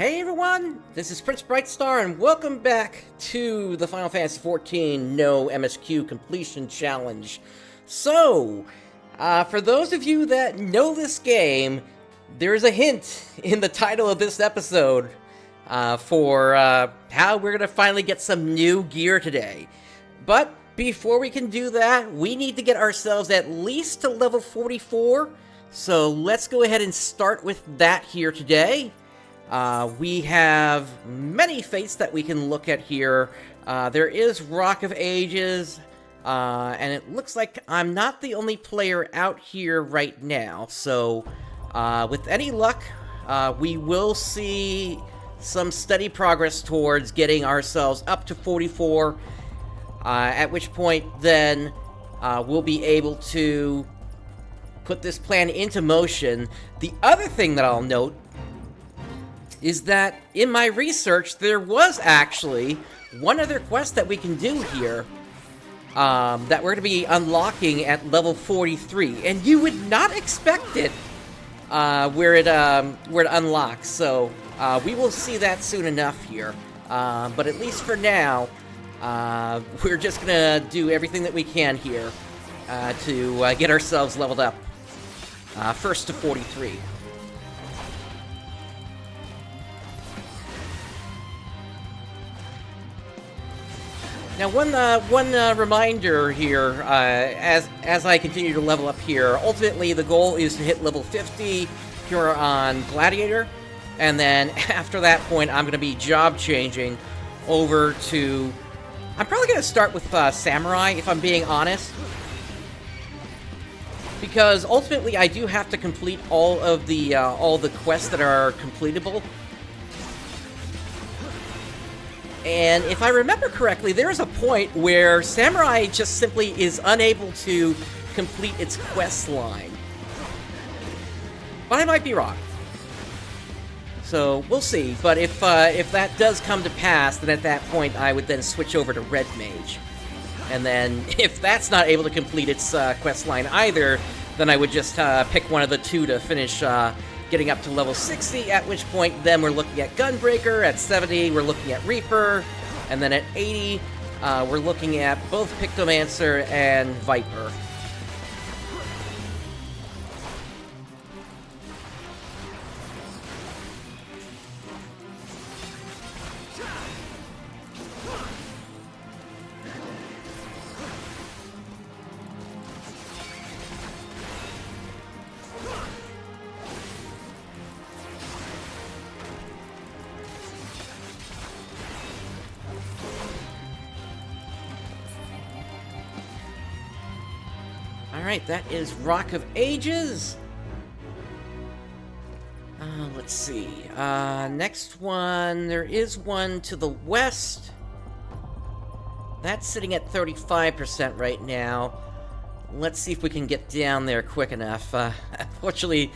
Hey everyone, this is PrinceBrightstar and welcome back to the Final Fantasy XIV No MSQ Completion Challenge. So, for those of you that know this game, there's a hint in the title of this episode for how we're going to finally get some new gear today. But before we can do that, we need to get ourselves at least to level 44. So let's go ahead and start with that here today. We have many fates that we can look at here. There is Rock of Ages, and it looks like I'm not the only player out here right now. So, with any luck, we will see some steady progress towards getting ourselves up to 44, at which point then we'll be able to put this plan into motion. The other thing that I'll note is that in my research, there was actually one other quest that we can do here that we're going to be unlocking at level 43, and you would not expect it where it unlocks. So we will see that soon enough here. But at least for now, we're just going to do everything that we can here to get ourselves leveled up first to 43. Now, one reminder here, as I continue to level up here, ultimately the goal is to hit level 50 here on Gladiator, and then after that point I'm going to be job changing over to... I'm probably going to start with Samurai, if I'm being honest, because ultimately I do have to complete all the quests that are completable. And if I remember correctly, there is a point where Samurai just simply is unable to complete its quest line. But I might be wrong. So, we'll see. But if that does come to pass, then at that point I would then switch over to Red Mage. And then, if that's not able to complete its quest line either, then I would just pick one of the two to finish getting up to level 60, at which point then we're looking at Gunbreaker, at 70 we're looking at Reaper, and then at 80 we're looking at both Pictomancer and Viper. Alright, that is Rock of Ages. Let's see. Next one, there is one to the west. That's sitting at 35% right now. Let's see if we can get down there quick enough. Unfortunately,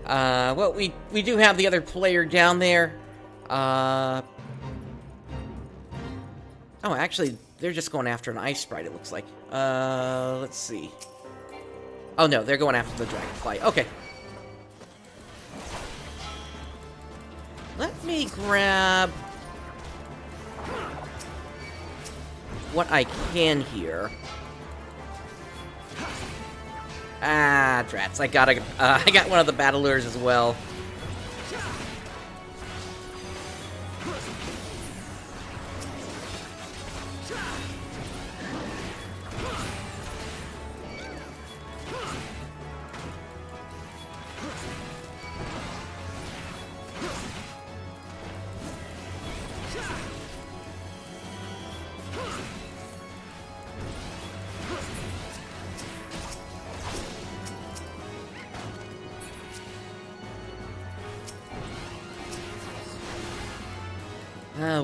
well, we do have the other player down there. Oh, actually, they're just going after an Ice Sprite, it looks like. Let's see. Oh no, they're going after the Dragonfly. Okay. Let me grab what I can here. Ah, drats. I got one of the battlers as well.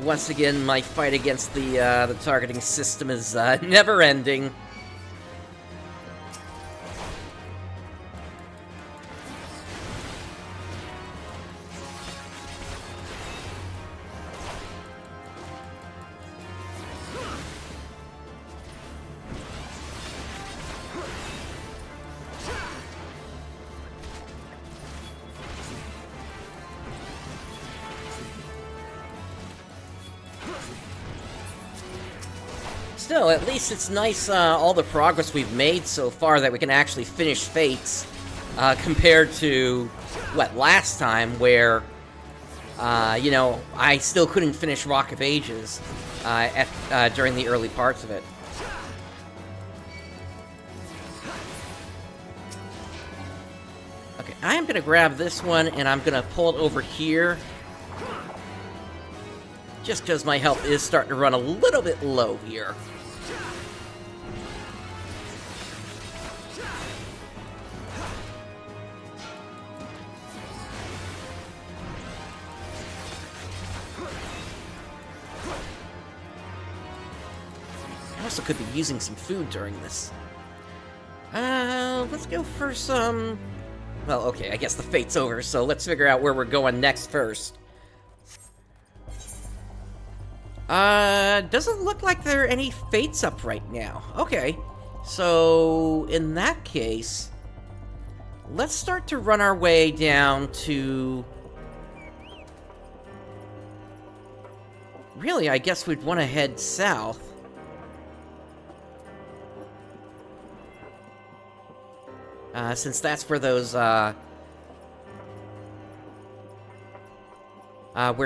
Once again, my fight against the targeting system is never-ending. still, at least it's nice, all the progress we've made so far that we can actually finish Fates, compared to, what, last time, where, you know, I still couldn't finish Rock of Ages, during the early parts of it. Okay, I'm gonna grab this one, and I'm gonna pull it over here, just because my health is starting to run a little bit low here. I also could be using some food during this. Let's go for some... Well, okay, I guess the fate's over, so let's figure out where we're going next first. Doesn't look like there are any fates up right now. Okay, so in that case, let's start to run our way down to... Really, I guess we'd want to head south. Since that's where those, where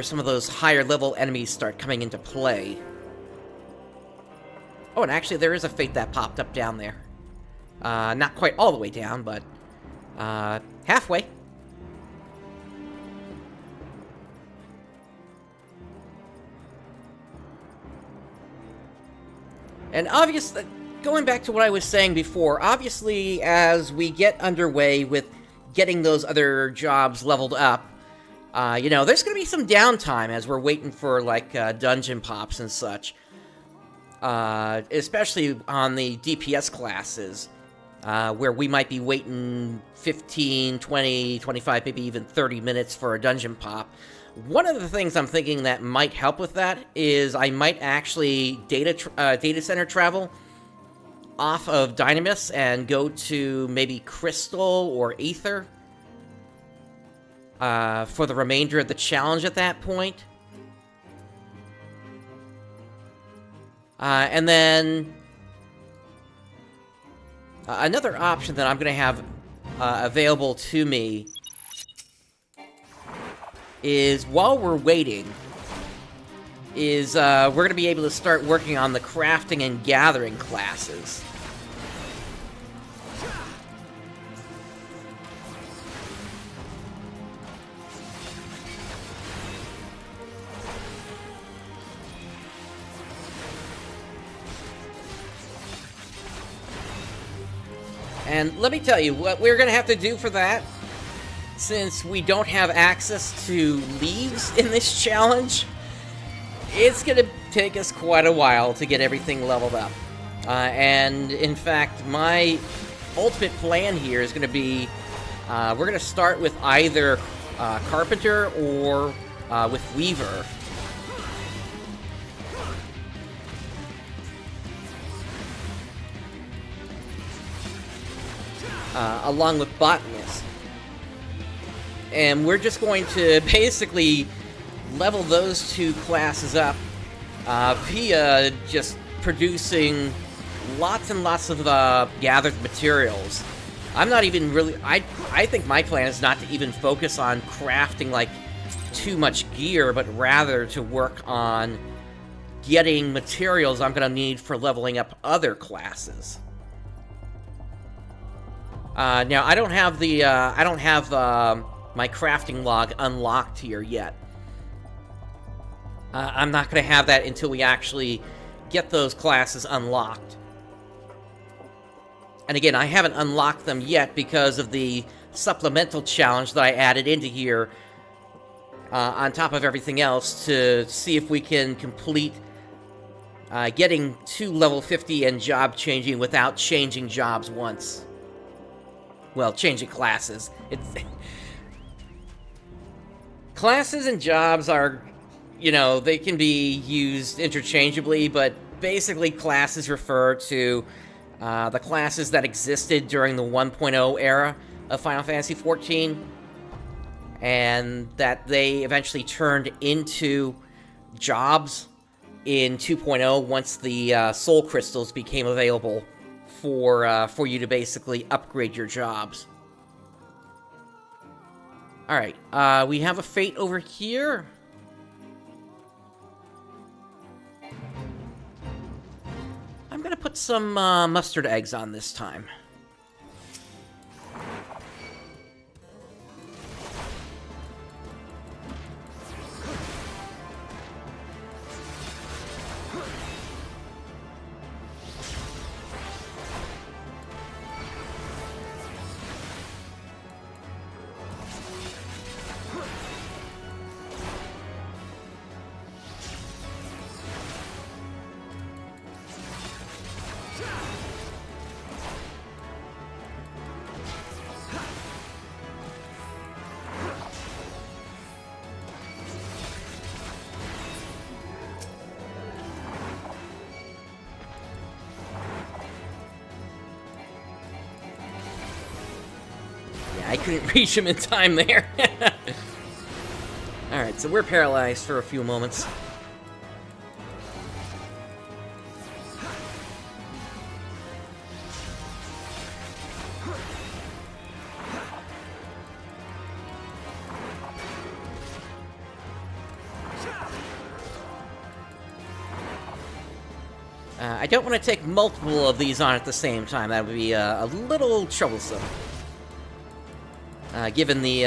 some of those higher level enemies start coming into play. Oh, and actually there is a fate that popped up down there. Not quite all the way down, but, halfway. And obviously, going back to what I was saying before, obviously as we get underway with getting those other jobs leveled up, you know, there's going to be some downtime as we're waiting for, like, dungeon pops and such. Especially on the DPS classes, where we might be waiting 15, 20, 25, maybe even 30 minutes for a dungeon pop. One of the things I'm thinking that might help with that is I might actually data center travel off of Dynamis and go to maybe Crystal or Aether for the remainder of the challenge at that point. And then another option that I'm going to have available to me is, while we're waiting, is we're going to be able to start working on the crafting and gathering classes. And let me tell you, what we're going to have to do for that, since we don't have access to leaves in this challenge, it's going to take us quite a while to get everything leveled up. And in fact, my ultimate plan here is going to be, we're going to start with either Carpenter or with Weaver. Along with Botanist. And we're just going to basically level those two classes up via just producing lots and lots of gathered materials. I'm not even really... I think my plan is not to even focus on crafting, like, too much gear, but rather to work on getting materials I'm going to need for leveling up other classes. Now, I don't have the, my crafting log unlocked here yet. I'm not going to have that until we actually get those classes unlocked. And again, I haven't unlocked them yet because of the supplemental challenge that I added into here, on top of everything else, to see if we can complete getting to level 50 and job changing without changing jobs once. Well, changing classes. Classes and jobs are, you know, they can be used interchangeably, but basically classes refer to the classes that existed during the 1.0 era of Final Fantasy XIV, and that they eventually turned into jobs in 2.0 once the soul crystals became available for you to basically upgrade your jobs. Alright, we have a fate over here. I'm gonna put some mustard eggs on this time. I couldn't reach him in time there. Alright, so we're paralyzed for a few moments. I don't want to take multiple of these on at the same time. That would be a little troublesome. Given the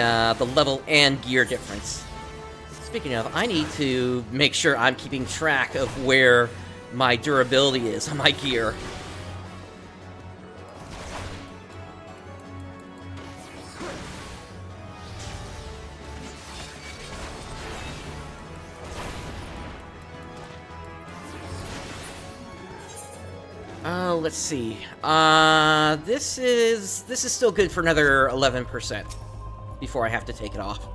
level and gear difference. Speaking of, I need to make sure I'm keeping track of where my durability is on my gear. Let's see. This is still good for another 11% before I have to take it off.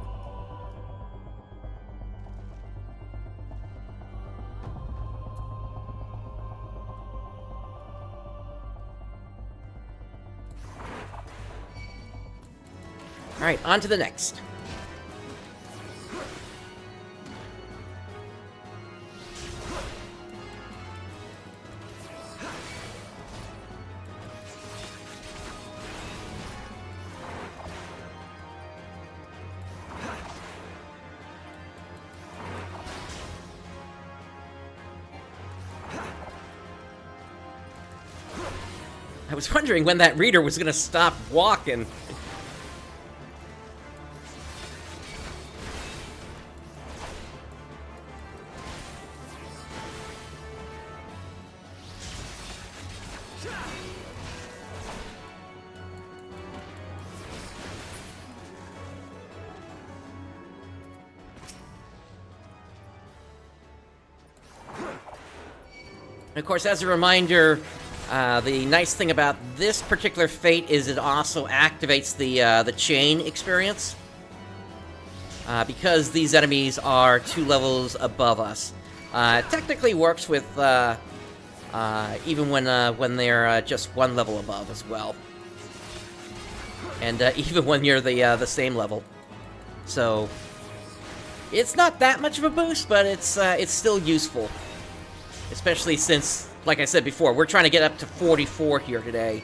All right, on to the next. I was wondering when that reader was gonna stop walking. And of course, as a reminder, the nice thing about this particular fate is it also activates the chain experience. Because these enemies are 2 levels above us. It technically works with even when they're just 1 level above as well. And even when you're the same level. So it's not that much of a boost, but it's still useful. Especially since, like I said before, we're trying to get up to 44 here today.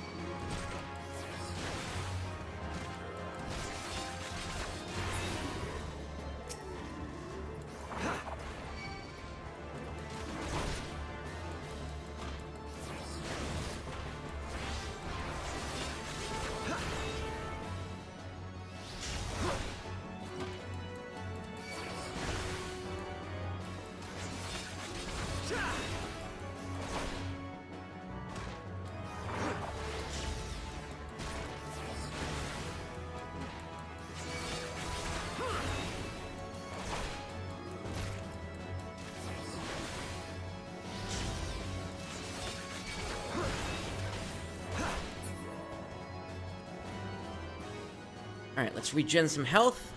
Alright, let's regen some health.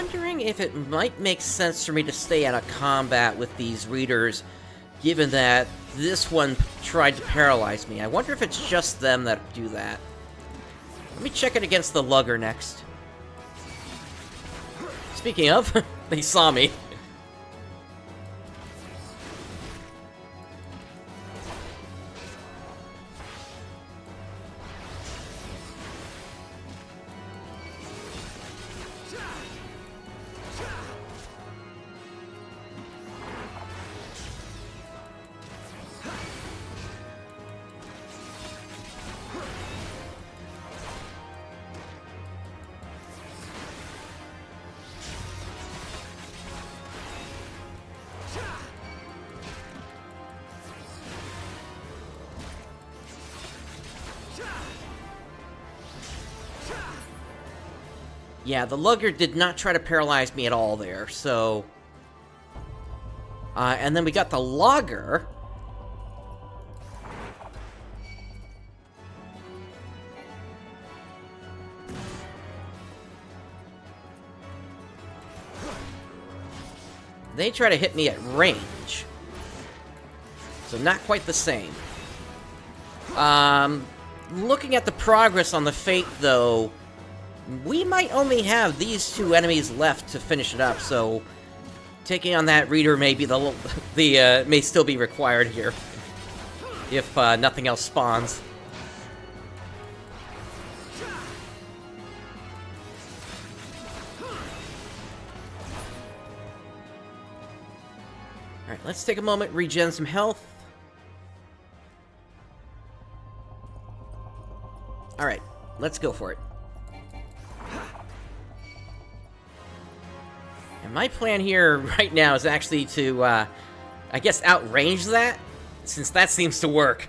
wondering if it might make sense for me to stay out of combat with these readers, given that this one tried to paralyze me. I wonder if it's just them that do that. Let me check it against the lugger next. Speaking of, they saw me. Yeah, the lugger did not try to paralyze me at all there, so... and then we got the logger. They try to hit me at range. So not quite the same. Looking at the progress on the Fate, though, we might only have these two enemies left to finish it up, so taking on that reader may be may still be required here, if nothing else spawns. Alright, let's take a moment, regen some health. Alright, let's go for it. And my plan here right now is actually to, I guess, outrange that, since that seems to work.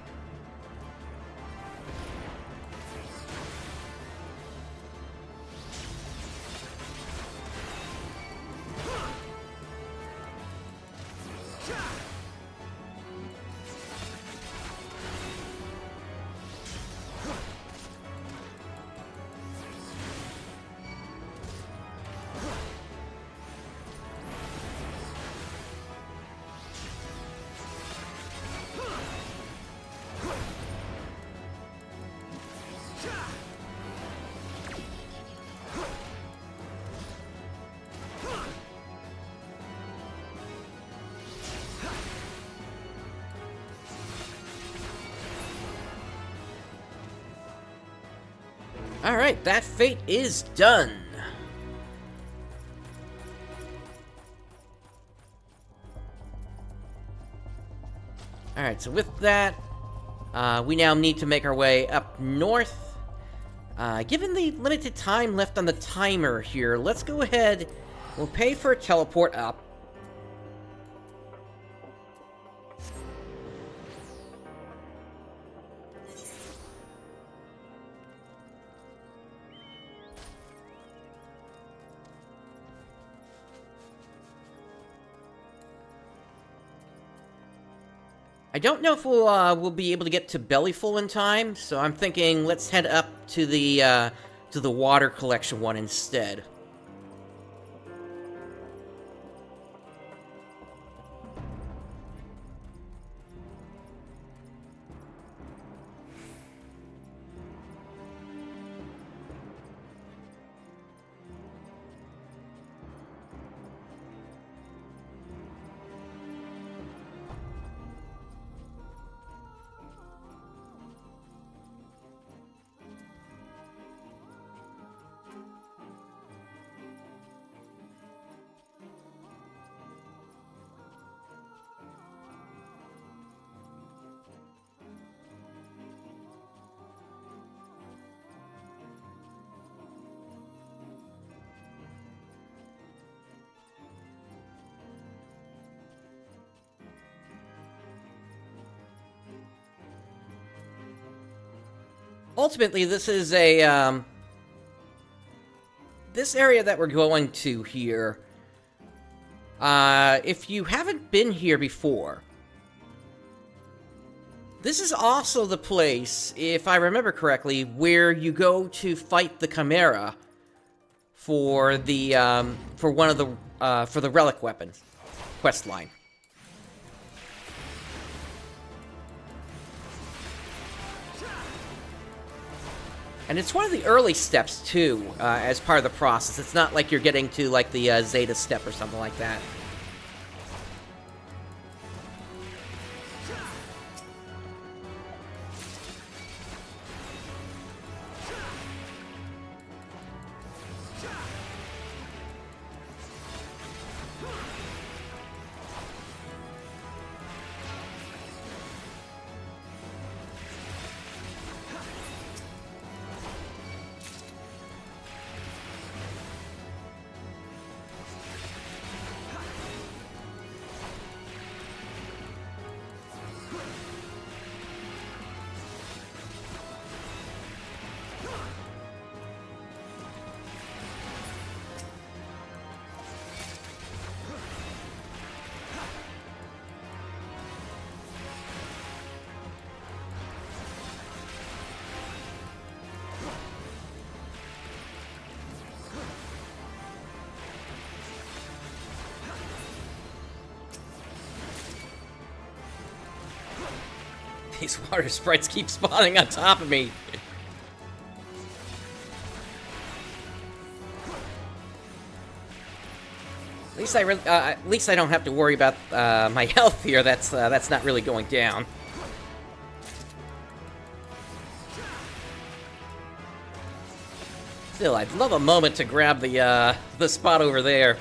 Alright, that Fate is done. Alright, so with that, we now need to make our way up north. Given the limited time left on the timer here, let's go ahead. We'll pay for a teleport up. I don't know if we'll be able to get to Bellyful in time, so I'm thinking let's head up to the water collection one instead. Ultimately, this is a, this area that we're going to here, if you haven't been here before, this is also the place, if I remember correctly, where you go to fight the Chimera for the for one of the for the relic weapons quest line. And it's one of the early steps, too, as part of the process. It's not like you're getting to, like, the Zeta step or something like that. These water sprites keep spawning on top of me. At least I don't have to worry about my health here. That's not really going down. Still, I'd love a moment to grab the spot over there.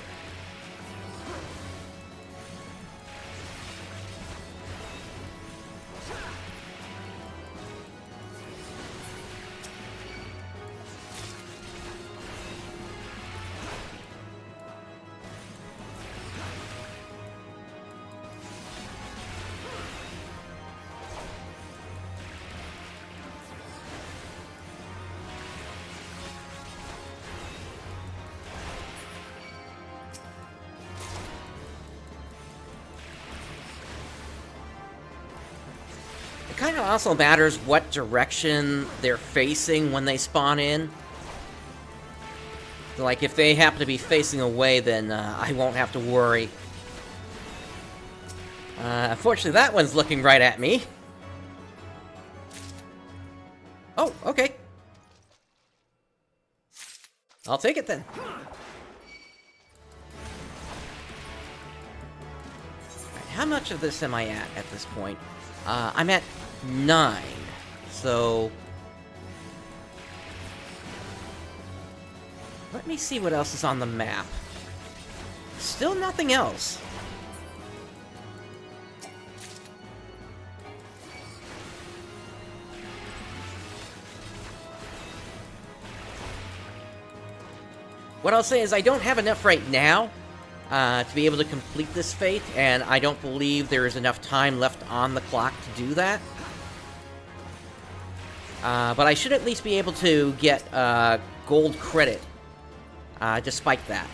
It kind of also matters what direction they're facing when they spawn in. Like, if they happen to be facing away, then I won't have to worry. Unfortunately, that one's looking right at me. Oh, okay. I'll take it then. Right, how much of this am I at this point? I'm at 9, so... Let me see what else is on the map. Still nothing else. What I'll say is I don't have enough right now to be able to complete this fate, and I don't believe there is enough time left on the clock to do that. But I should at least be able to get gold credit despite that.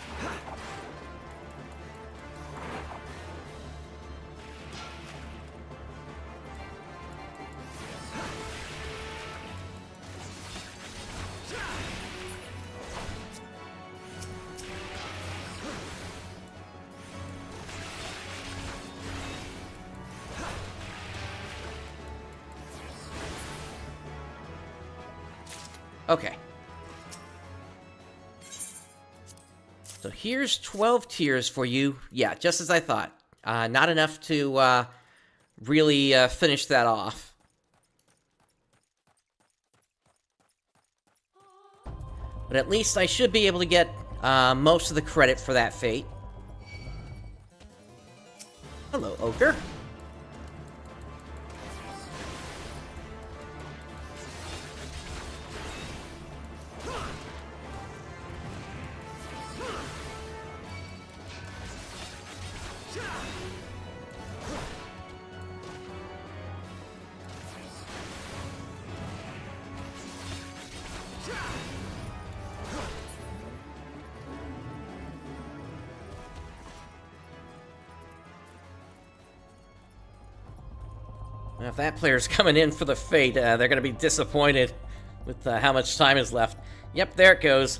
Okay. So here's 12 tiers for you. Yeah, just as I thought. Not enough to really finish that off. But at least I should be able to get most of the credit for that fate. Hello, Ogre. If that player's coming in for the fate, they're going to be disappointed with how much time is left. Yep, there it goes.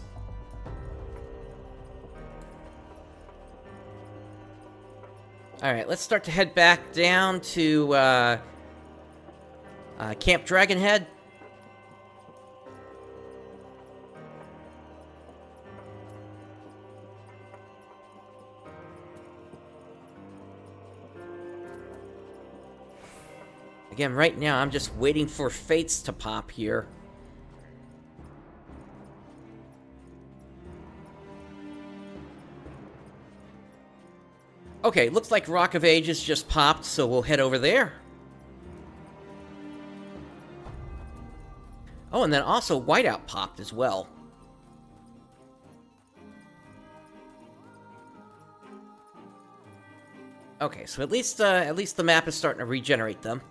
Alright, let's start to head back down to Camp Dragonhead. Again, right now, I'm just waiting for fates to pop here. Okay, looks like Rock of Ages just popped, so we'll head over there. Oh, and then also Whiteout popped as well. Okay, so at least the map is starting to regenerate them.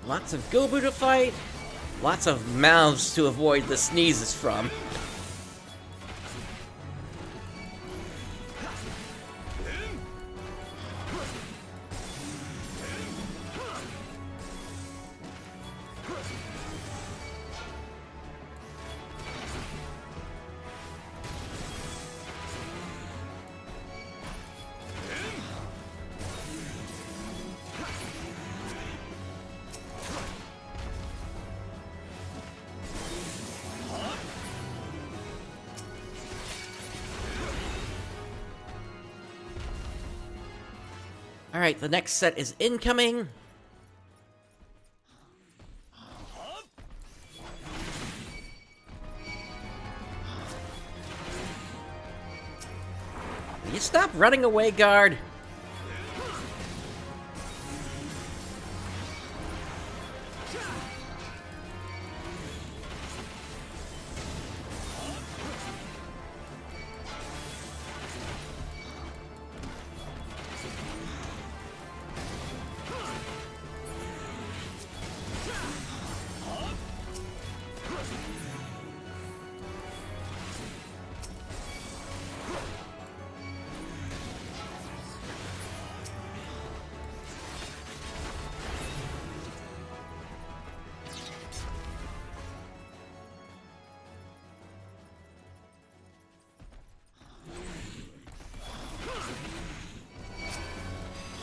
Lots of Gobu to fight, lots of mouths to avoid the sneezes from. Alright, the next set is incoming. Will you stop running away, guard?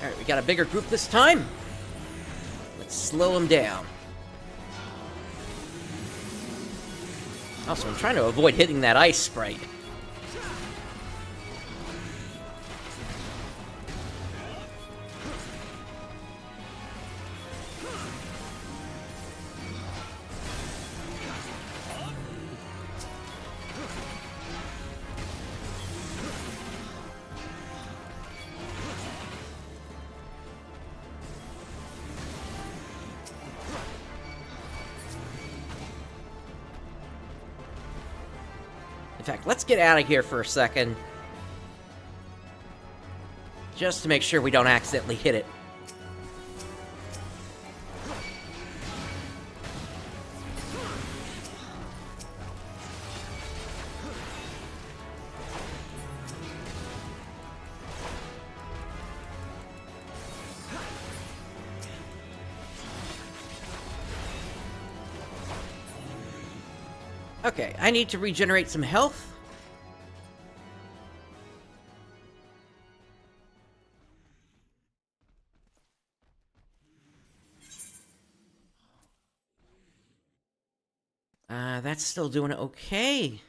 Alright, we got a bigger group this time. Let's slow them down. Also, I'm trying to avoid hitting that ice sprite. In fact, let's get out of here for a second. Just to make sure we don't accidentally hit it. Okay, I need to regenerate some health. That's still doing okay.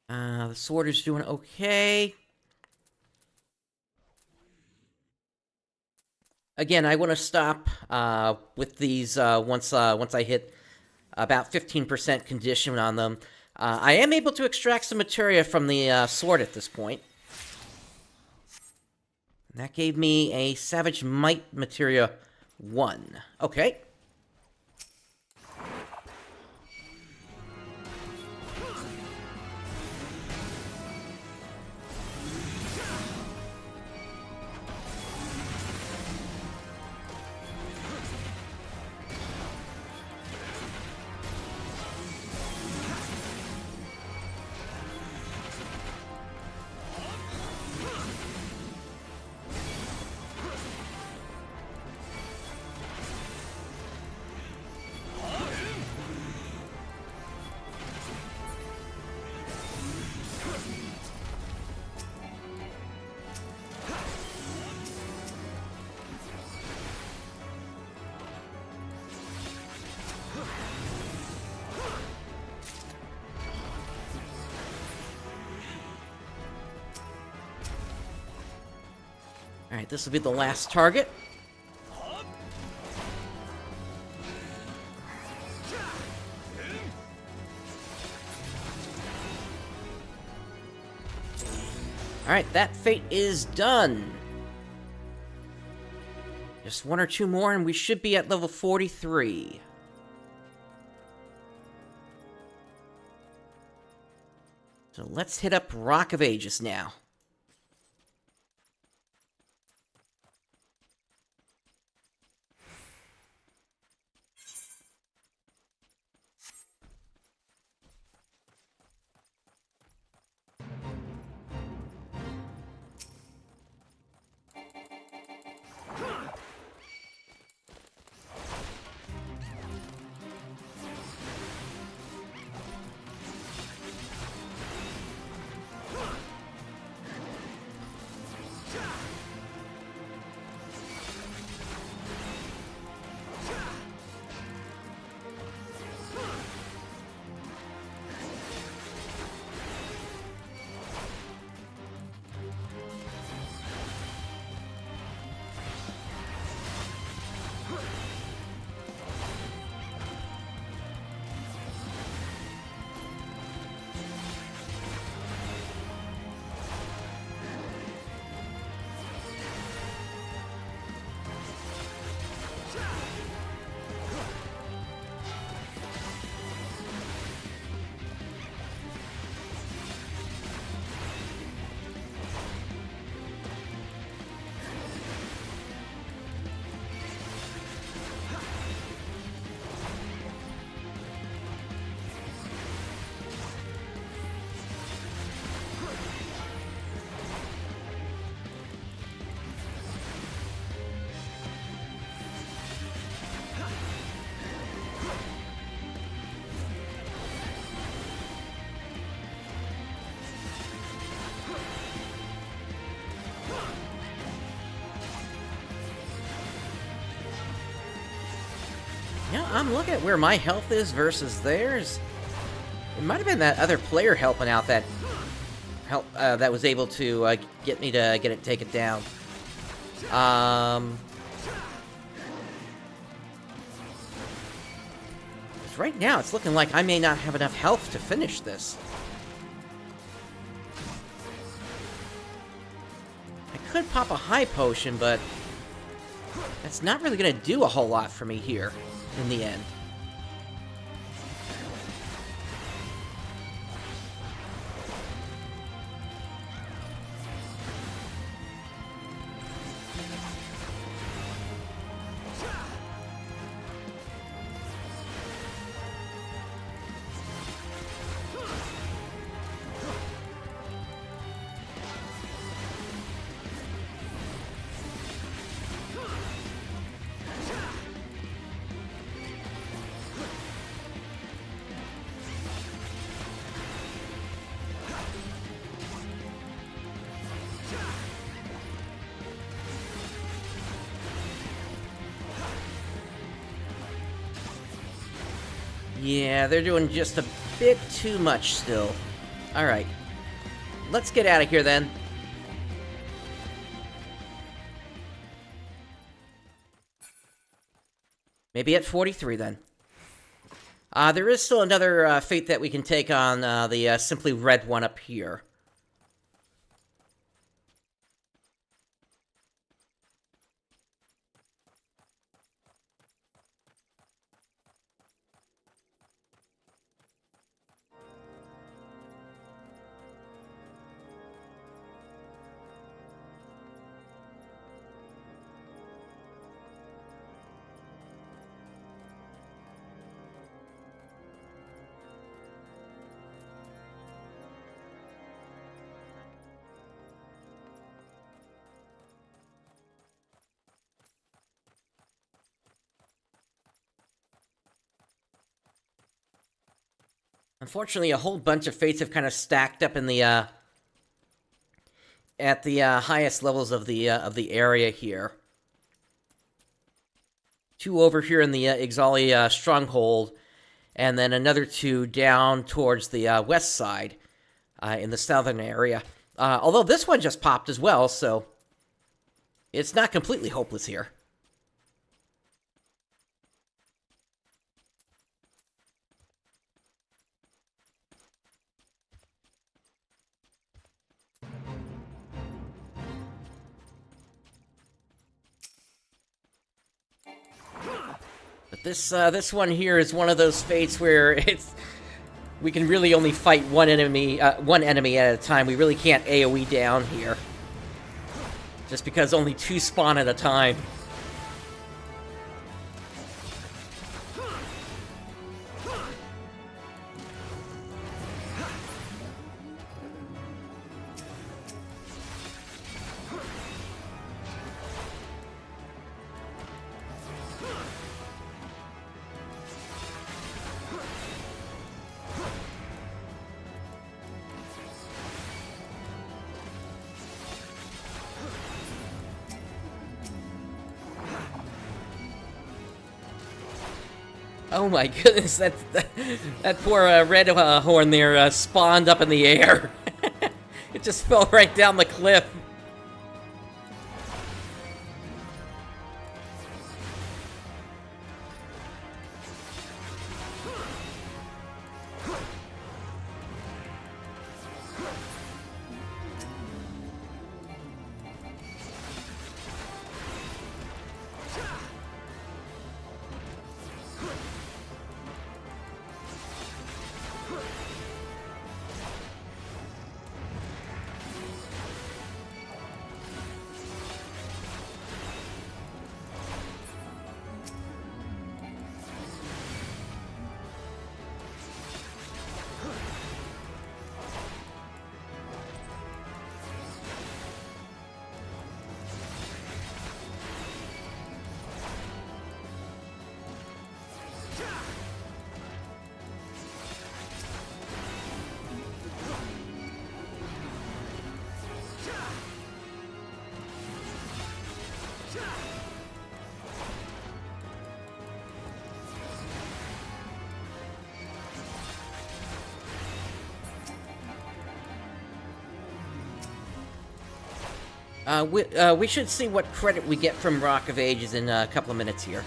The sword is doing okay. Again, I want to stop with these once I hit about 15% condition on them. I am able to extract some materia from the sword at this point. And that gave me a Savage Might materia 1. Okay. Alright, this will be the last target. Alright, that fate is done. Just one or two more and we should be at level 43. So let's hit up Rock of Ages now. Yeah, I'm looking at where my health is versus theirs. It might have been that other player helping out that was able to get me to get it taken down. 'Cause right now it's looking like I may not have enough health to finish this. I could pop a high potion, but that's not really going to do a whole lot for me here in the end. Yeah, they're doing just a bit too much still. Alright. Let's get out of here then. Maybe at 43 then. There is still another fate that we can take on the Simply Red one up here. Unfortunately, a whole bunch of fates have kind of stacked up in the at the highest levels of the area here. Two over here in the Ixali stronghold, and then another two down towards the west side in the southern area. Although this one just popped as well, so It's not completely hopeless here. But this one here is one of those fates where we can really only fight one enemy at a time. We really can't AoE down here, just because only 2 spawn at a time. Oh my goodness, that poor red horn there spawned up in the air. It just fell right down the cliff. We should see what credit we get from Rock of Ages in a couple of minutes here.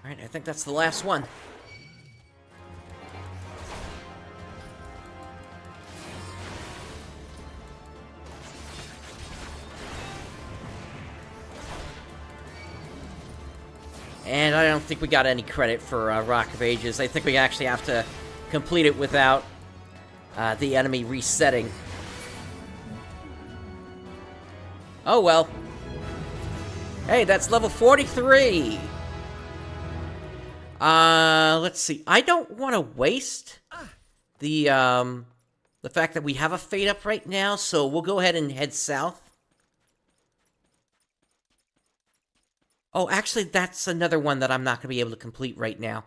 Alright, I think that's the last one. And I don't think we got any credit for Rock of Ages. I think we actually have to complete it without the enemy resetting. Oh well. Hey, that's level 43! Let's see. I don't want to waste the fact that we have a fade up right now, so we'll go ahead and head south. Oh, actually, that's another one that I'm not going to be able to complete right now.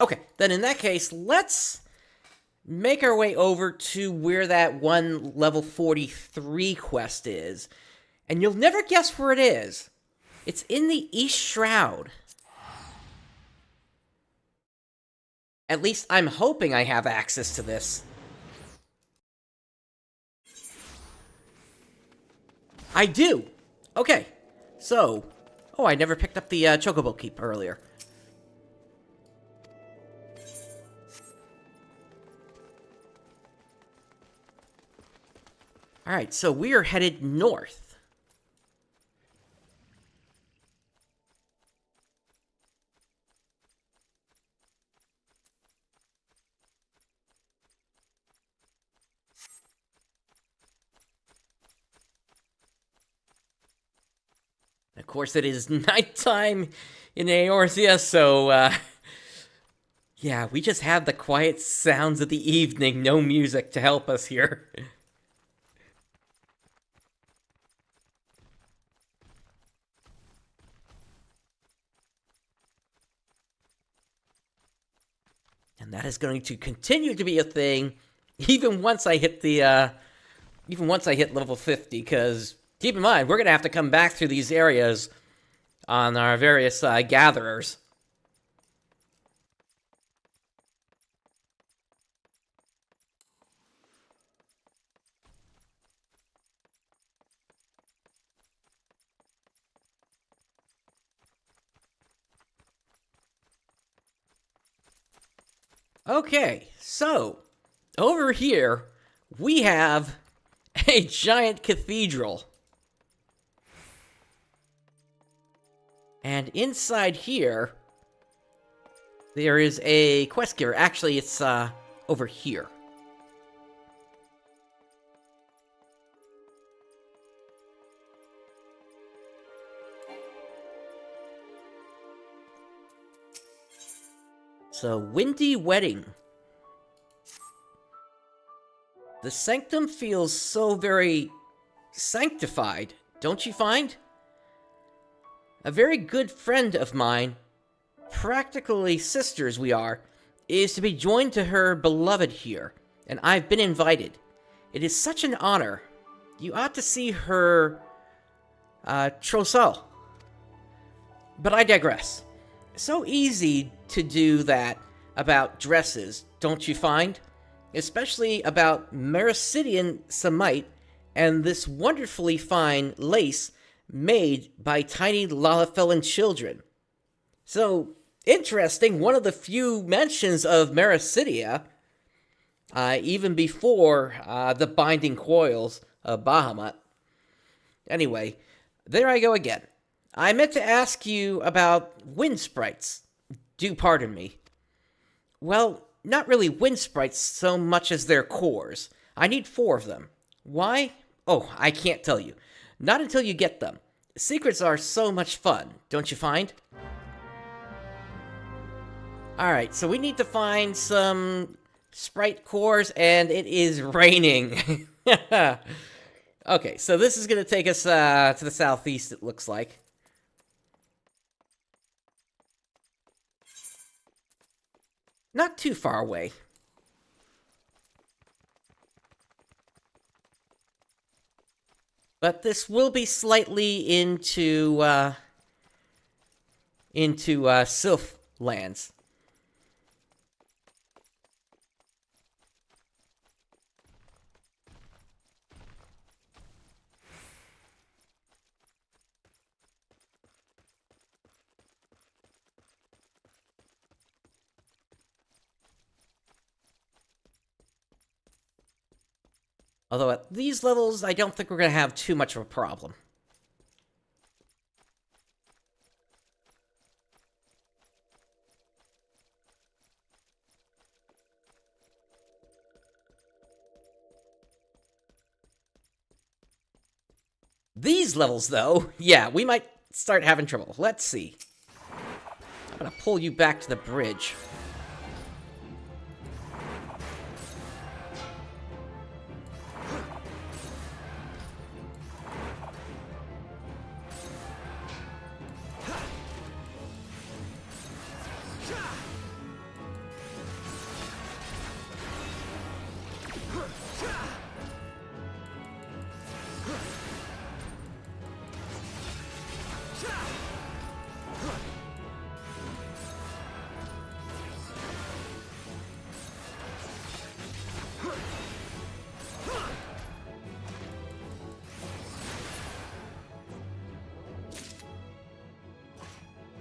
Okay, then in that case, let's make our way over to where that one level 43 quest is. And you'll never guess where it is. It's in the East Shroud. At least I'm hoping I have access to this. I do! Okay. So, oh, I never picked up the Chocobo Keep earlier. Alright, so we are headed north. Of course, it is nighttime in Eorzea, so, yeah, we just have the quiet sounds of the evening, no music to help us here. And that is going to continue to be a thing, even once I hit the, even once I hit level 50, because keep in mind, we're going to have to come back through these areas on our various gatherers. Okay, so over here we have a giant cathedral. And inside here, there is a quest giver. Actually, it's over here. So, Windy Wedding. The sanctum feels so very sanctified, don't you find? A very good friend of mine, practically sisters we are, is to be joined to her beloved here, and I've been invited. It is such an honor. You ought to see her trousseau. But I digress. So easy to do that about dresses, don't you find? Especially about Meracidian samite and this wonderfully fine lace made by tiny Lalafellan children. So, interesting, one of the few mentions of Meracidia, even before the binding coils of Bahamut. Anyway, there I go again. I meant to ask you about wind sprites. Do pardon me. Well, not really wind sprites so much as their cores. I need 4 of them. Why? Oh, I can't tell you. Not until you get them. Secrets are so much fun, don't you find? Alright, so we need to find some sprite cores, and it is raining. Okay, so this is going to take us to the southeast, it looks like. Not too far away. But this will be slightly into Sylph lands. Although at these levels, I don't think we're going to have too much of a problem. These levels, though, yeah, we might start having trouble. Let's see. I'm gonna pull you back to the bridge.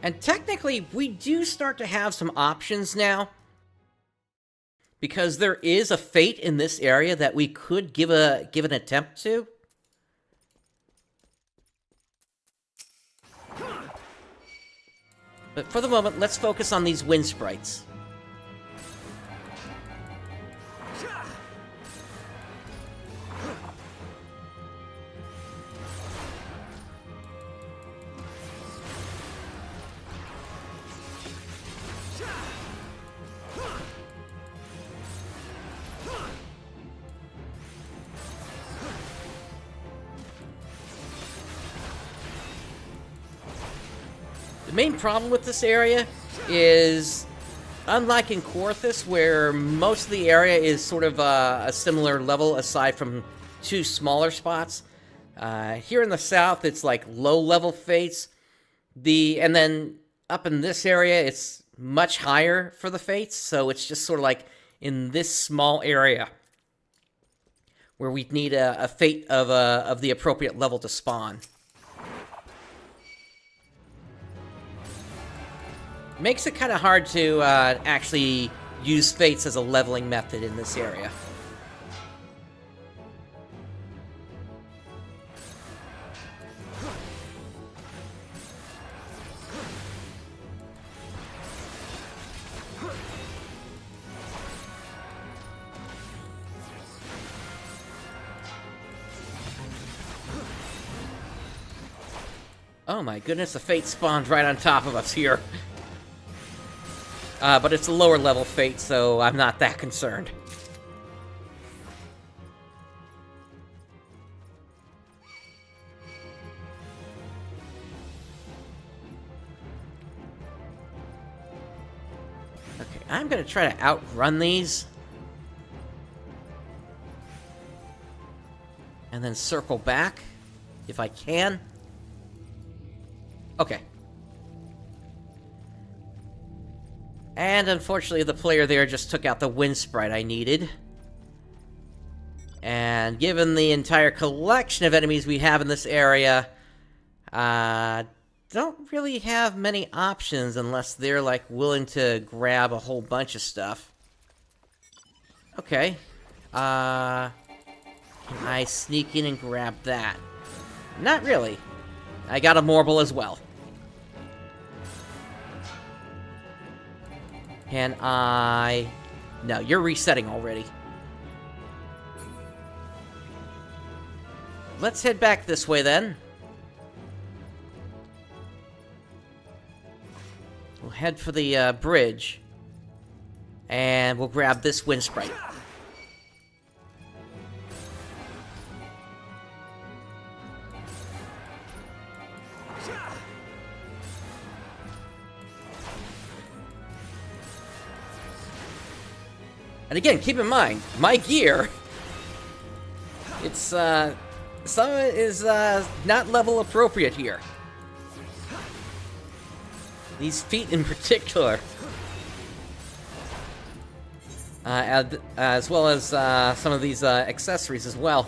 And technically, we do start to have some options now, because there is a fate in this area that we could give an attempt to. But for the moment, let's focus on these wind sprites. The main problem with this area is, unlike in Korthus, where most of the area is sort of a similar level aside from two smaller spots, here in the south it's like low-level fates. And then up in this area it's much higher for the fates, so it's just sort of like in this small area where we'd need a fate of the appropriate level to spawn. Makes it kind of hard to actually use fates as a leveling method in this area. Oh my goodness, the fate spawned right on top of us here. But it's a lower level fate, so I'm not that concerned. Okay, I'm gonna try to outrun these. And then circle back, if I can. Okay. And unfortunately, the player there just took out the wind sprite I needed. And given the entire collection of enemies we have in this area, don't really have many options unless they're, like, willing to grab a whole bunch of stuff. Okay. Can I sneak in and grab that? Not really. I got a Morble as well. Can I... No, you're resetting already. Let's head back this way, then. We'll head for the bridge. And we'll grab this wind sprite. And again, keep in mind, my gear, it's, some of it is, not level appropriate here. These feet in particular. As well as, some of these, accessories as well.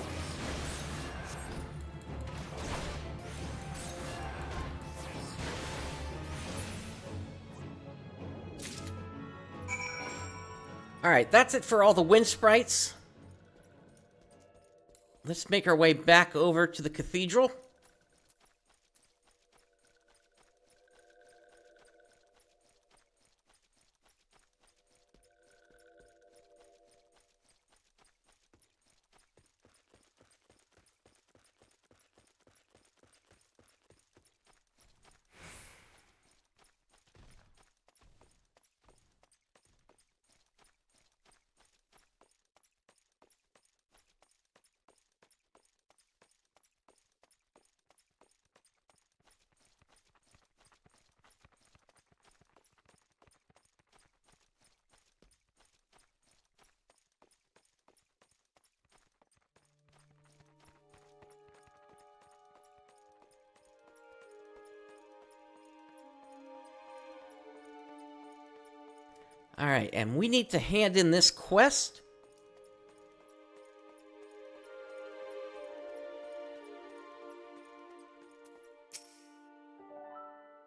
Alright, that's it for all the wind sprites. Let's make our way back over to the cathedral. Alright, and we need to hand in this quest.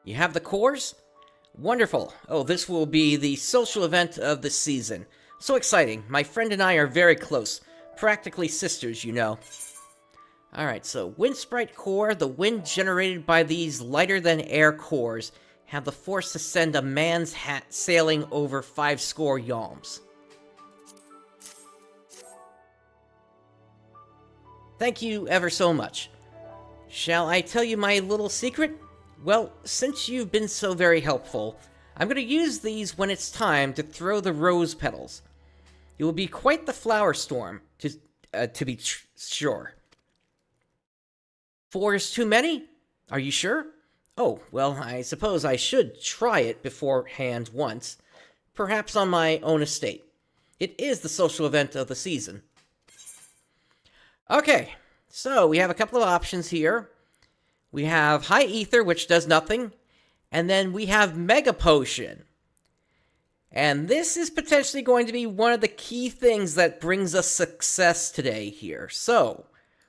You have the cores? Wonderful. Oh, this will be the social event of the season. So exciting. My friend and I are very close. Practically sisters, you know. Alright, so Wind Sprite Core. The wind generated by these lighter-than-air cores have the force to send a man's hat sailing over 5 score yalms. Thank you ever so much. Shall I tell you my little secret? Well, since you've been so very helpful, I'm going to use these when it's time to throw the rose petals. It will be quite the flower storm, to be sure. 4 is too many? Are you sure? Oh, well, I suppose I should try it beforehand once, perhaps on my own estate. It is the social event of the season. Okay, so we have a couple of options here. We have High Ether, which does nothing, and then we have Mega Potion. And this is potentially going to be one of the key things that brings us success today here. So,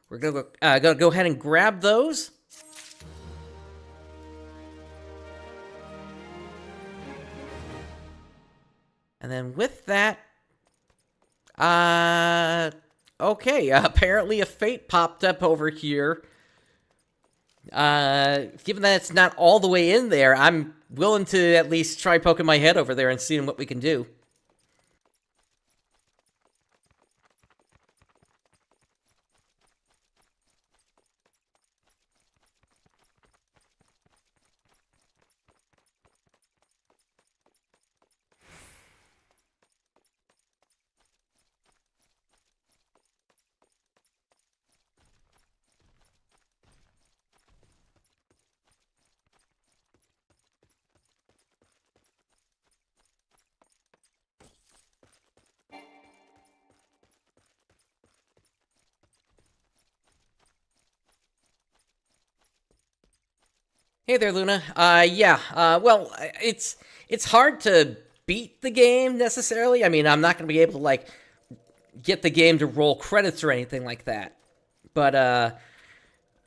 we're going to go ahead and grab those. And then with that, okay, apparently a fate popped up over here. Given that it's not all the way in there, I'm willing to at least try poking my head over there and seeing what we can do. Hey there, Luna. Well, it's hard to beat the game, necessarily. I mean, I'm not going to be able to, like, get the game to roll credits or anything like that. But,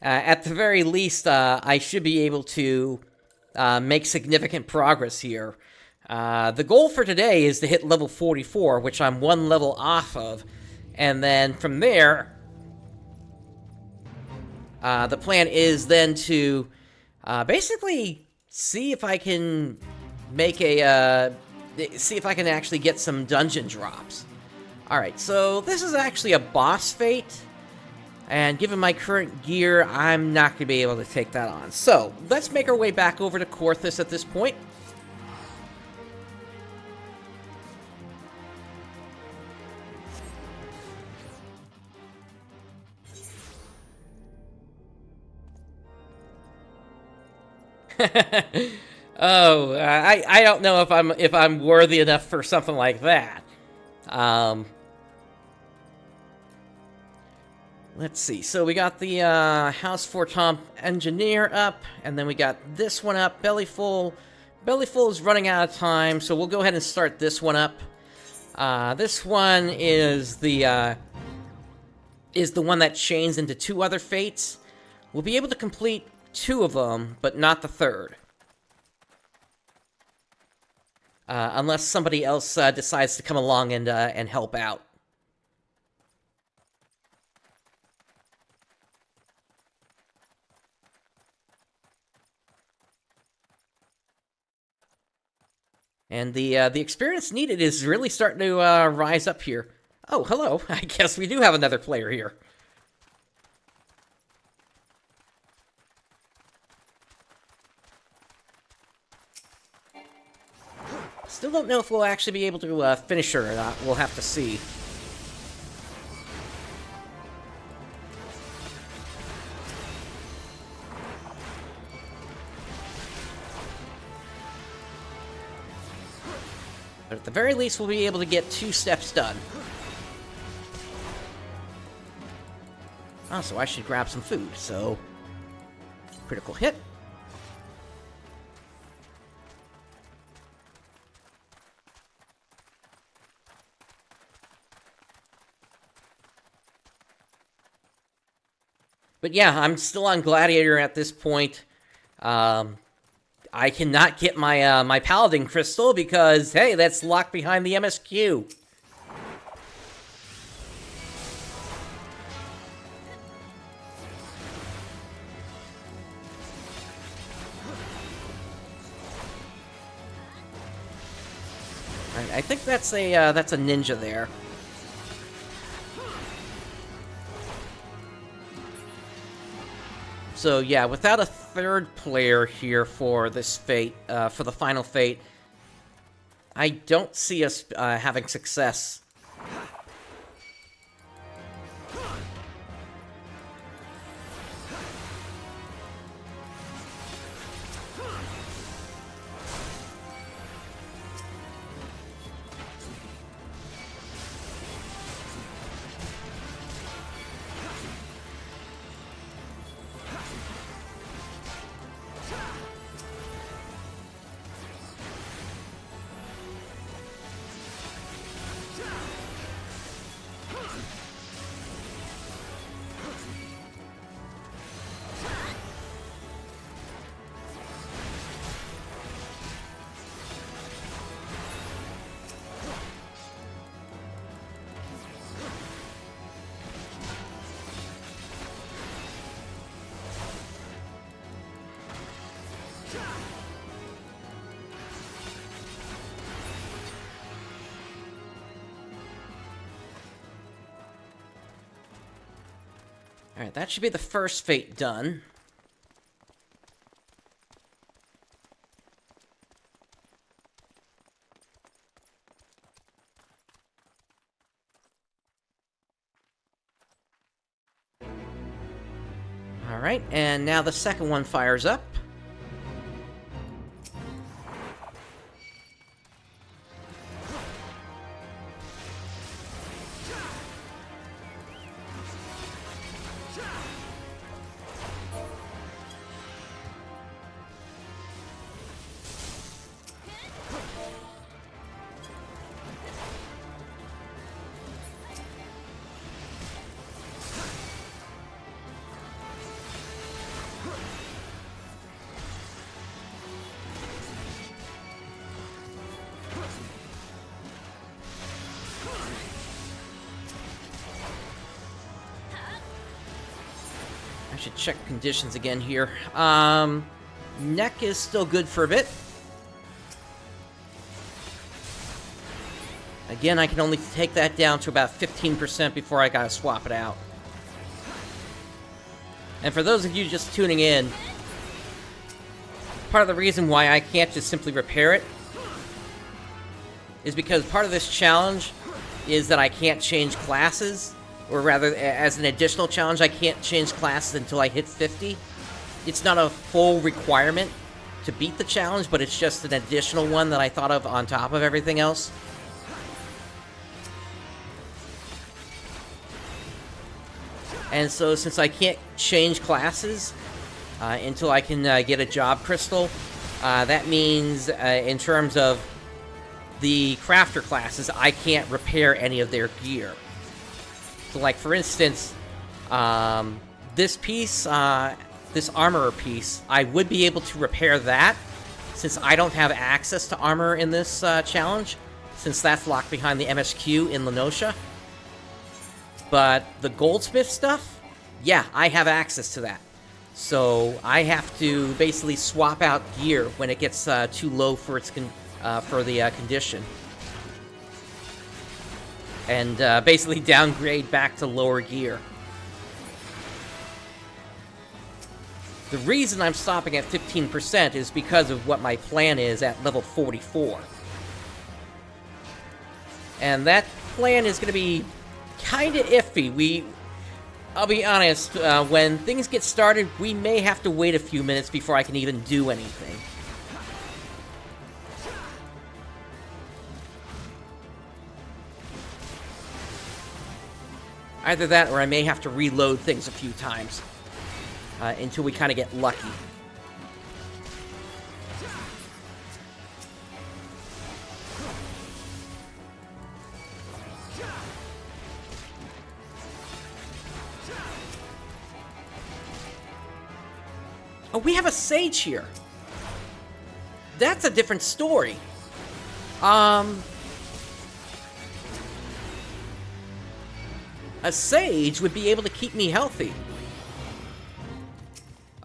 at the very least, I should be able to make significant progress here. The goal for today is to hit level 44, which I'm 1 level off of. And then from there, the plan is then to basically see if I can make see if I can actually get some dungeon drops. Alright, so this is actually a boss fate, and given my current gear, I'm not going to be able to take that on. So, let's make our way back over to Korthus at this point. Oh, I don't know if I'm worthy enough for something like that. Let's see. So we got the House for Tom Engineer up, and then we got this one up. Bellyful. Bellyful is running out of time, so we'll go ahead and start this one up. This one is the one that chains into 2 other fates. We'll be able to complete 2 of them, but not the 3rd. Unless somebody else decides to come along and help out. And the experience needed is really starting to rise up here. Oh, hello. I guess we do have another player here. Still don't know if we'll actually be able to finish her or not. We'll have to see. But at the very least, we'll be able to get 2 steps done. Oh, so I should grab some food. So, critical hit. But yeah, I'm still on Gladiator at this point. I cannot get my my Paladin Crystal because, hey, that's locked behind the MSQ. I think that's a ninja there. So yeah, without a third player here for this fate, for the final fate, I don't see us having success. Alright, that should be the first fate done. Alright, and now the second one fires up. I should check conditions again here. Neck is still good for a bit. Again, I can only take that down to about 15% before I gotta swap it out. And for those of you just tuning in, part of the reason why I can't just simply repair it is because part of this challenge is that I can't change classes. Or rather, as an additional challenge, I can't change classes until I hit 50. It's not a full requirement to beat the challenge, but it's just an additional one that I thought of on top of everything else. And so, since I can't change classes until I can get a job crystal, that means, in terms of the crafter classes, I can't repair any of their gear. So, like, for instance, this piece, this armorer piece, I would be able to repair that, since I don't have access to armor in this challenge, since that's locked behind the MSQ in Lenosha. But the goldsmith stuff, yeah, I have access to that. So I have to basically swap out gear when it gets too low for its condition. And basically downgrade back to lower gear. The reason I'm stopping at 15% is because of what my plan is at level 44. And that plan is going to be kind of iffy. I'll be honest, when things get started, we may have to wait a few minutes before I can even do anything. Either that, or I may have to reload things a few times until we kind of get lucky. Oh, we have a sage here. That's a different story. A sage would be able to keep me healthy.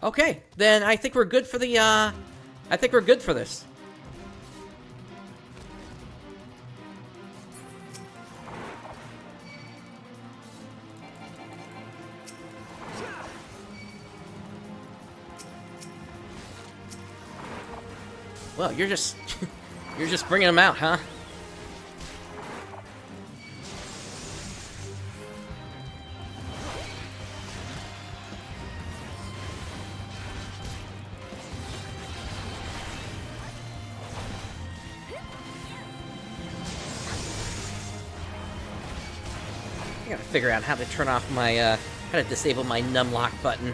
Okay, then I think we're good for the, I think we're good for this. Well, you're just you're just bringing them out, huh? I gotta figure out how to turn off my, how to disable my numlock button.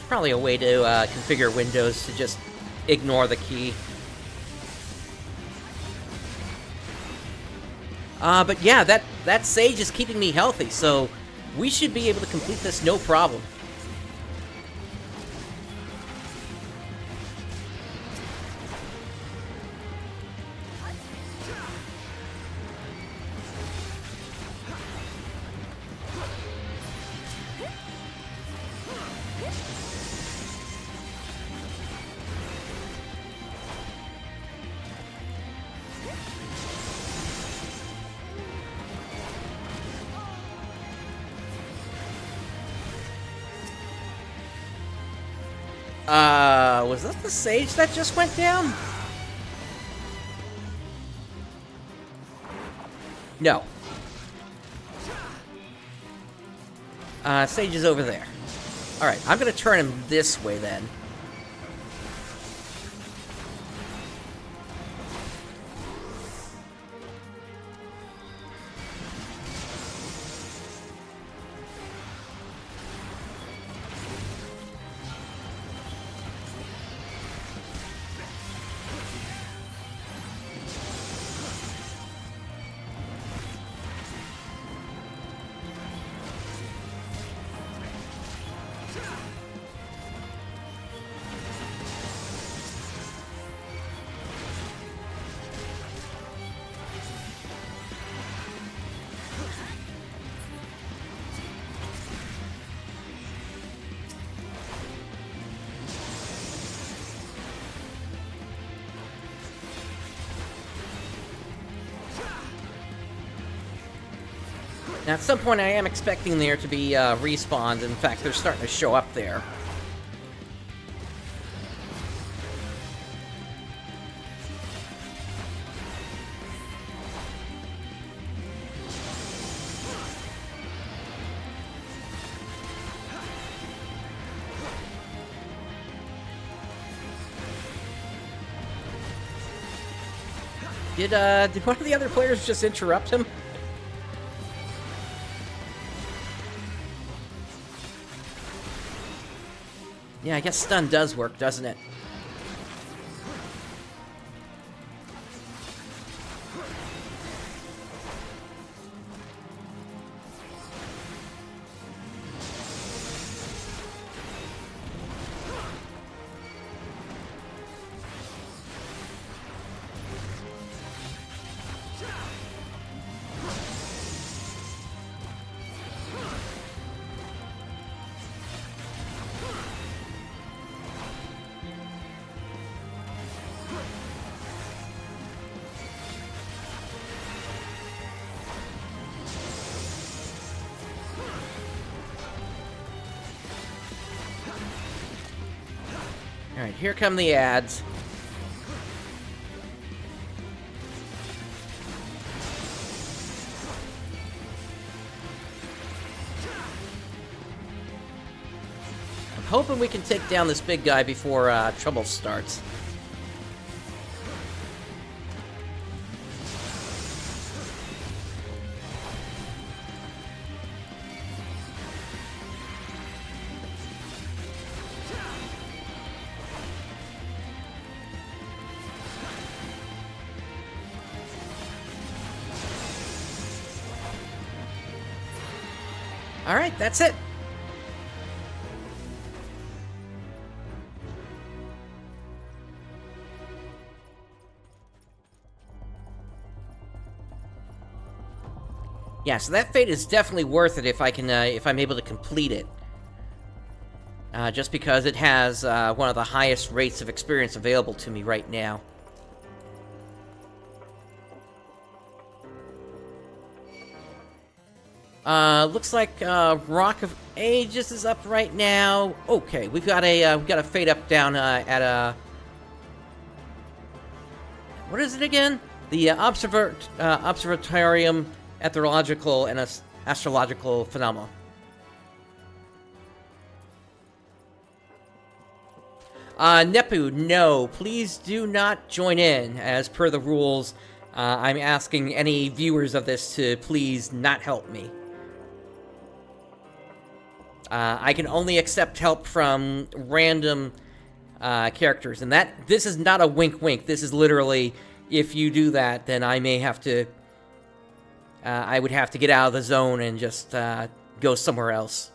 Probably a way to configure Windows to just ignore the key. But yeah, that sage is keeping me healthy, so we should be able to complete this no problem. Was that the sage that just went down? No. Sage is over there. Alright, I'm gonna turn him this way then. Now, at some point, I am expecting there to be respawns. In fact, they're starting to show up there. Did one of the other players just interrupt him? Yeah, I guess stun does work, doesn't it? Alright, here come the ads. I'm hoping we can take down this big guy before trouble starts. Alright, that's it. Yeah, so that fate is definitely worth it if I'm able to complete it. Just because it has one of the highest rates of experience available to me right now. Looks like Rock of Ages is up right now. Okay, we've got a fate up down at a. What is it again? The Observatorium Etherological and Astrological Phenomena. Nepu, no, please do not join in. As per the rules, I'm asking any viewers of this to please not help me. I can only accept help from random characters, and this is not a wink-wink. This is literally, if you do that, then I may have to. I would have to get out of the zone and just go somewhere else.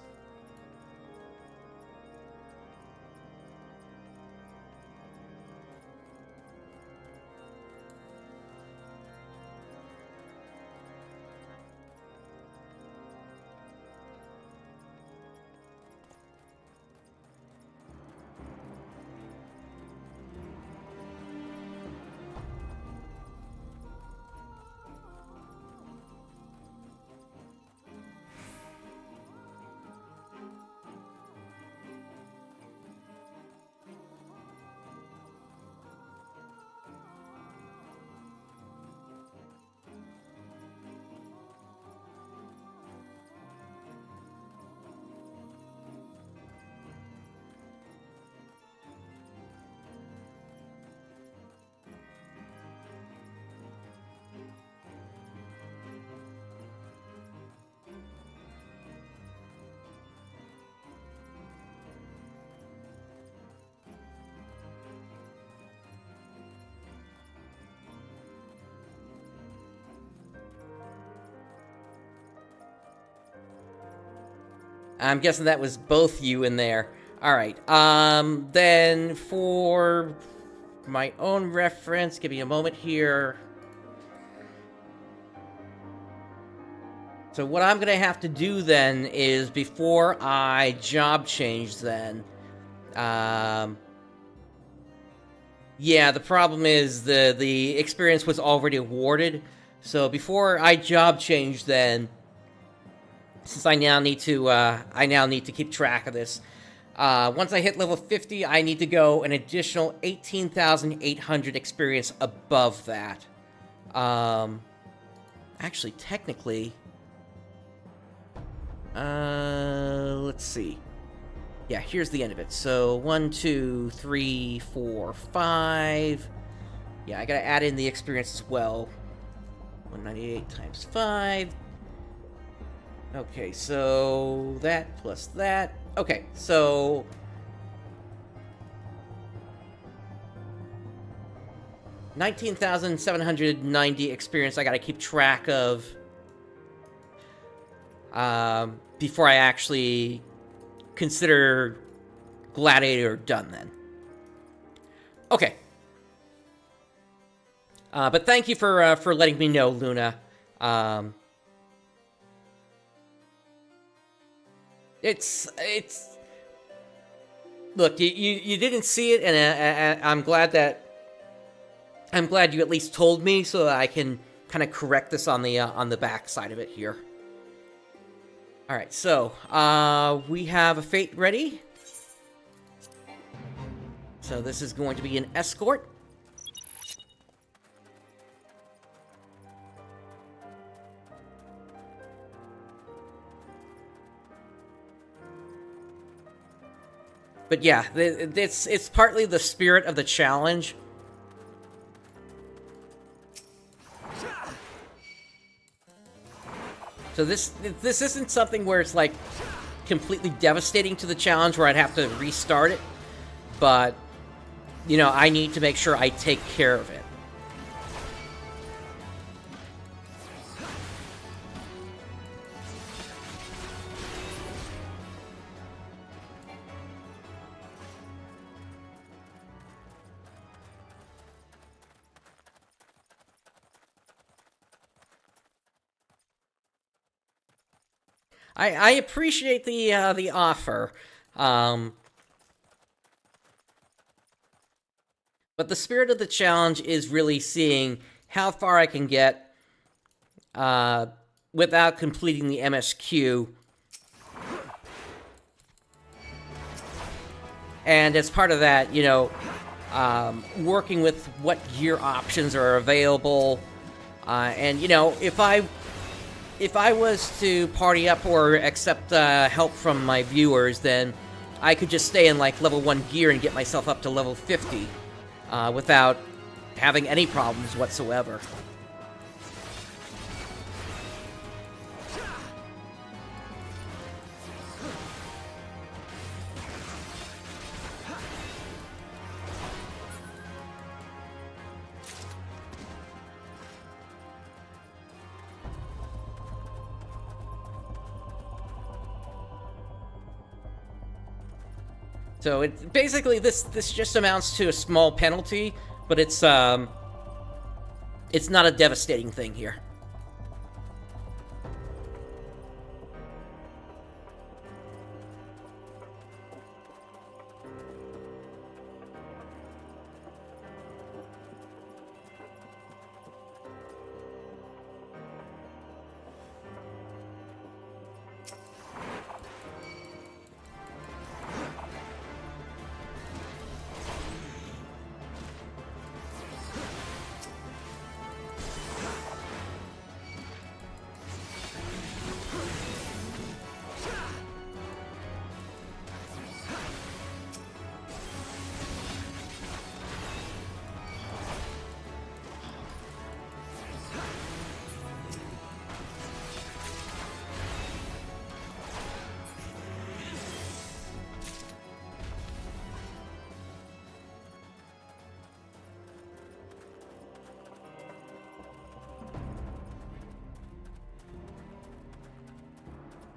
I'm guessing that was both you in there. Alright, then for my own reference, give me a moment here. So what I'm gonna have to do then is, before I job change then, yeah, the problem is the experience was already awarded. So before I job change then, since I now need to keep track of this. Once I hit level 50, I need to go an additional 18,800 experience above that. Actually, technically, let's see. Yeah, here's the end of it. So 1, 2, 3, 4, 5. Yeah, I gotta add in the experience as well. 198 times 5. Okay, so that plus that. Okay, so 19,790 experience I gotta keep track of before I actually consider Gladiator done then. Okay. But thank you for letting me know, Luna. It's look, you didn't see it, and I'm glad you at least told me so that I can kind of correct this on the back side of it here. All right, so we have a fate ready. So this is going to be an escort. But yeah, it's partly the spirit of the challenge. So this isn't something where it's like completely devastating to the challenge where I'd have to restart it, but you know, I need to make sure I take care of it. I appreciate the offer. But the spirit of the challenge is really seeing how far I can get without completing the MSQ. And as part of that, you know, working with what gear options are available. And, you know, if I was to party up or accept help from my viewers, then I could just stay in, like, level 1 gear and get myself up to level 50 without having any problems whatsoever. So it basically this just amounts to a small penalty, but it's not a devastating thing here.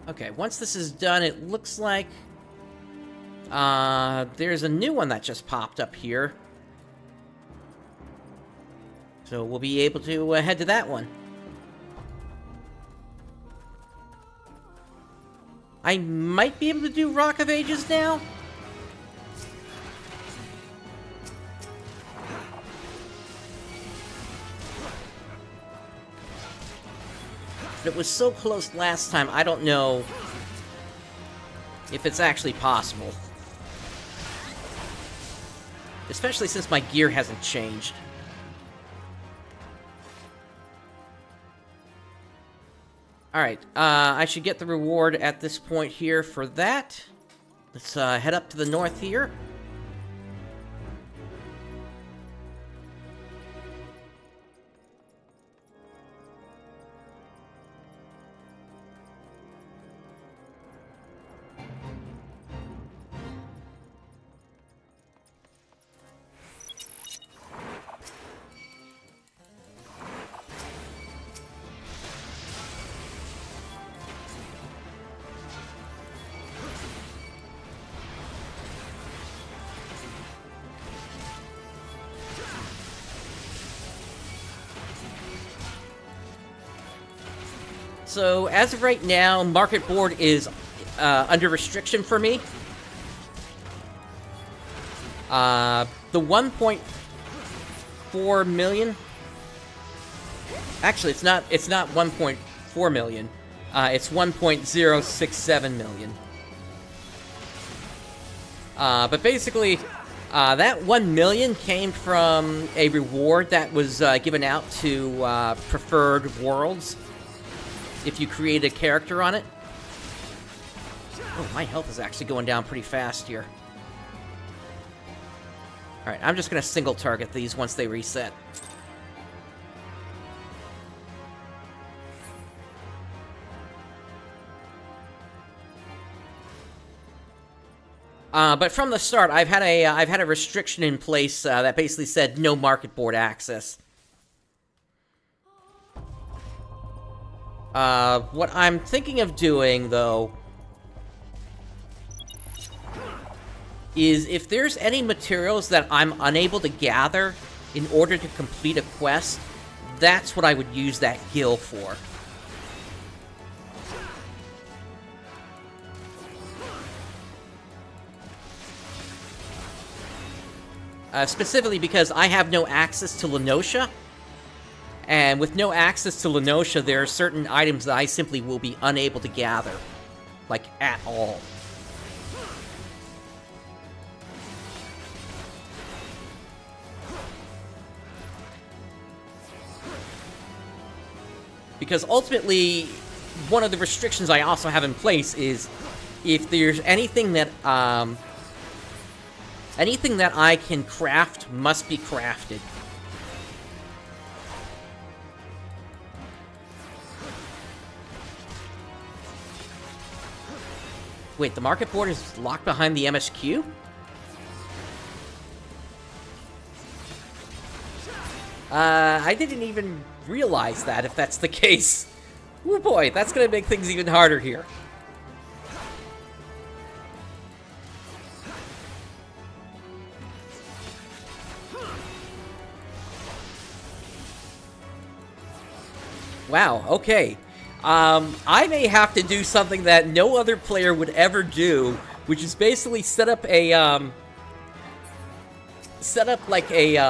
Okay, once this is done, it looks like there's a new one that just popped up here. So we'll be able to head to that one. I might be able to do Rock of Ages now. It was so close last time, I don't know if it's actually possible. Especially since my gear hasn't changed. Alright, I should get the reward at this point here for that. Let's head up to the north here. So, as of right now, Market Board is under restriction for me. The 1.4 million... Actually, it's not 1.4 million. It's 1.067 million. But basically, that 1 million came from a reward that was given out to preferred worlds. If you create a character on it. Oh, my health is actually going down pretty fast here. Alright, I'm just going to single target these once they reset. But from the start, I've had a restriction in place that basically said no market board access. What I'm thinking of doing, though, is if there's any materials that I'm unable to gather in order to complete a quest, that's what I would use that gil for. Specifically because I have no access to Lenosha. And with no access to Lenosha, there are certain items that I simply will be unable to gather. Like, at all. Because ultimately, one of the restrictions I also have in place is if there's anything that I can craft must be crafted. Wait, the market board is locked behind the MSQ? I didn't even realize that, if that's the case. Oh boy, that's gonna make things even harder here. Wow, okay. I may have to do something that no other player would ever do, which is basically set up like a,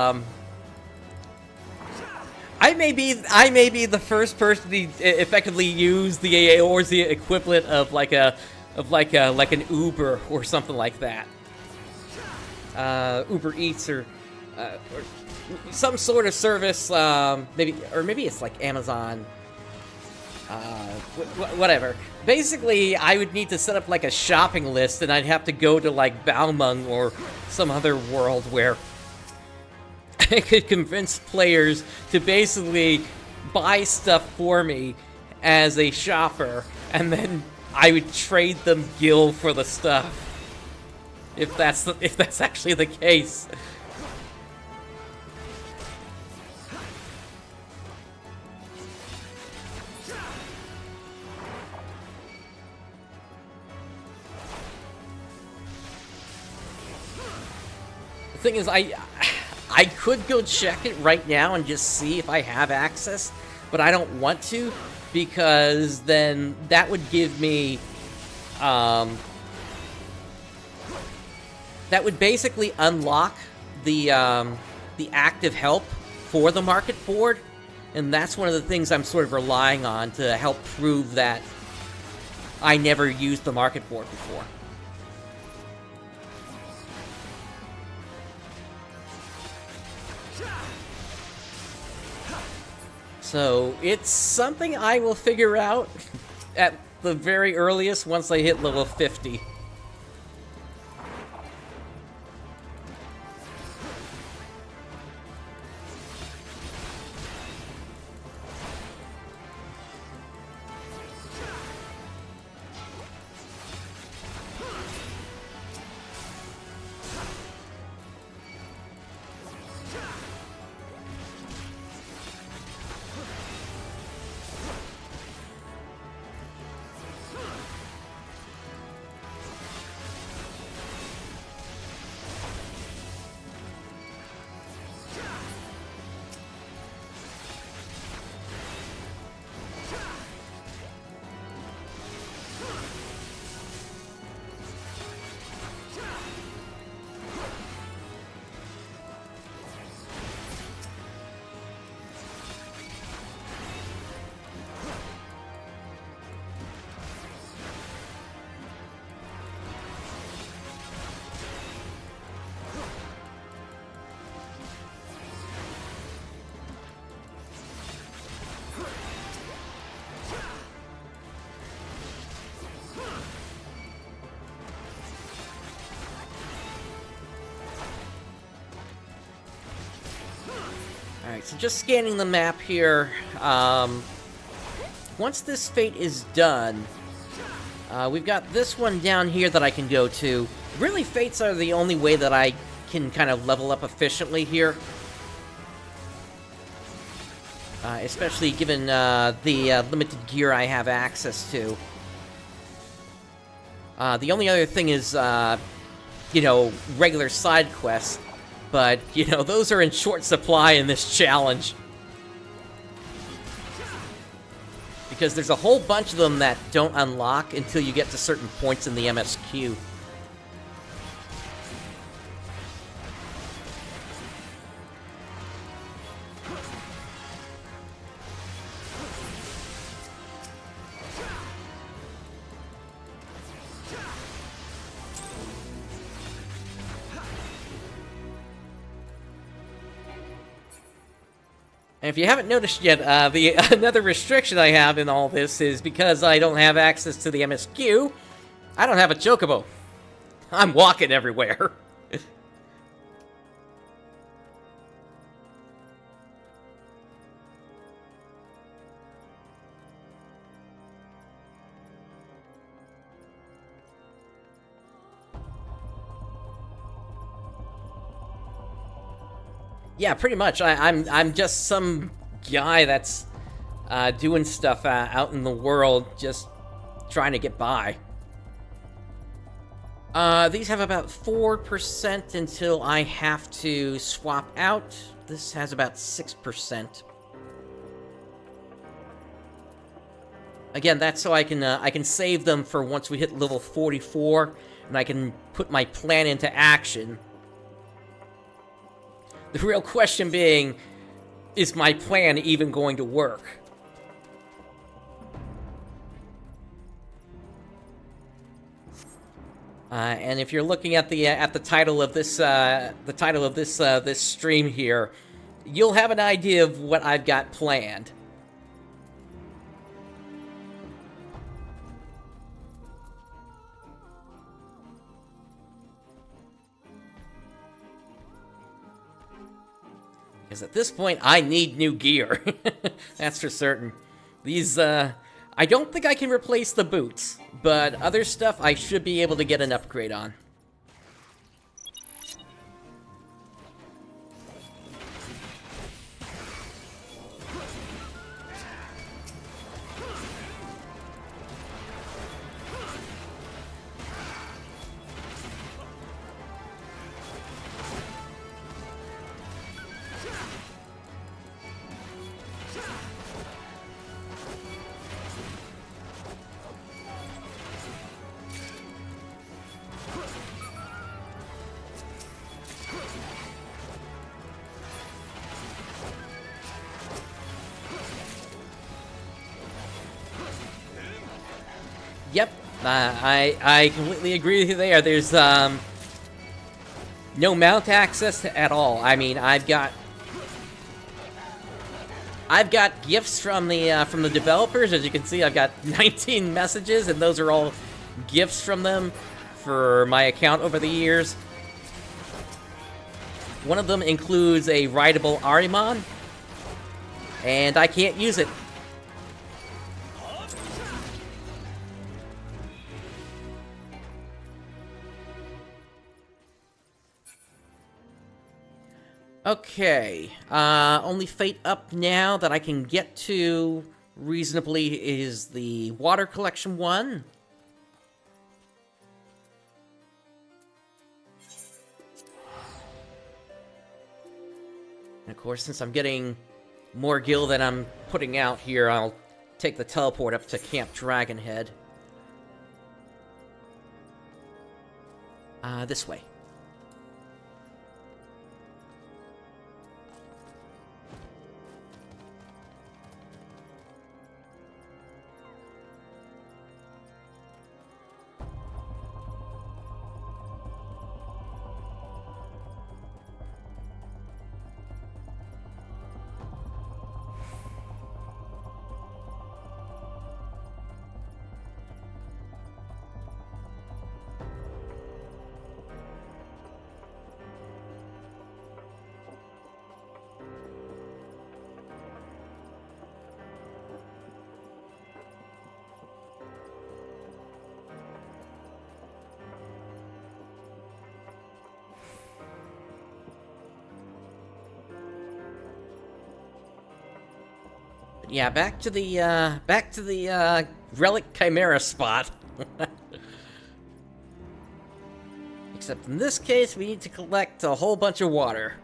I may be the first person to effectively use the Eorzea equivalent of like an Uber or something like that. Uber Eats or some sort of service, maybe it's like Amazon. Whatever. Basically, I would need to set up like a shopping list, and I'd have to go to like Balmung or some other world where I could convince players to basically buy stuff for me as a shopper, and then I would trade them gil for the stuff. If that's actually the case. The thing is, I could go check it right now and just see if I have access, but I don't want to, because then that would give me, that would basically unlock the active help for the market board, and that's one of the things I'm sort of relying on to help prove that I never used the market board before. So, it's something I will figure out at the very earliest once I hit level 50. Alright, so just scanning the map here. Once this fate is done, we've got this one down here that I can go to. Really, fates are the only way that I can kind of level up efficiently here. Especially given the limited gear I have access to. The only other thing is, you know, regular side quests. But, you know, those are in short supply in this challenge. Because there's a whole bunch of them that don't unlock until you get to certain points in the MSQ. And if you haven't noticed yet, another restriction I have in all this is because I don't have access to the MSQ, I don't have a chocobo. I'm walking everywhere. Yeah, pretty much. I'm just some guy that's doing stuff out in the world, just trying to get by. These have about 4% until I have to swap out. This has about 6%. Again, that's so I can save them for once we hit level 44, and I can put my plan into action. The real question being, is my plan even going to work? And if you're looking at the title of this this stream here, you'll have an idea of what I've got planned. Because at this point, I need new gear. That's for certain. These, I don't think I can replace the boots, but other stuff I should be able to get an upgrade on. Yep, I completely agree with you there. There's no mount access at all. I mean, I've got gifts from the developers. As you can see, I've got 19 messages, and those are all gifts from them for my account over the years. One of them includes a rideable Ahriman, and I can't use it. Okay, only fate up now that I can get to reasonably is the water collection one. And of course, since I'm getting more gil than I'm putting out here, I'll take the teleport up to Camp Dragonhead. This way. Yeah, back to the Relic Chimera spot. Except in this case, we need to collect a whole bunch of water.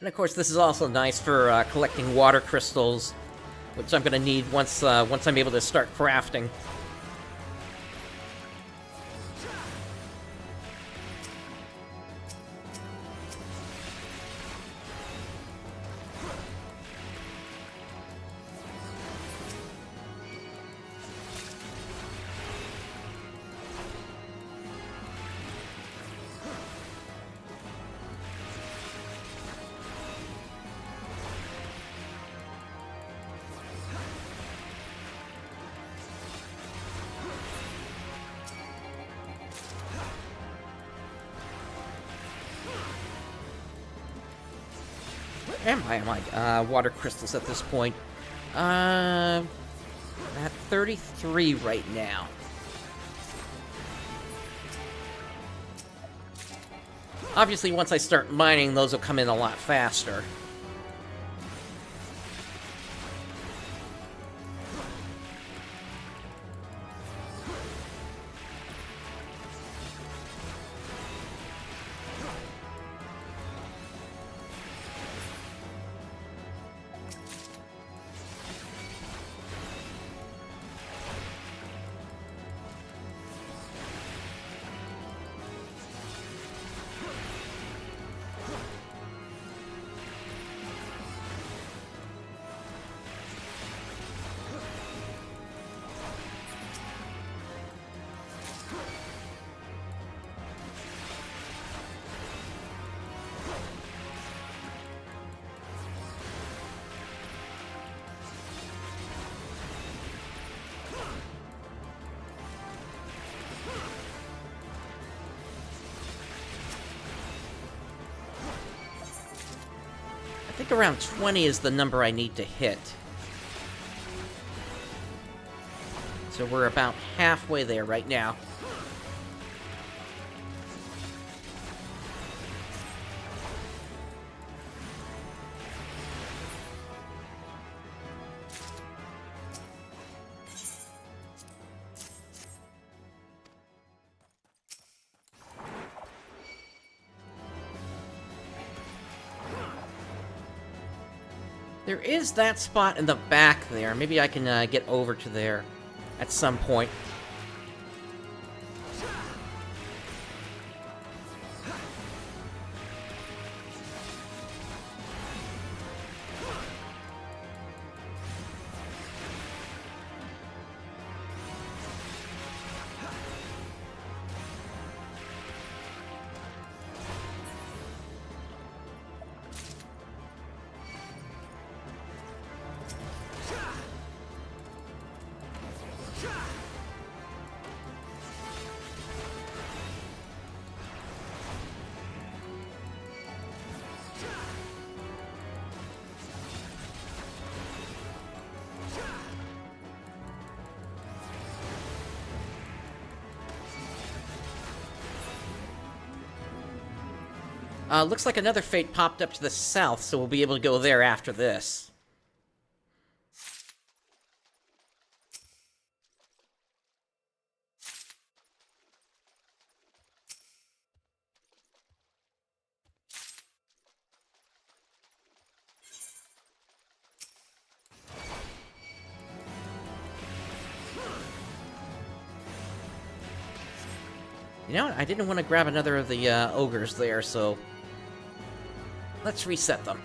And of course, this is also nice for collecting water crystals, which I'm going to need once I'm able to start crafting. Am I water crystals at this point? At 33 right now. Obviously, once I start mining, those will come in a lot faster. I think around 20 is the number I need to hit. So we're about halfway there right now. There is that spot in the back there. Maybe I can get over to there at some point. Looks like another fate popped up to the south, so we'll be able to go there after this. You know what? I didn't want to grab another of the ogres there, so let's reset them.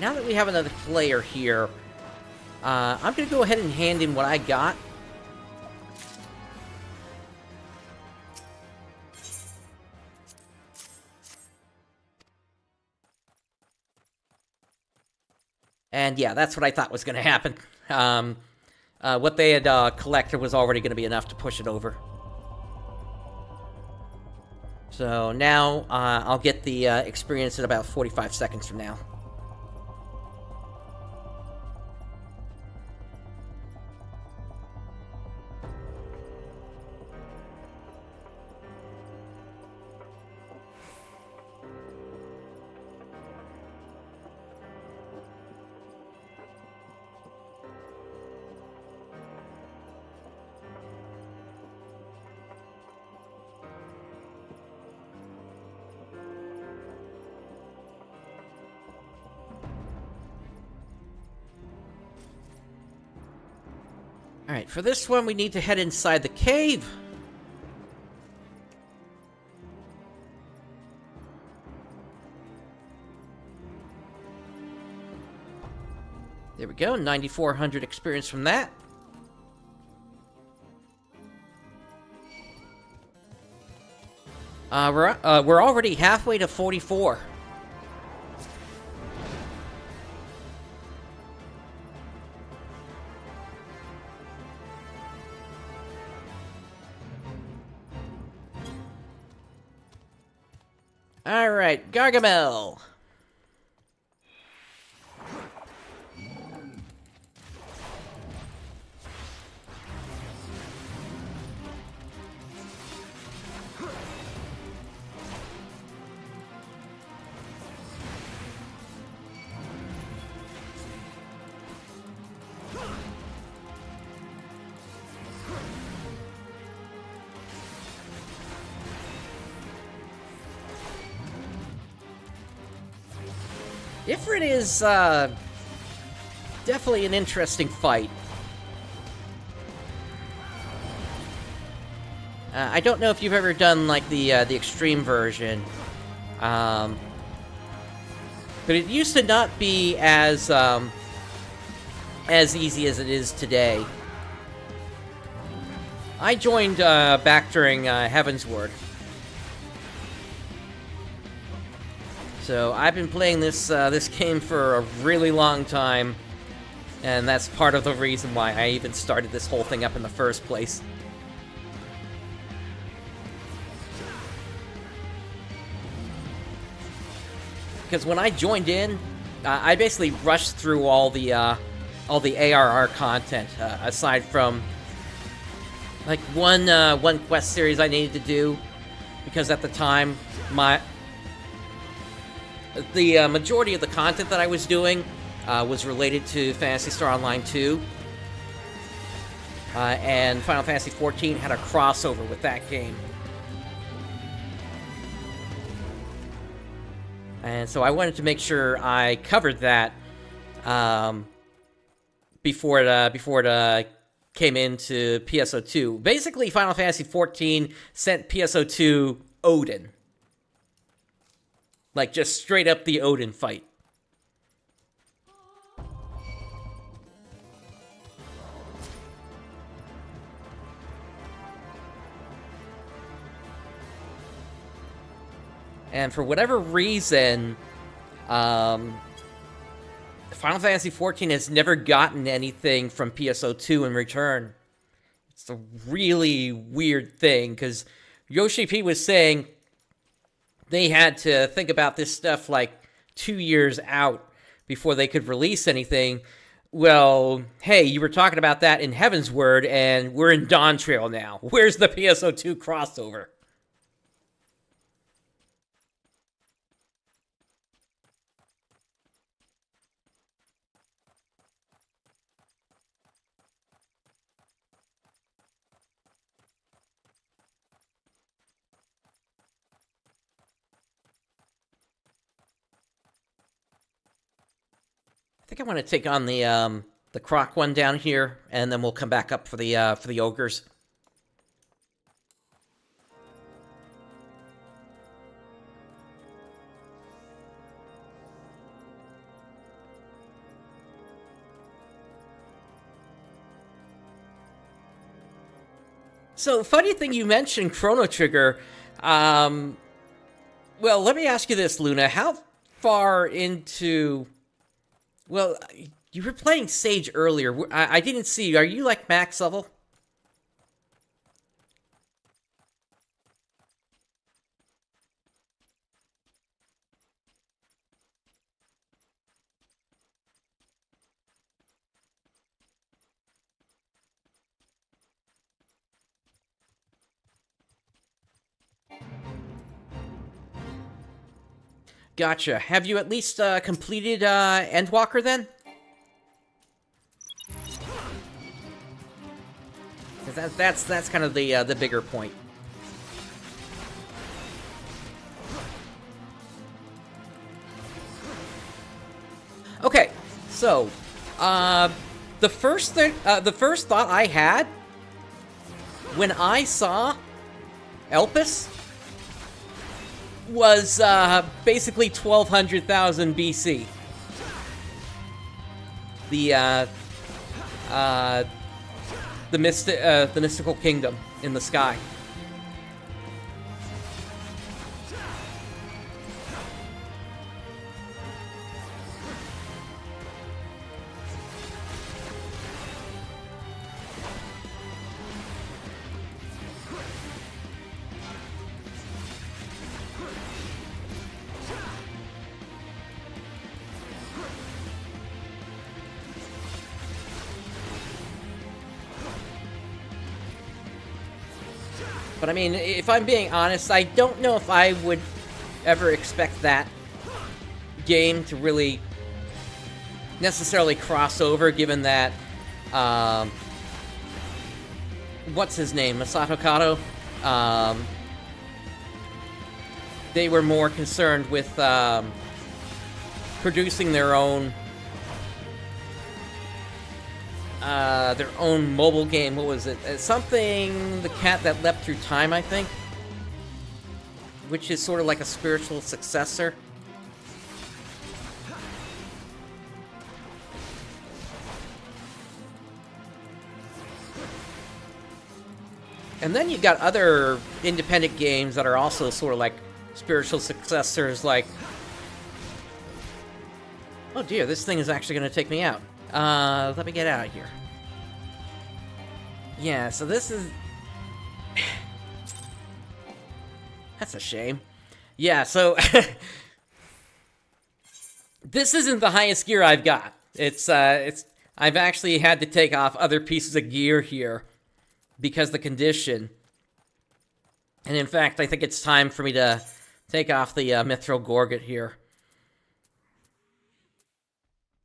now that we have another player here, I'm going to go ahead and hand in what I got. And yeah, that's what I thought was going to happen. What they had collected was already going to be enough to push it over. So now I'll get the experience in about 45 seconds from now. Alright, for this one, we need to head inside the cave. There we go, 9,400 experience from that. We're already halfway to 44. Alright, Gargamel. Ifrit is definitely an interesting fight. I don't know if you've ever done like the extreme version, but it used to not be as easy as it is today. I joined back during Heavensward. So I've been playing this this game for a really long time, and that's part of the reason why I even started this whole thing up in the first place. Because when I joined in, I basically rushed through all the ARR content, aside from like one quest series I needed to do, because at the time the majority of the content that I was doing was related to Phantasy Star Online 2. And Final Fantasy XIV had a crossover with that game. And so I wanted to make sure I covered that before it came into PSO2. Basically, Final Fantasy XIV sent PSO2 Odin. Like, just straight up the Odin fight. And for whatever reason, Final Fantasy XIV has never gotten anything from PSO2 in return. It's a really weird thing, because Yoshi P was saying they had to think about this stuff like 2 years out before they could release anything. Well, hey, you were talking about that in Heavensward, and we're in Dawn Trail now. Where's the PSO2 crossover? I think I want to take on the Croc one down here, and then we'll come back up for the ogres. So, funny thing you mentioned Chrono Trigger. Well, let me ask you this, Luna. How far into... Well, you were playing Sage earlier. I didn't see you. Are you, like, max level? Gotcha. Have you at least completed Endwalker then? 'Cause that's kind of the bigger point. Okay, so the first thought I had when I saw Elpis was basically 1200,000 BC. The mystical kingdom in the sky. But I mean, if I'm being honest, I don't know if I would ever expect that game to really necessarily cross over, given that, what's his name? Masato Kato? They were more concerned with producing their own mobile game. What was it? Something, The Cat That Leapt Through Time, I think, which is sort of like a spiritual successor. And then you've got other independent games that are also sort of like spiritual successors, like... Oh dear, this thing is actually going to take me out. Let me get out of here. Yeah, so this is... That's a shame. Yeah, so... This isn't the highest gear I've got. I've actually had to take off other pieces of gear here because of the condition. And in fact, I think it's time for me to take off the Mithril Gorget here.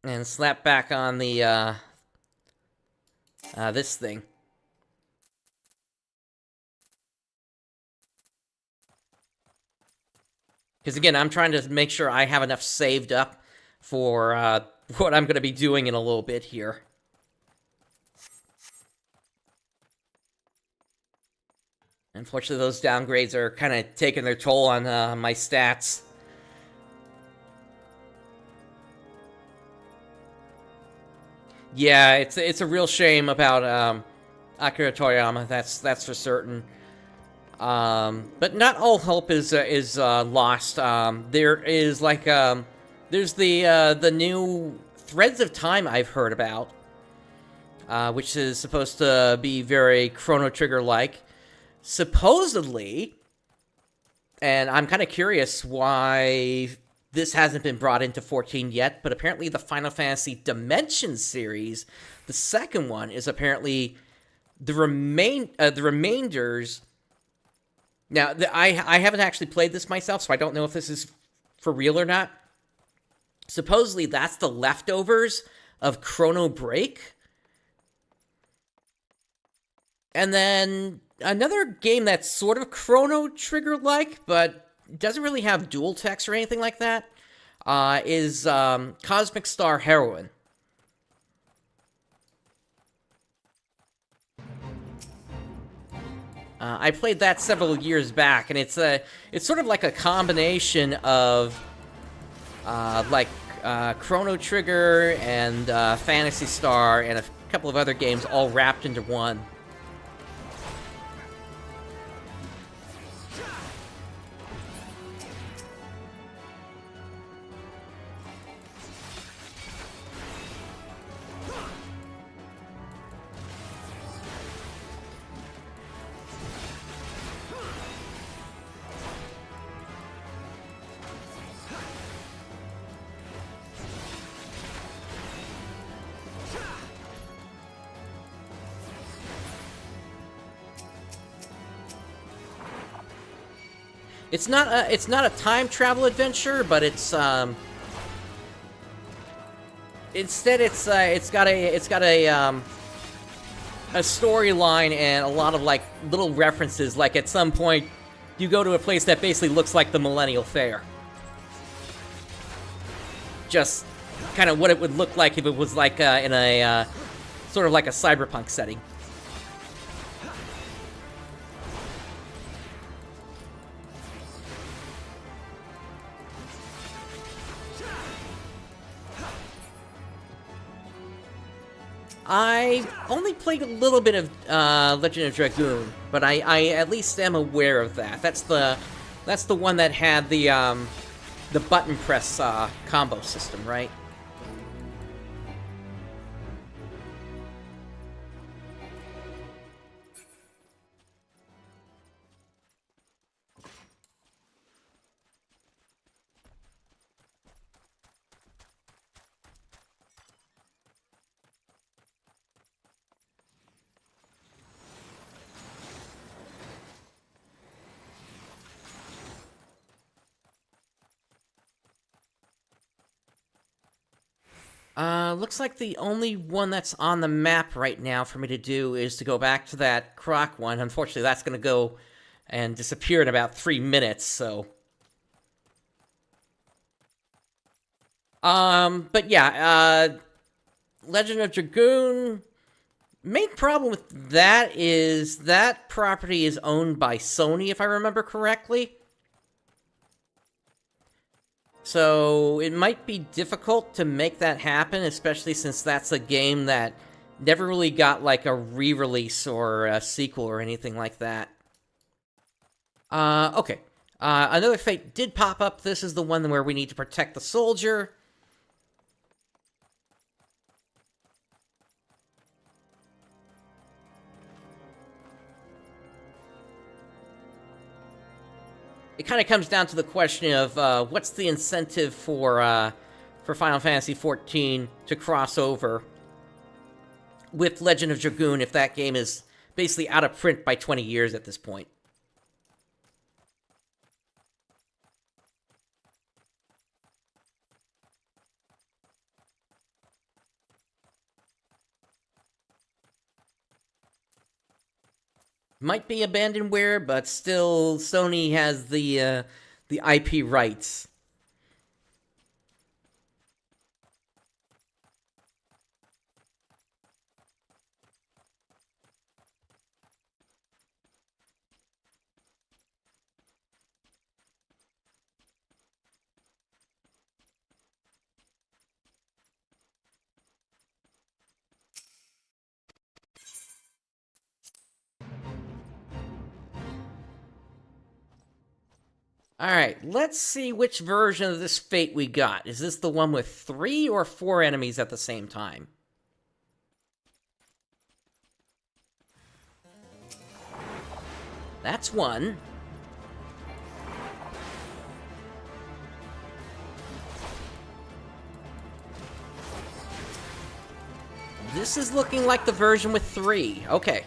And slap back on the, this thing. Because again, I'm trying to make sure I have enough saved up for, what I'm going to be doing in a little bit here. Unfortunately, those downgrades are kind of taking their toll on, my stats. Yeah, it's a real shame about Akira Toriyama. That's for certain. But not all hope is lost. There is like there's the new Threads of Time I've heard about, which is supposed to be very Chrono Trigger like, supposedly. And I'm kind of curious why this hasn't been brought into 14 yet, but apparently the Final Fantasy Dimensions series, the second one, is apparently the remainders. Now, I haven't actually played this myself, so I don't know if this is for real or not. Supposedly, that's the leftovers of Chrono Break. And then another game that's sort of Chrono Trigger-like, but doesn't really have dual text or anything like that, is Cosmic Star Heroine. I played that several years back, and it's sort of like a combination of Chrono Trigger and Fantasy Star and a couple of other games all wrapped into one. It's not a time travel adventure, but it's instead it's got a storyline and a lot of like little references. Like at some point, you go to a place that basically looks like the Millennial Fair. Just kind of what it would look like if it was like in a sort of like a cyberpunk setting. I only played a little bit of Legend of Dragoon, but I at least am aware of that. That's the one that had the button press combo system, right? Looks like the only one that's on the map right now for me to do is to go back to that Croc one. Unfortunately, that's going to go and disappear in about 3 minutes, so... But yeah, Legend of Dragoon... Main problem with that is that property is owned by Sony, if I remember correctly. So it might be difficult to make that happen, especially since that's a game that never really got like a re-release or a sequel or anything like that. Okay. Another fate did pop up. This is the one where we need to protect the soldier. It kind of comes down to the question of what's the incentive for Final Fantasy XIV to cross over with Legend of Dragoon if that game is basically out of print by 20 years at this point. Might be abandonware, but still, Sony has the IP rights. Alright, let's see which version of this fate we got. Is this the one with 3 or 4 enemies at the same time? That's one. This is looking like the version with 3. Okay.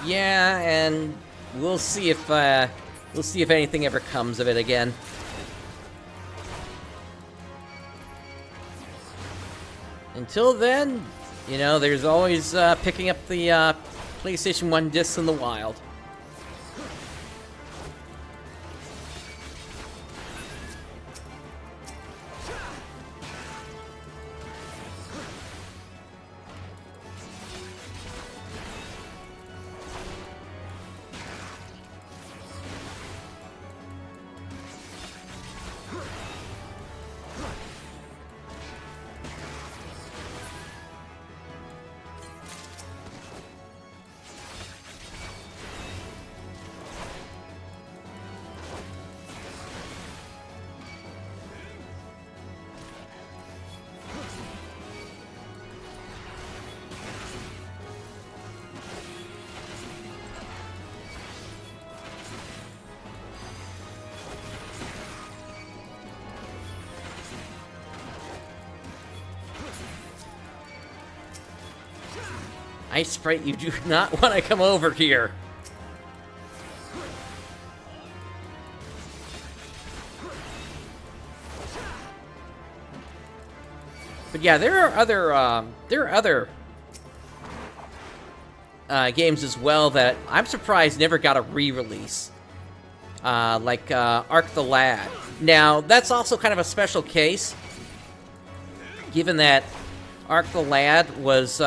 Yeah, and we'll see if anything ever comes of it again. Until then, you know, there's always picking up the PlayStation 1 discs in the wild. Ice Sprite, you do not want to come over here. But yeah, there are other games as well that I'm surprised never got a re-release, like Ark the Lad. Now, that's also kind of a special case, given that Ark the Lad was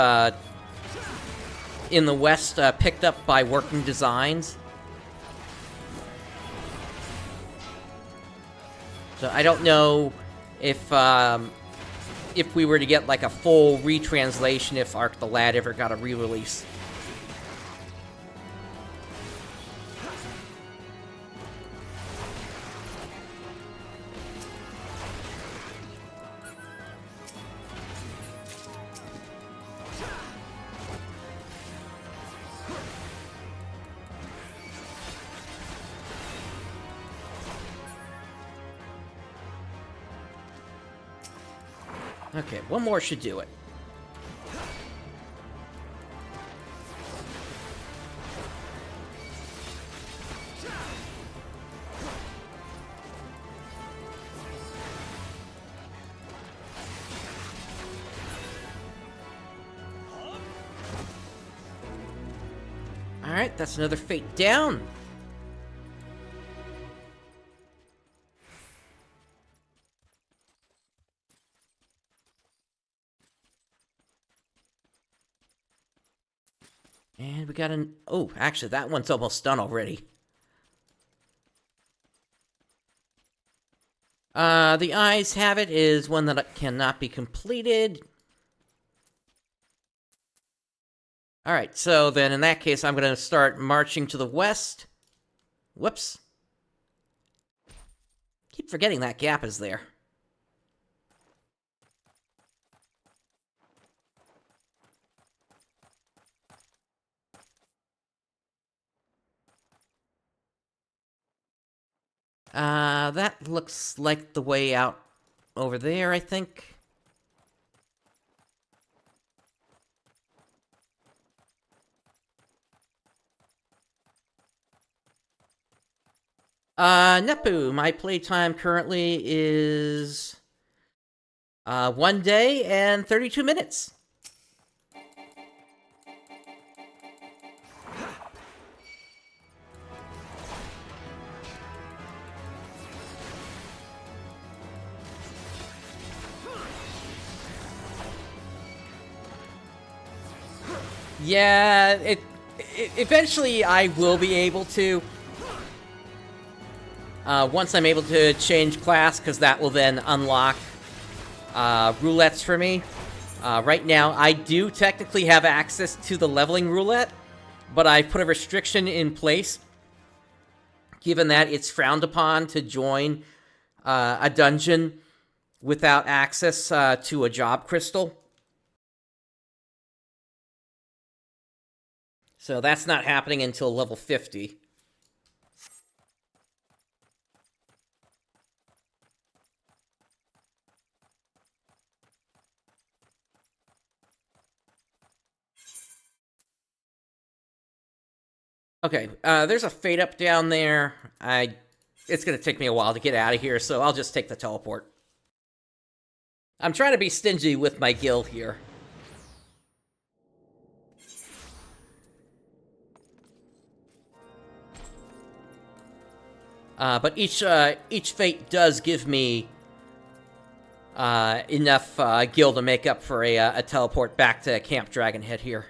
in the West picked up by Working Designs. So I don't know if we were to get like a full retranslation, if Ark the Lad ever got a re-release. Okay, one more should do it. Alright, that's another fate down. And we got an... Oh, actually, that one's almost done already. The ayes have it is one that cannot be completed. Alright, so then in that case, I'm going to start marching to the west. Whoops. Keep forgetting that gap is there. That looks like the way out over there, I think. Nepu, my playtime currently is 1 day and 32 minutes. Yeah, eventually I will be able to. Once I'm able to change class, because that will then unlock roulettes for me. Right now, I do technically have access to the leveling roulette, but I put a restriction in place, given that it's frowned upon to join a dungeon without access to a job crystal. So that's not happening until level 50. Okay, there's a fade up down there. It's going to take me a while to get out of here, so I'll just take the teleport. I'm trying to be stingy with my guild here. But each fate does give me enough gil to make up for a teleport back to Camp Dragonhead here.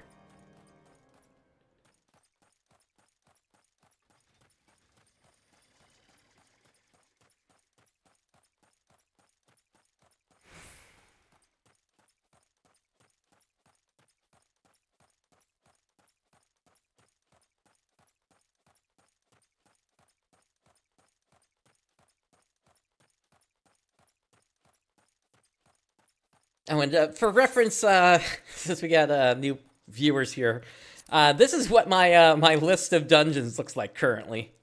Oh, and for reference, since we got new viewers here, this is what my my list of dungeons looks like currently.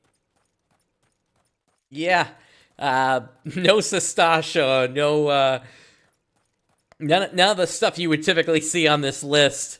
Yeah, no Sastasha, no none of the stuff you would typically see on this list.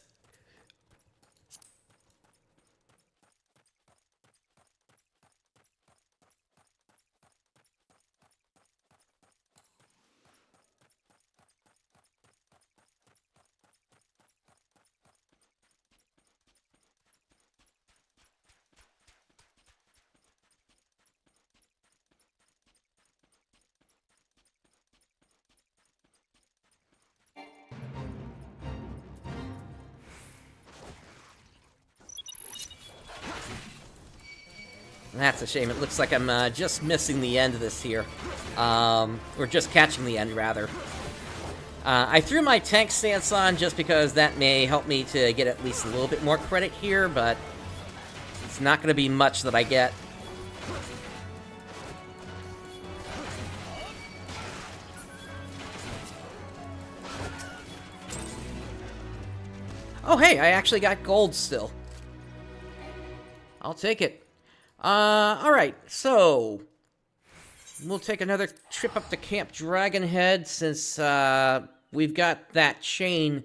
That's a shame. It looks like I'm just missing the end of this here. Or just catching the end, rather. I threw my tank stance on just because that may help me to get at least a little bit more credit here, but it's not going to be much that I get. Oh, hey, I actually got gold still. I'll take it. Alright, so we'll take another trip up to Camp Dragonhead since, we've got that chain,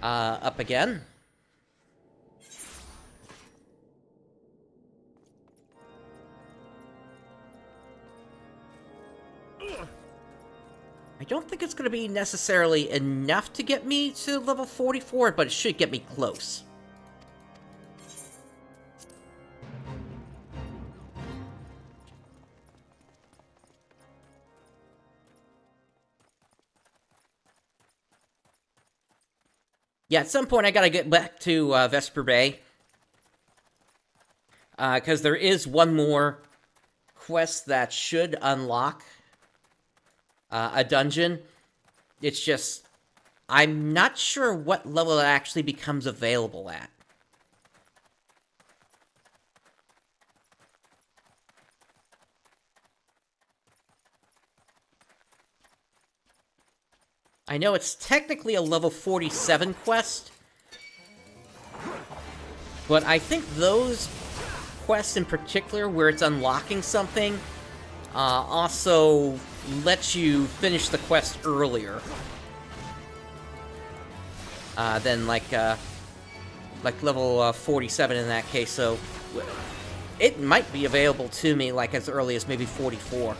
up again. I don't think it's going to be necessarily enough to get me to level 44, but it should get me close. Yeah, at some point I gotta get back to Vesper Bay. Because there is one more quest that should unlock a dungeon. It's just, I'm not sure what level it actually becomes available at. I know it's technically a level 47 quest, but I think those quests in particular, where it's unlocking something, also lets you finish the quest earlier than like level 47 in that case. So it might be available to me like as early as maybe 44.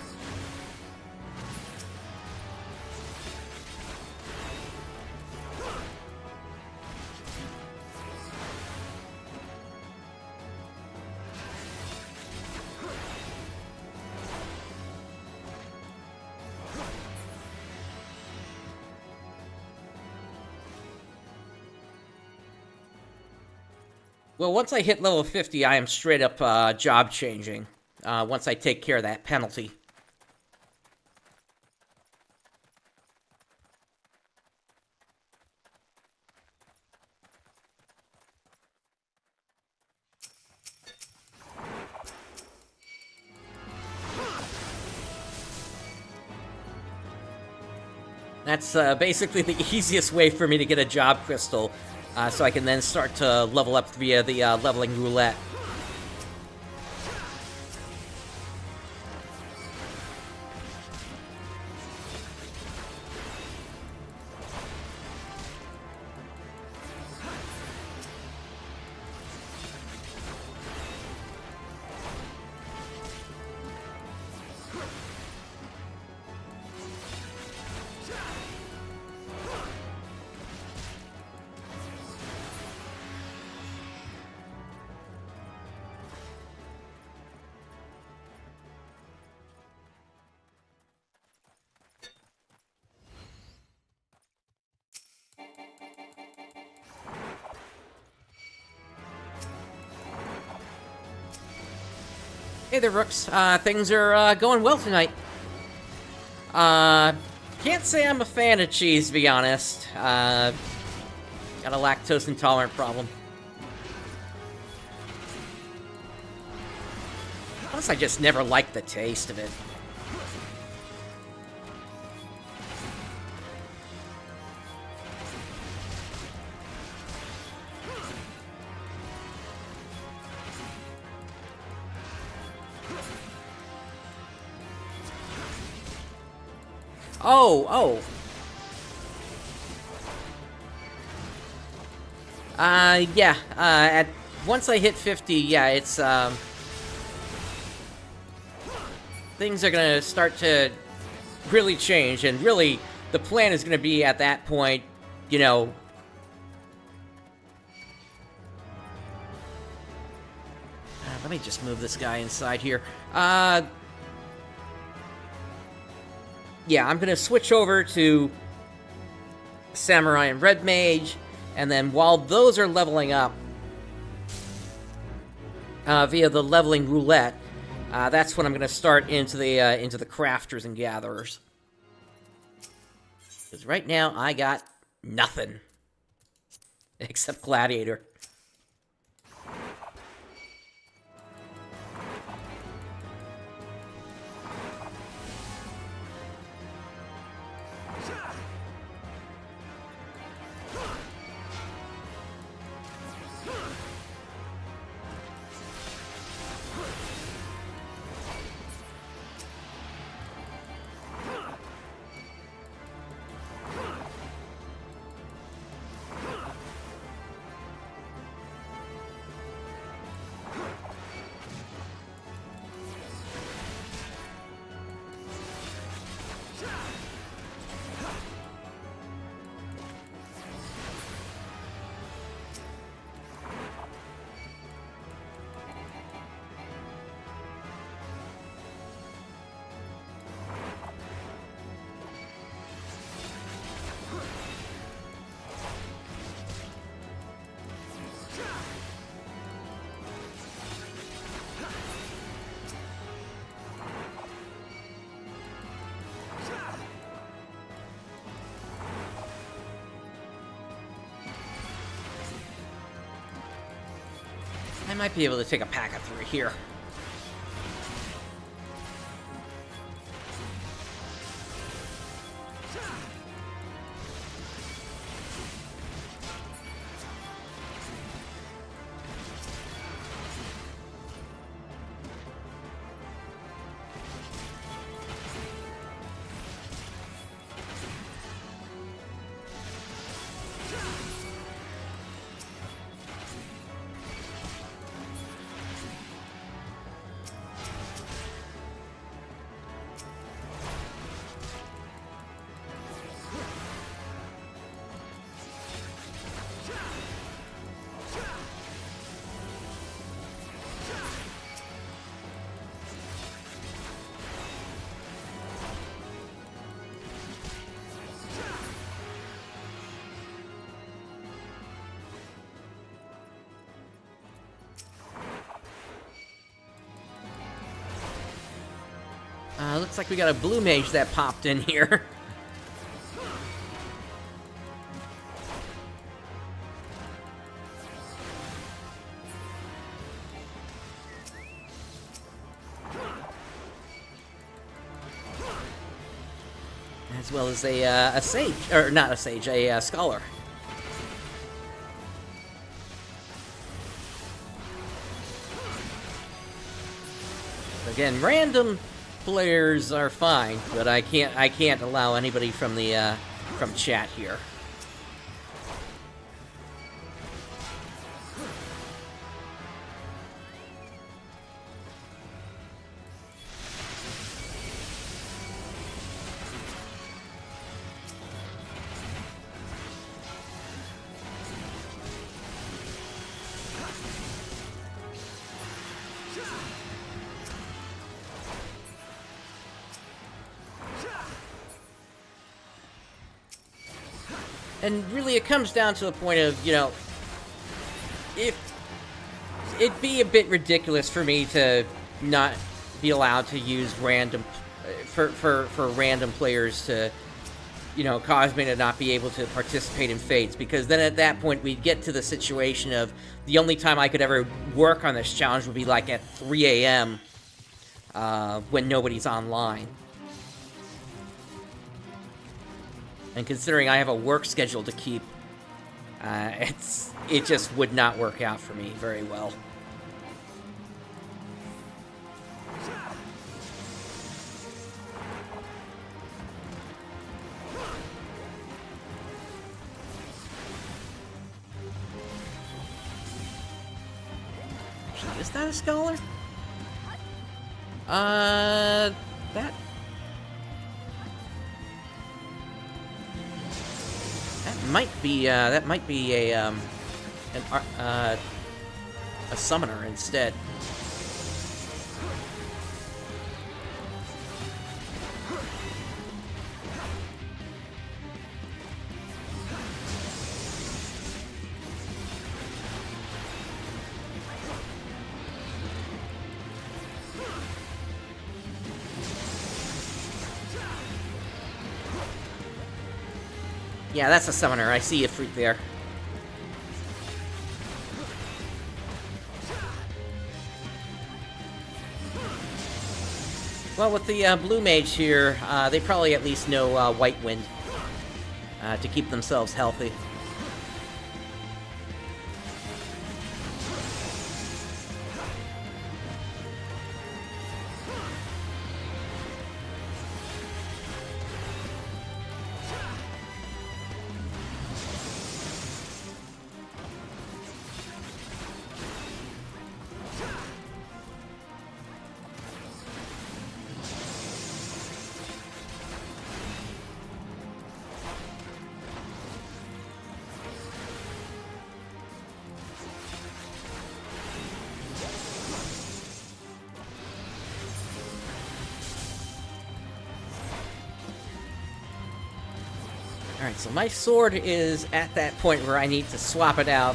Well, once I hit level 50, I am straight up job changing. Once I take care of that penalty. That's basically the easiest way for me to get a job crystal. So I can then start to level up via the leveling roulette. Hey there, Rooks. Things are going well tonight. Can't say I'm a fan of cheese, to be honest. Got a lactose intolerant problem. Plus, I just never liked the taste of it. Oh. Yeah, once I hit 50, yeah, it's, things are gonna start to really change, and really, the plan is gonna be, at that point, you know... let me just move this guy inside here. Yeah, I'm gonna switch over to Samurai and Red Mage, and then while those are leveling up via the leveling roulette, that's when I'm going to start into the crafters and gatherers. Because right now, I got nothing. Except Gladiator. I might be able to take a packet through here. Looks like we got a blue mage that popped in here. As well as a sage, or not a sage, a scholar. Again, random players are fine, but I can't allow anybody from the from chat here. And really, it comes down to the point of, you know, if it'd be a bit ridiculous for me to not be allowed to use random, for random players to, you know, cause me to not be able to participate in Fates, because then at that point we'd get to the situation of the only time I could ever work on this challenge would be like at 3 a.m. When nobody's online. And considering I have a work schedule to keep, it just would not work out for me very well. Is that a scholar? That might be a summoner instead. Yeah, that's a summoner. I see a fruit there. Well, with the blue mage here, they probably at least know White Wind to keep themselves healthy. Alright, so my sword is at that point where I need to swap it out,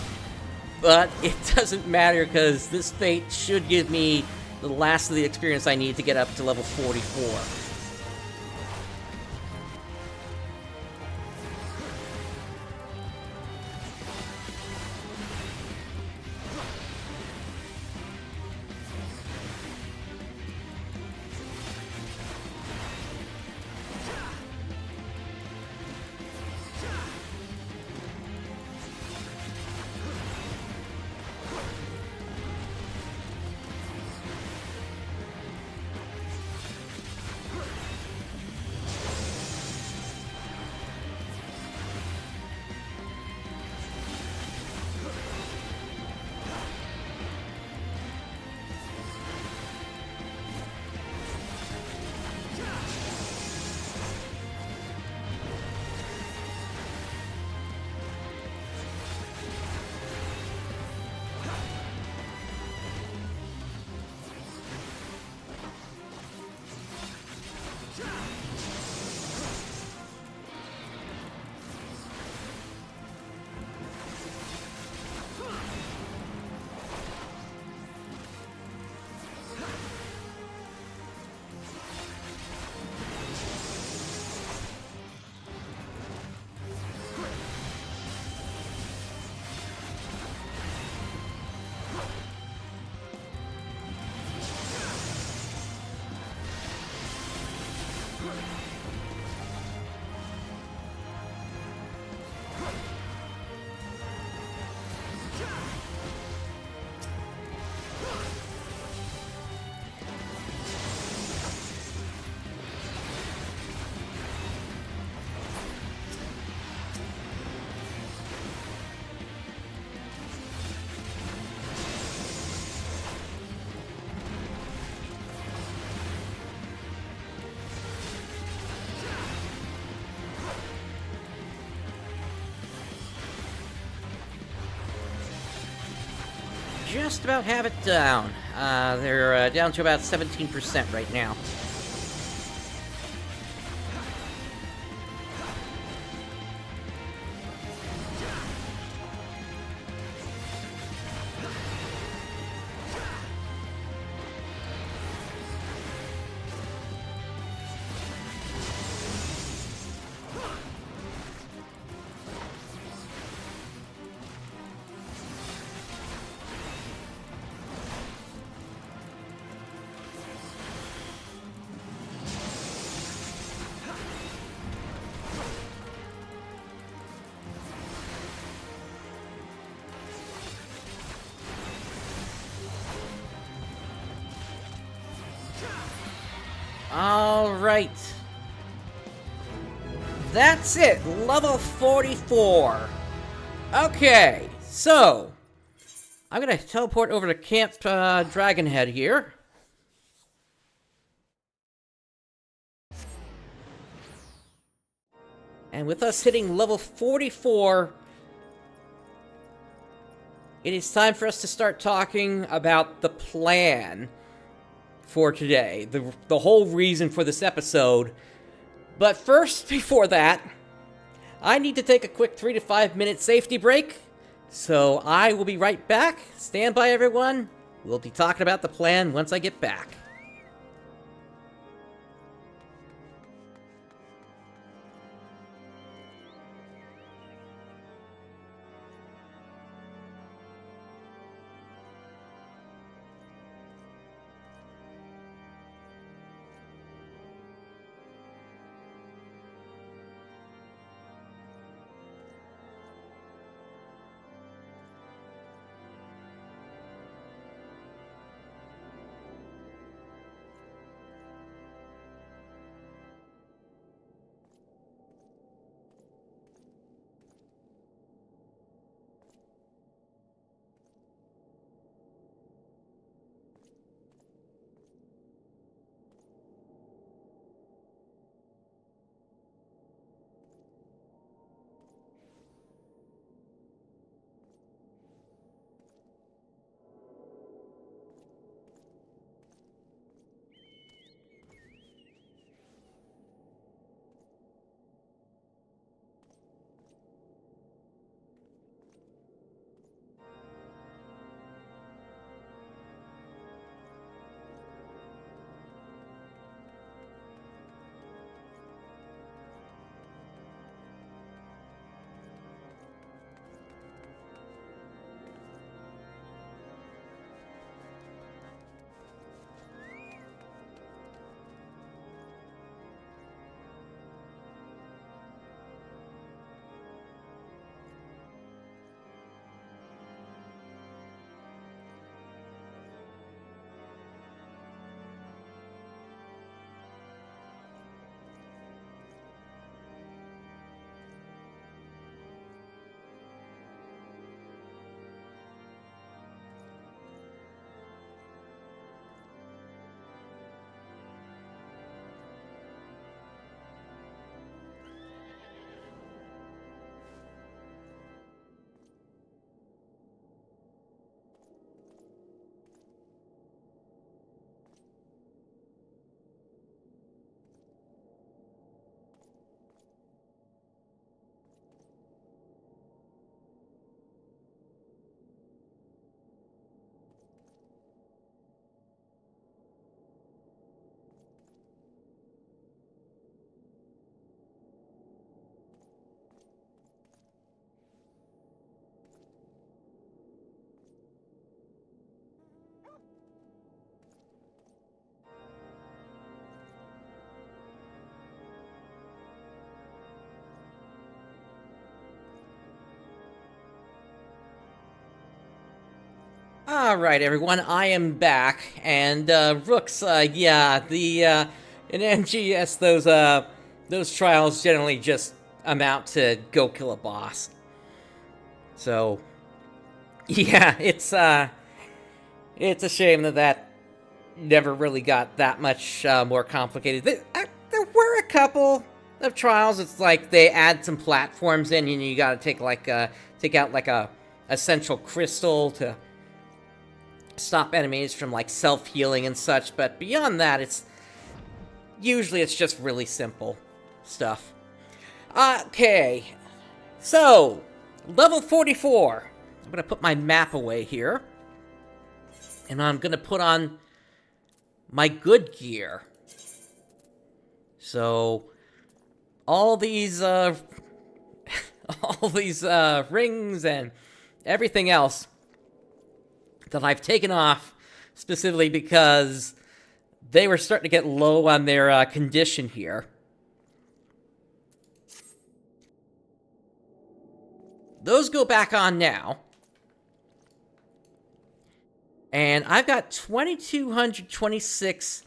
but it doesn't matter because this fate should give me the last of the experience I need to get up to level 44. Just about have it down. They're down to about 17% right now. Alright. That's it. Level 44. Okay, so I'm gonna teleport over to Camp Dragonhead here. And with us hitting level 44, it is time for us to start talking about the plan for today, the whole reason for this episode. But first, before that, I need to take a quick 3 to 5 minute safety break, so I will be right back. Stand by, everyone. We'll be talking about the plan once I get back. Alright, everyone, I am back, and, Rooks, yeah, in MGS, those trials generally just amount to go kill a boss. So, yeah, it's a shame that never really got that much, more complicated. There were a couple of trials. It's like they add some platforms in, and you gotta take out, like, a essential crystal to stop enemies from, like, self-healing and such, but beyond that, it's just really simple stuff. Okay, so, level 44. I'm gonna put my map away here, and I'm gonna put on my good gear. So, all these, rings and everything else that I've taken off specifically because they were starting to get low on their condition here. Those go back on now. And I've got 2,226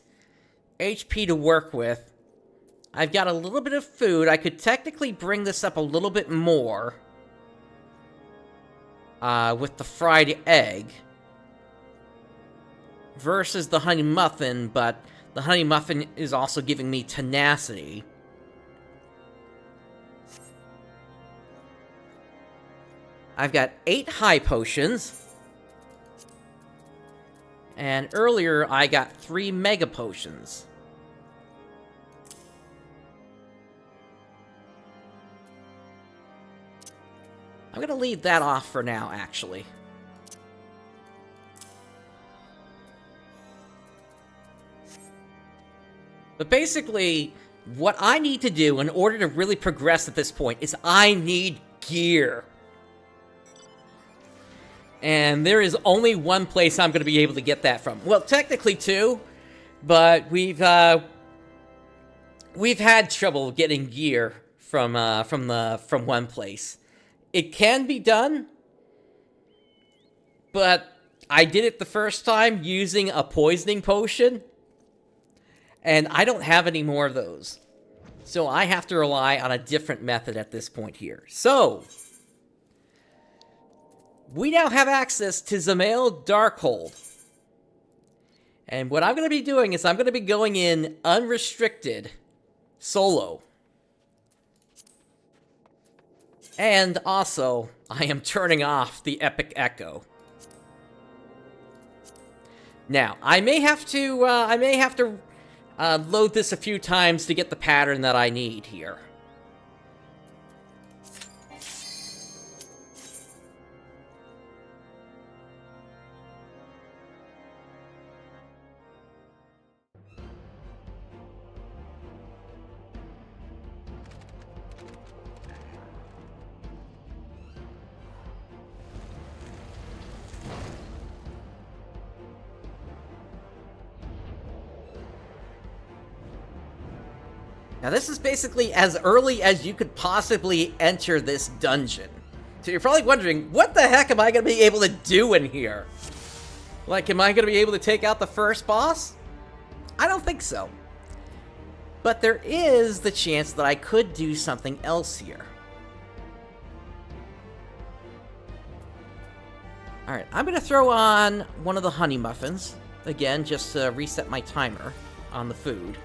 HP to work with. I've got a little bit of food. I could technically bring this up a little bit more with the fried egg versus the honey muffin, but the honey muffin is also giving me tenacity. I've got 8 high potions, and earlier I got 3 mega potions. I'm gonna leave that off for now, actually. But basically, what I need to do in order to really progress at this point is I need gear. And there is only one place I'm going to be able to get that from. Well, technically two, but we've had trouble getting gear from one place. It can be done, but I did it the first time using a poisoning potion, and I don't have any more of those. So I have to rely on a different method at this point here. So, we now have access to Zamail Darkhold. And what I'm going to be doing is I'm going to be going in unrestricted solo. And also, I am turning off the Epic Echo. Now, I may have to load this a few times to get the pattern that I need here. Now, this is basically as early as you could possibly enter this dungeon. So you're probably wondering, what the heck am I going to be able to do in here? Like, am I going to be able to take out the first boss? I don't think so. But there is the chance that I could do something else here. Alright, I'm going to throw on one of the honey muffins. Again, just to reset my timer on the food.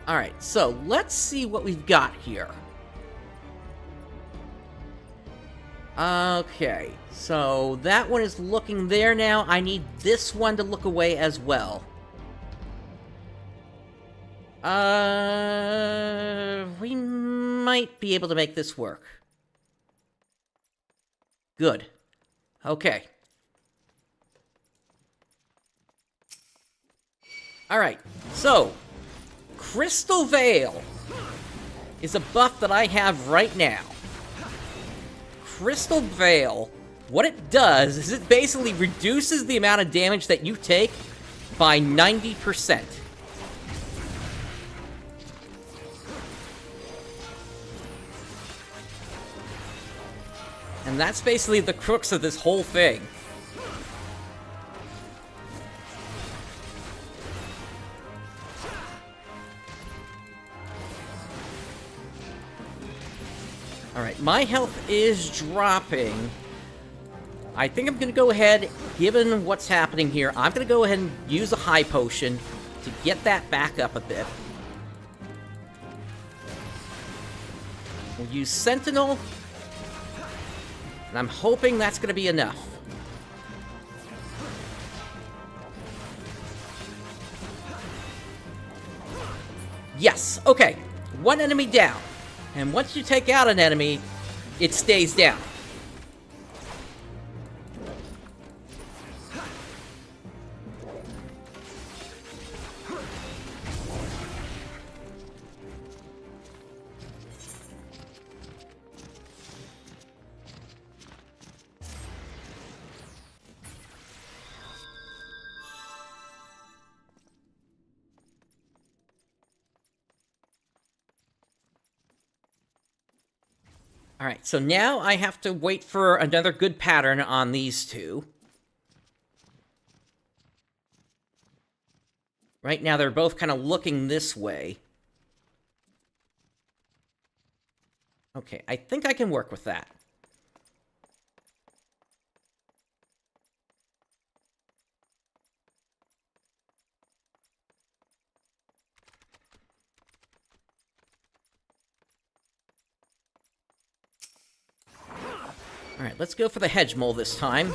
Alright, so let's see what we've got here. Okay, so that one is looking there now. I need this one to look away as well. We might be able to make this work. Good. Okay. Alright, so Crystal Veil is a buff that I have right now. Crystal Veil, what it does is it basically reduces the amount of damage that you take by 90%. And that's basically the crux of this whole thing. Alright, my health is dropping. I think I'm going to go ahead, given what's happening here, I'm going to go ahead and use a high potion to get that back up a bit. We'll use Sentinel, and I'm hoping that's going to be enough. Yes, okay. One enemy down. And once you take out an enemy, it stays down. Alright, so now I have to wait for another good pattern on these two. Right now they're both kind of looking this way. Okay, I think I can work with that. Alright, let's go for the hedge mole this time.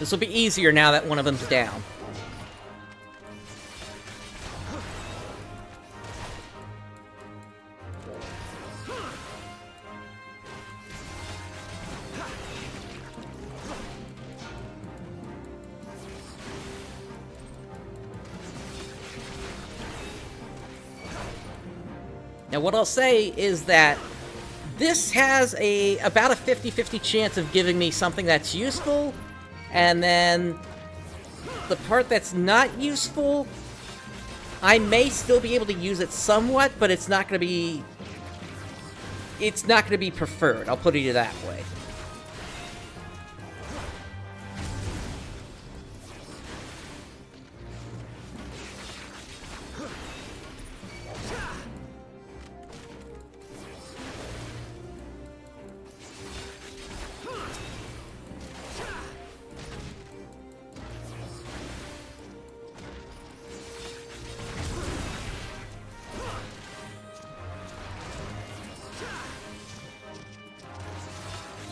This will be easier now that one of them's down. Now what I'll say is that this has about a 50-50 chance of giving me something that's useful, and then the part that's not useful, I may still be able to use it somewhat, but it's not going to be preferred, I'll put it that way.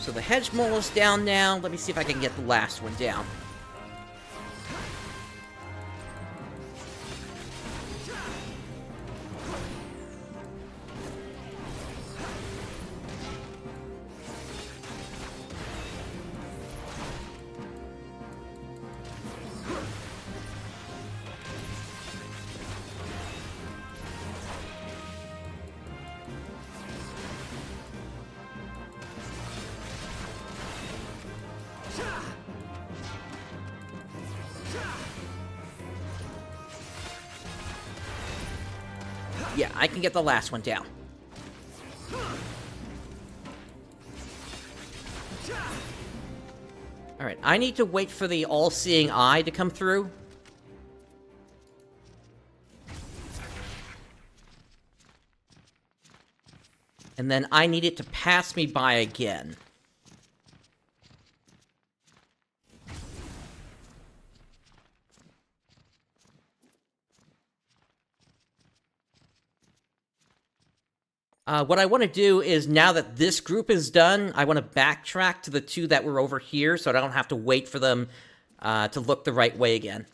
So the hedge mole is down now. Let me see if I can get the last one down. Yeah, I can get the last one down. Alright, I need to wait for the all-seeing eye to come through. And then I need it to pass me by again. What I want to do is, now that this group is done, I want to backtrack to the two that were over here, so I don't have to wait for them to look the right way again.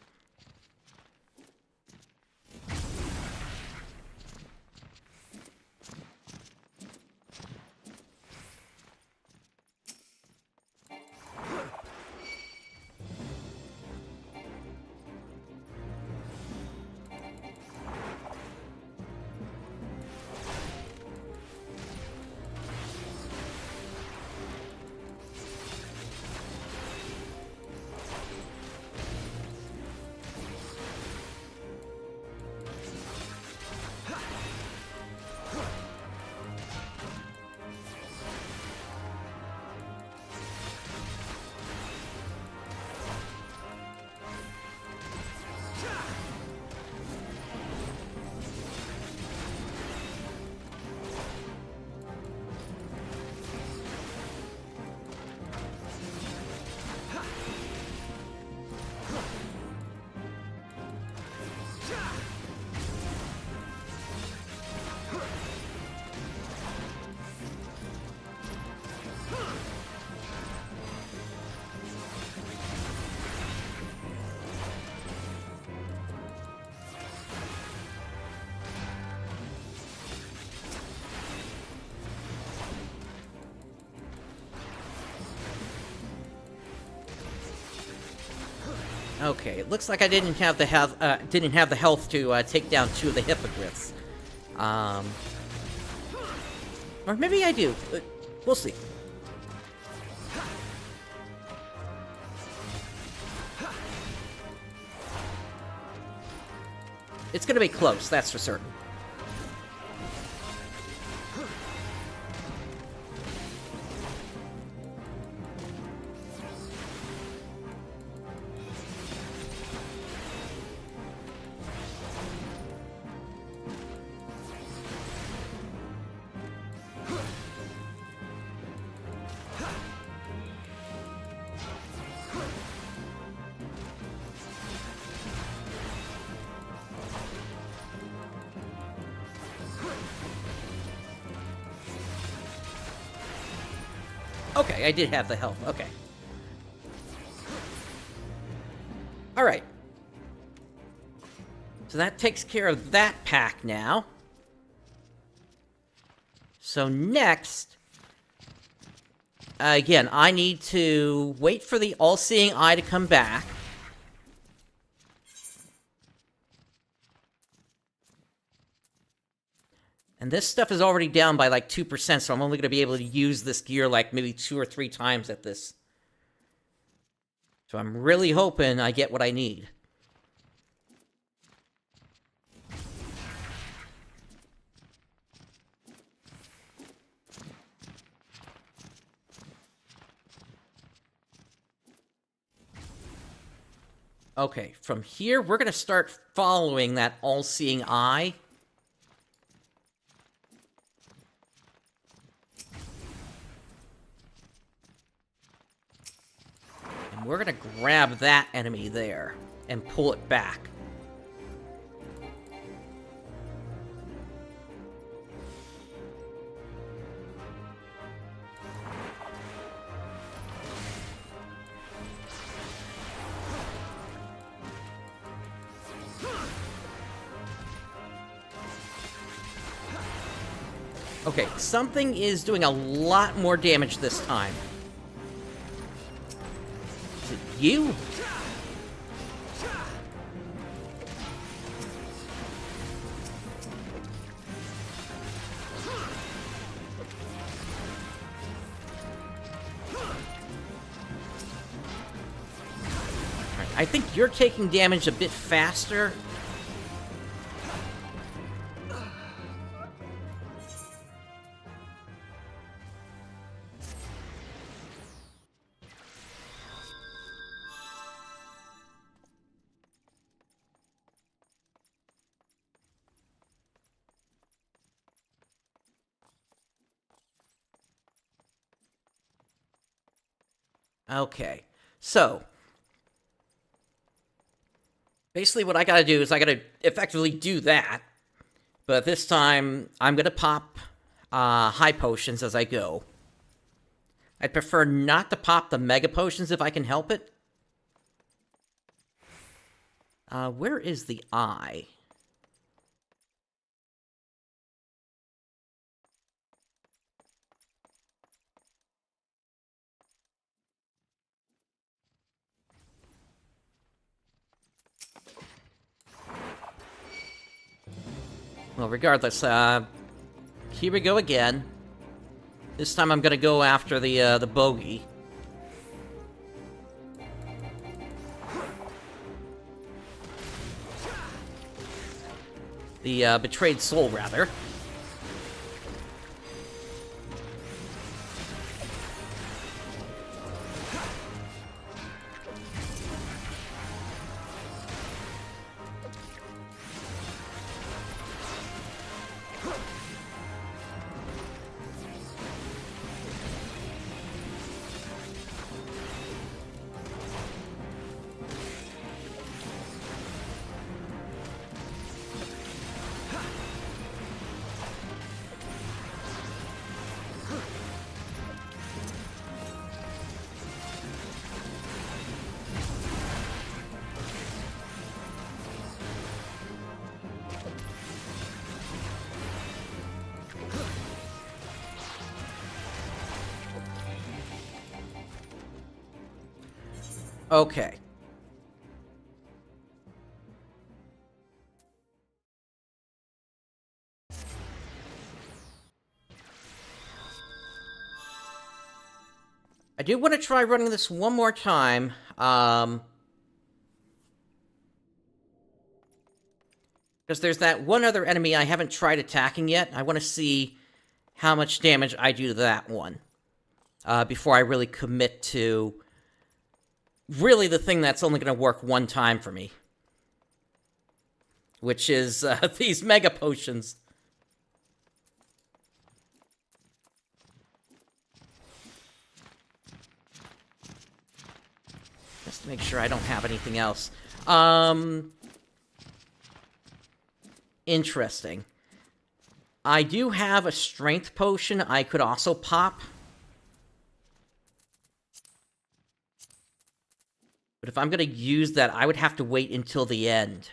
Okay, it looks like I didn't have the health to take down 2 of the hippogriffs. Or maybe I do. We'll see. It's gonna be close, that's for certain. Okay, I did have the health. Okay. Alright. So that takes care of that pack now. So next... again, I need to wait for the all-seeing eye to come back. And this stuff is already down by like 2%, so I'm only going to be able to use this gear like maybe 2 or 3 times at this. So I'm really hoping I get what I need. Okay, from here, we're going to start following that all-seeing eye. We're gonna grab that enemy there and pull it back. Okay, something is doing a lot more damage this time. Is it you? I think you're taking damage a bit faster. Okay, so basically what I gotta do is I gotta effectively do that, but this time I'm gonna pop high potions as I go. I'd prefer not to pop the mega potions if I can help it. Where is the eye? Well, regardless, here we go again. This time I'm gonna go after the bogey. The betrayed soul, rather. Okay. I do want to try running this one more time. Because there's that one other enemy I haven't tried attacking yet. I want to see how much damage I do to that one. Before I really commit to really the thing that's only going to work one time for me. Which is these Mega Potions. Just to make sure I don't have anything else. Interesting. I do have a Strength Potion I could also pop. But if I'm going to use that, I would have to wait until the end.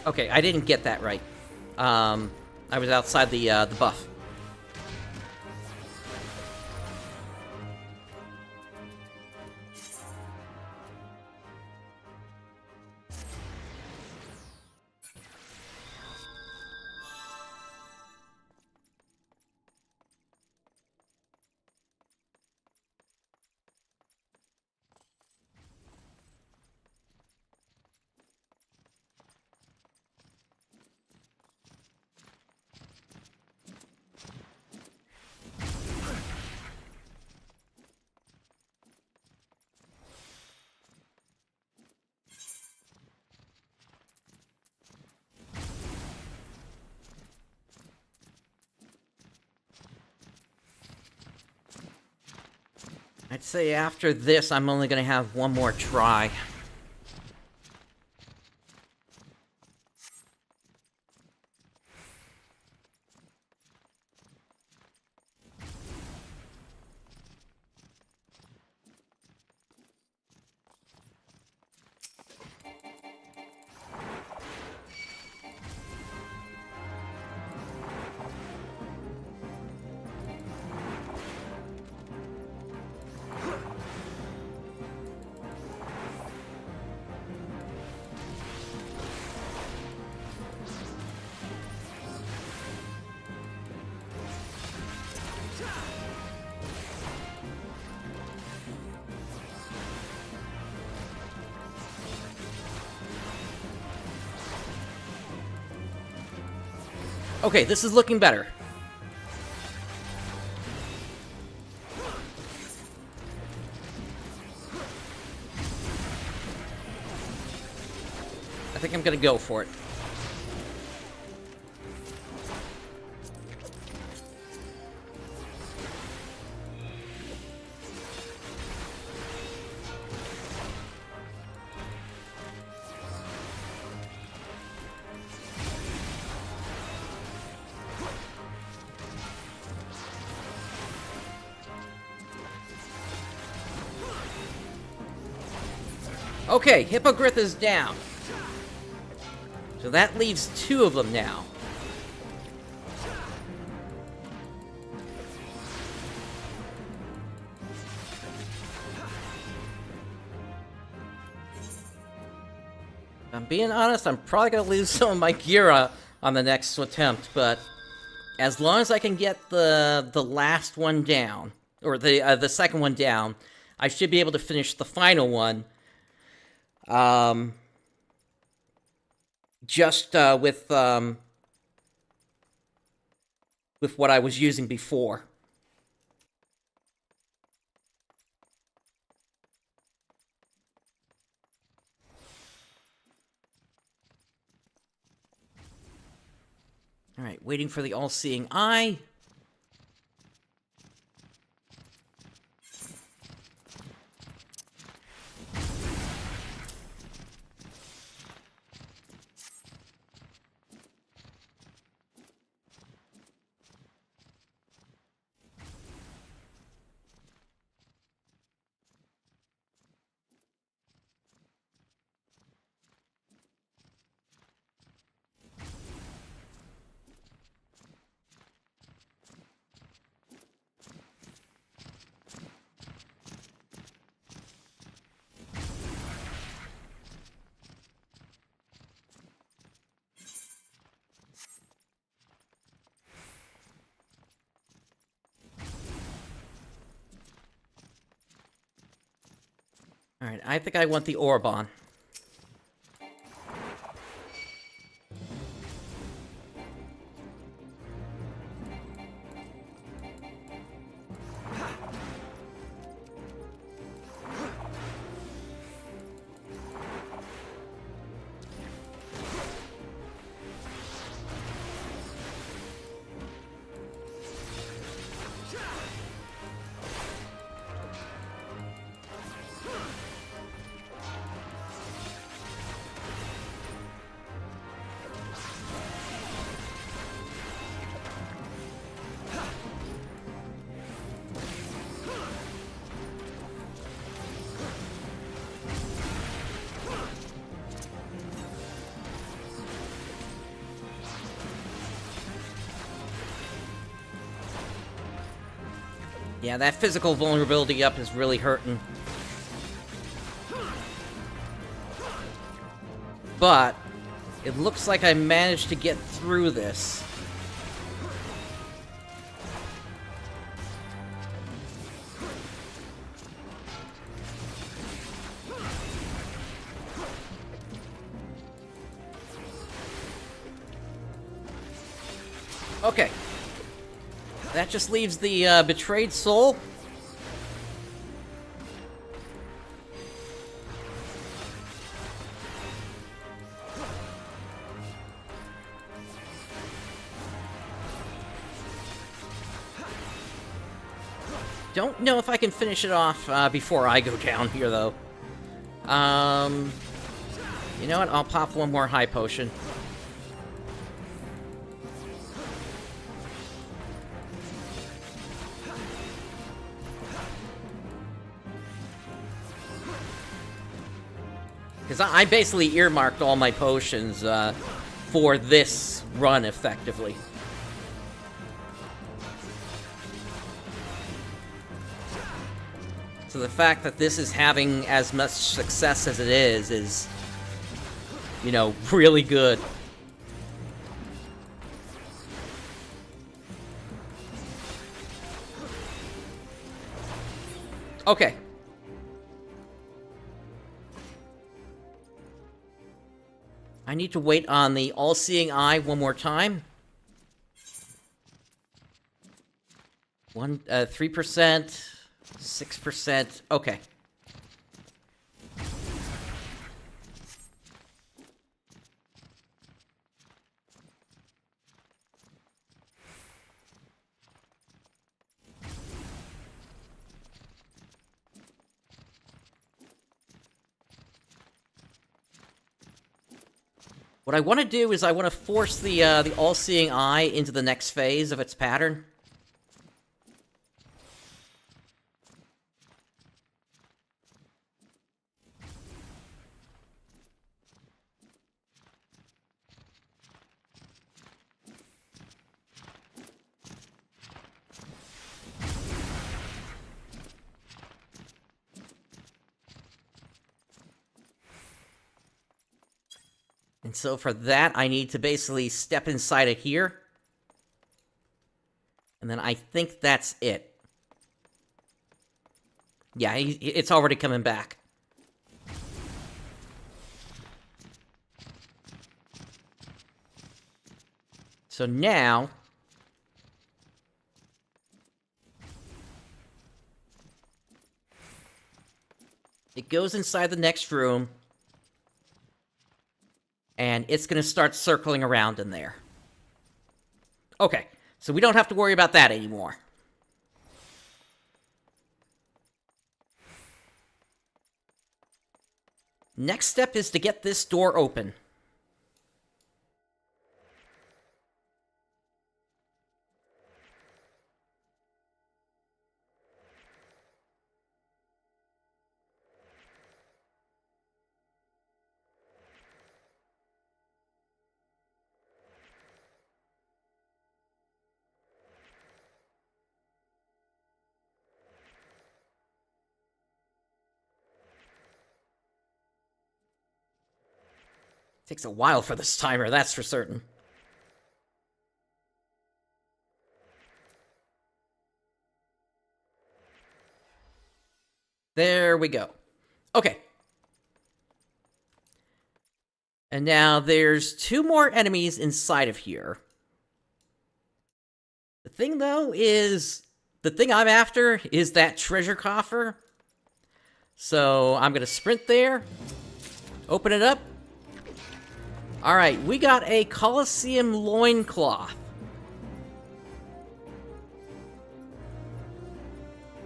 Okay, I didn't get that right. I was outside the buff. I'd say after this, I'm only going to have one more try. Okay, this is looking better. I think I'm gonna go for it. Okay, Hippogriff is down. So that leaves two of them now. If I'm being honest, I'm probably going to lose some of my gear on the next attempt, but as long as I can get the last one down, or the second one down, I should be able to finish the final one. Just with what I was using before. All right, waiting for the all-seeing eye. Alright, I think I want the orb on. Yeah, that physical vulnerability up is really hurting. But it looks like I managed to get through this. Okay. That just leaves the betrayed soul. Don't know if I can finish it off before I go down here, though. You know what? I'll pop one more high potion. Because I basically earmarked all my potions for this run, effectively. So the fact that this is having as much success as it is, you know, really good. Okay. I need to wait on the all-seeing eye one more time. 3%, 6%, okay. What I want to do is I want to force the all-seeing eye into the next phase of its pattern. And so for that, I need to basically step inside of here. And then I think that's it. Yeah, it's already coming back. So now... it goes inside the next room. And it's going to start circling around in there. Okay, so we don't have to worry about that anymore. Next step is to get this door open. Takes a while for this timer, that's for certain. There we go. Okay. And now there's 2 more enemies inside of here. The thing, though, is... the thing I'm after is that treasure coffer. So I'm going to sprint there. Open it up. Alright, we got a Colosseum loincloth.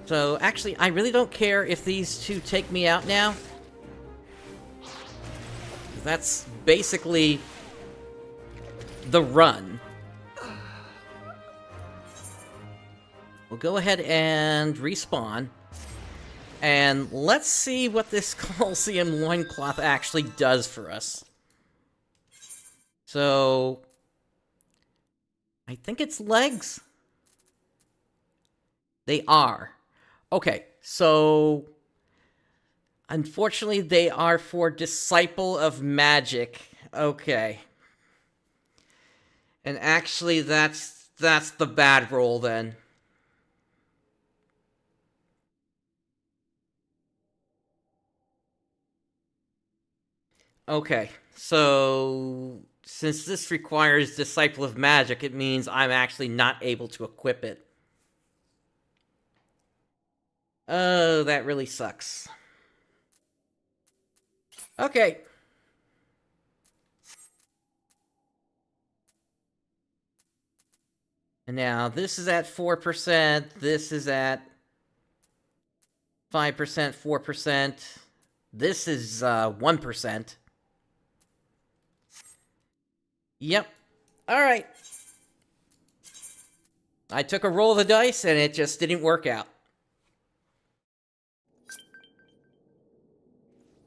So, actually, I really don't care if these 2 take me out now. That's basically the run. We'll go ahead and respawn. And let's see what this Colosseum loincloth actually does for us. So, I think it's legs. They are. Okay, so unfortunately they are for Disciple of Magic. Okay. And actually that's the bad roll then. Okay, so since this requires Disciple of Magic, it means I'm actually not able to equip it. Oh, that really sucks. Okay. And now this is at 4%, this is at 5%, 4%. This is 1%. Yep. Alright. I took a roll of the dice and it just didn't work out.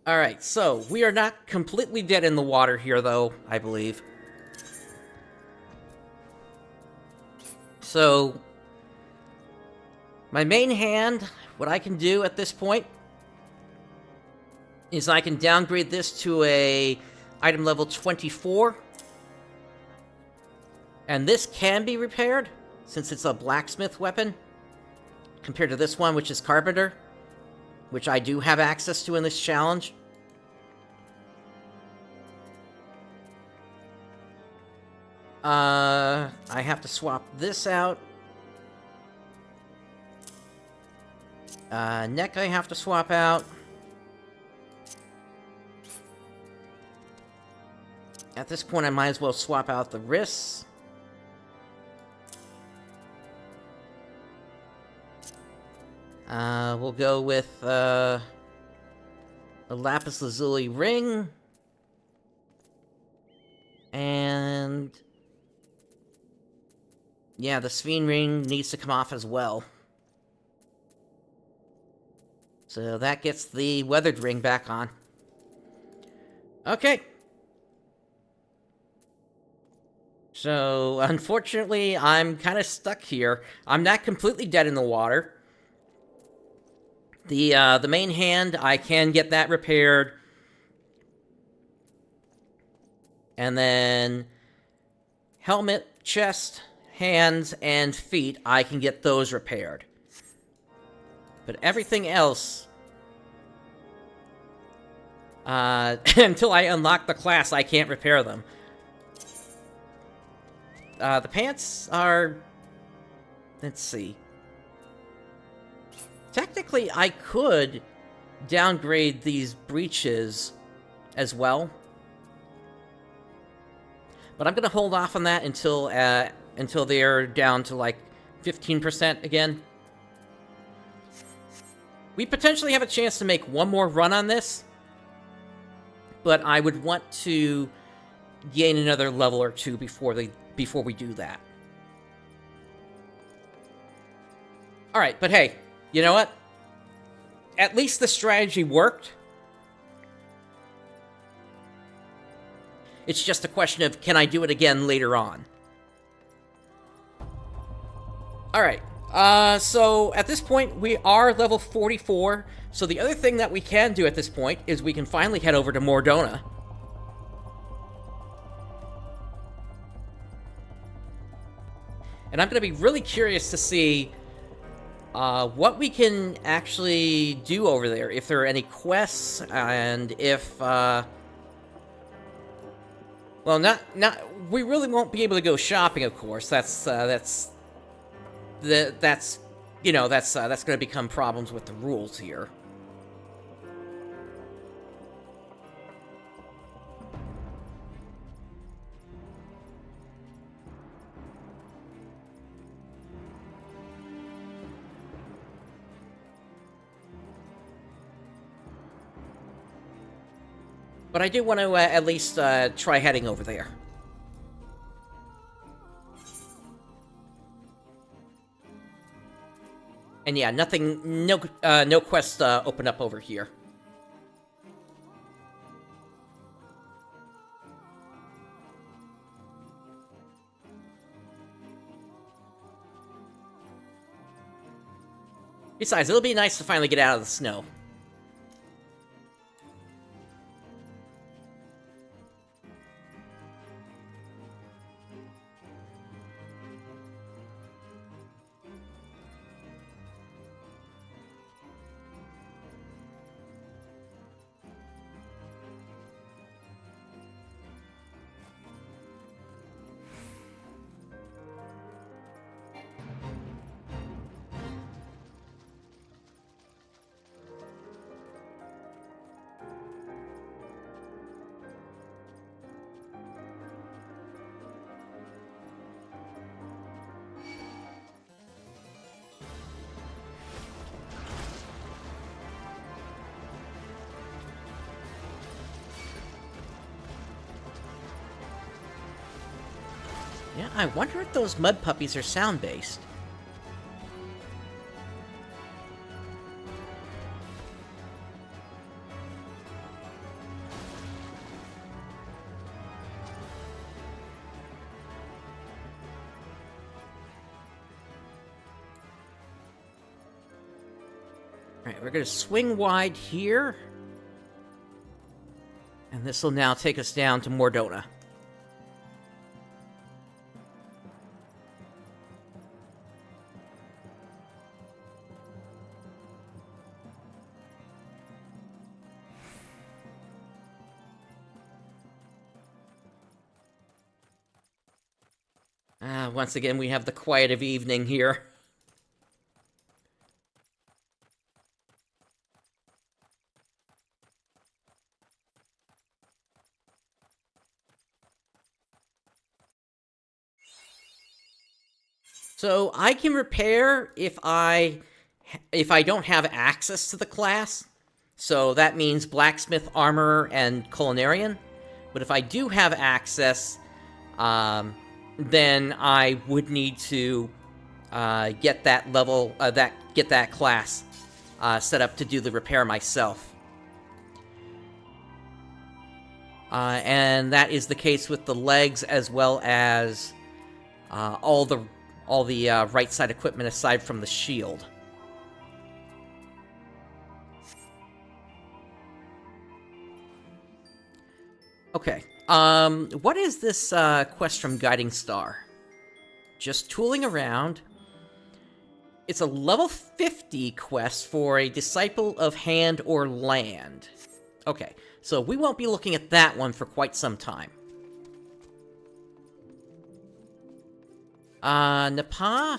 Alright, so we are not completely dead in the water here, though, I believe. So, my main hand, what I can do at this point, is I can downgrade this to a item level 24. And this can be repaired, since it's a blacksmith weapon, compared to this one, which is carpenter, which I do have access to in this challenge. I have to swap this out. Neck I have to swap out. At this point, I might as well swap out the wrists. We'll go with, a lapis lazuli ring. And... yeah, the Sphene ring needs to come off as well. So that gets the weathered ring back on. Okay. So, unfortunately, I'm kind of stuck here. I'm not completely dead in the water. The main hand, I can get that repaired. And then helmet, chest, hands, and feet, I can get those repaired. But everything else, until I unlock the class, I can't repair them. The pants are... let's see. Technically, I could downgrade these breeches as well. But I'm going to hold off on that until they're down to, like, 15% again. We potentially have a chance to make one more run on this. But I would want to gain another level or two before we do that. Alright, but hey, you know what? At least the strategy worked. It's just a question of, can I do it again later on? Alright, so at this point, we are level 44. So the other thing that we can do at this point is we can finally head over to Mordona. And I'm going to be really curious to see what we can actually do over there, if there are any quests, and if, well, we really won't be able to go shopping, of course. That's you know, that's going to become problems with the rules here. But I do want to at least try heading over there. And yeah, no quests open up over here. Besides, it'll be nice to finally get out of the snow. Yeah, I wonder if those mud puppies are sound-based. Alright, we're gonna swing wide here. And this will now take us down to Mordona. Once again, we have the quiet of evening here. So I can repair if I don't have access to the class. So that means blacksmith, armorer, and culinarian. But if I do have access, then I would need to get that level, get that class set up to do the repair myself. And that is the case with the legs as well as all the right side equipment aside from the shield. Okay. What is this quest from Guiding Star? Just tooling around. It's a level 50 quest for a Disciple of Hand or Land. Okay, so we won't be looking at that one for quite some time. Napa?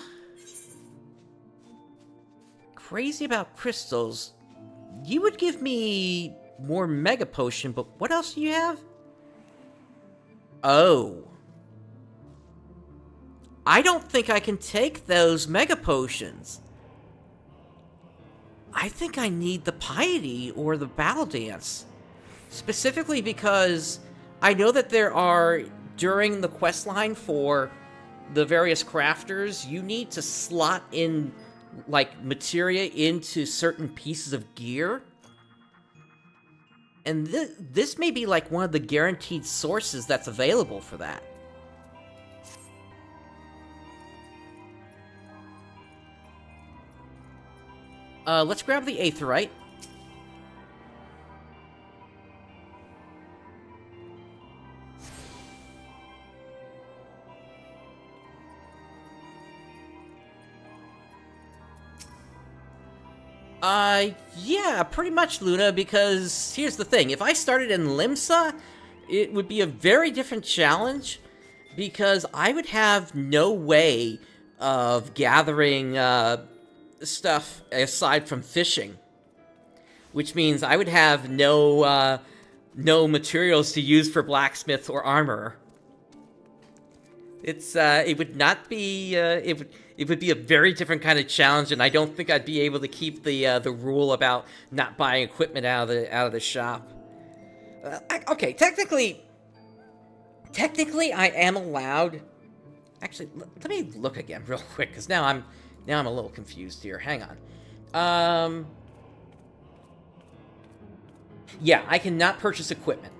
Crazy about crystals. You would give me more Mega Potion, but what else do you have? Oh. I don't think I can take those Mega Potions. I think I need the Piety or the Battle Dance. Specifically because I know that there are, during the questline for the various crafters, you need to slot in, like, materia into certain pieces of gear. And this may be, like, one of the guaranteed sources that's available for that. Let's grab the Aetheryte. Yeah, pretty much, Luna, because here's the thing. If I started in Limsa, it would be a very different challenge, because I would have no way of gathering, stuff aside from fishing. Which means I would have no materials to use for blacksmith or armor. It would not be, it would be a very different kind of challenge, and I don't think I'd be able to keep the rule about not buying equipment out of the shop. Okay, technically I am allowed. Actually, let me look again real quick, because now I'm a little confused here. Hang on. Yeah, I cannot purchase equipment.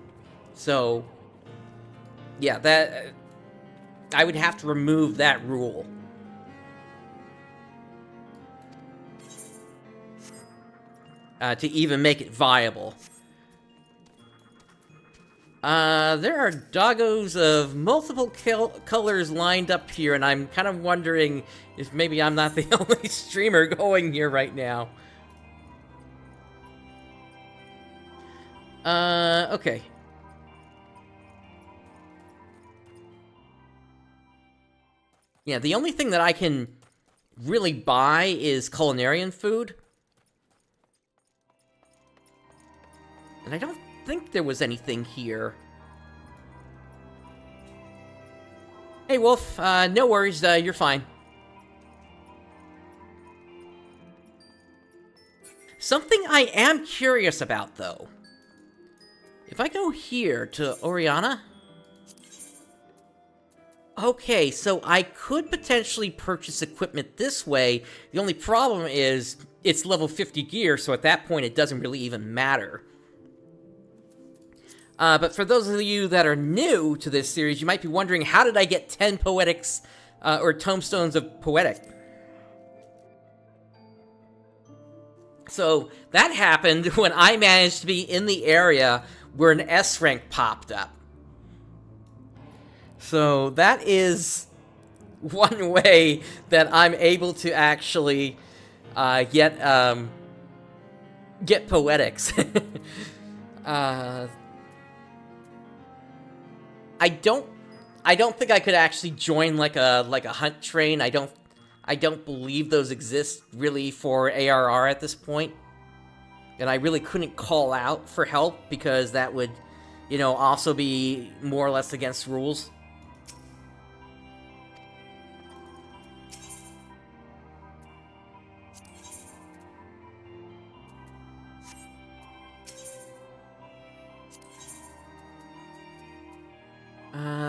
So, yeah, that I would have to remove that rule. To even make it viable. There are doggos of multiple colors lined up here, and I'm kind of wondering if maybe I'm not the only streamer going here right now. Okay. Yeah, the only thing that I can really buy is culinarian food. And I don't think there was anything here. Hey, Wolf, no worries, you're fine. Something I am curious about, though. If I go here to Oriana... Okay, so I could potentially purchase equipment this way. The only problem is it's level 50 gear, so at that point it doesn't really even matter. But for those of you that are new to this series, you might be wondering, how did I get 10 poetics, or tomestones of poetic? So, that happened when I managed to be in the area where an S rank popped up. So, that is one way that I'm able to actually, get poetics. I don't think I could actually join like a hunt train. I don't believe those exist really for ARR at this point. And I really couldn't call out for help because that would, also be more or less against rules.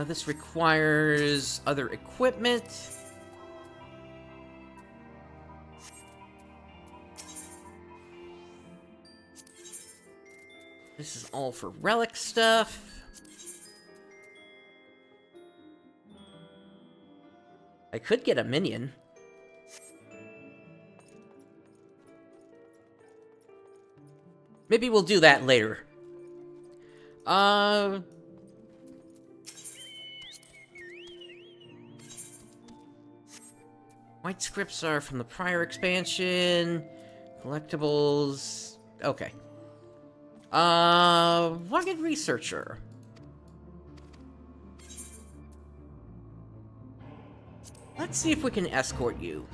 This requires other equipment. This is all for relic stuff. I could get a minion. Maybe we'll do that later. White scripts are from the prior expansion. Collectibles. Okay. Rugged Researcher. Let's see if we can escort you.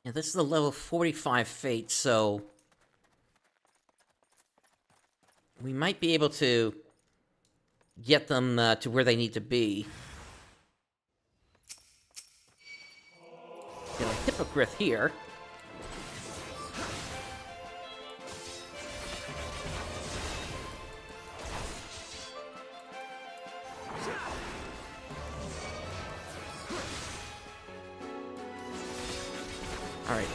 Yeah, this is a level 45 fate, so we might be able to get them to where they need to be. Hippogriff here.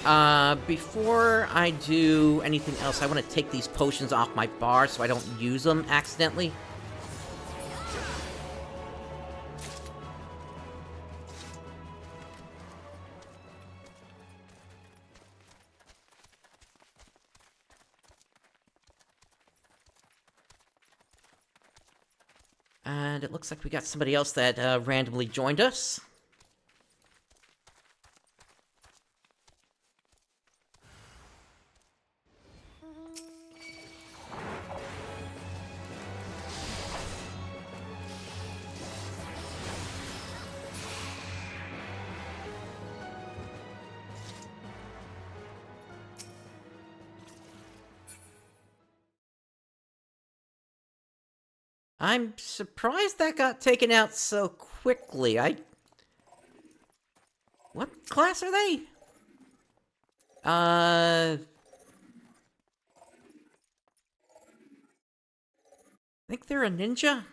Alright, before I do anything else, I want to take these potions off my bar so I don't use them accidentally. And it looks like we got somebody else that randomly joined us. I'm surprised that got taken out so quickly. What class are they? I think they're a ninja?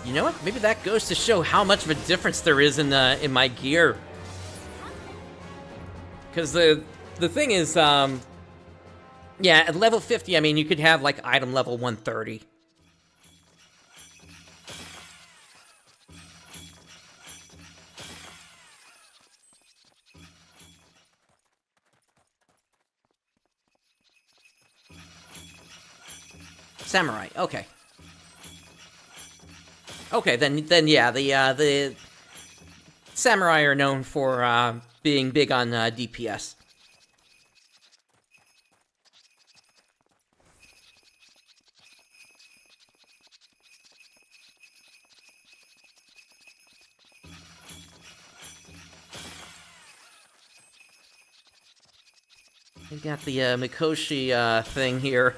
You know what? Maybe that goes to show how much of a difference there is in my gear. Because the thing is, yeah, at level 50, I mean, you could have, like, item level 130. Samurai, okay. Okay, then yeah, the Samurai are known for, being big on DPS. We got the Mikoshi thing here.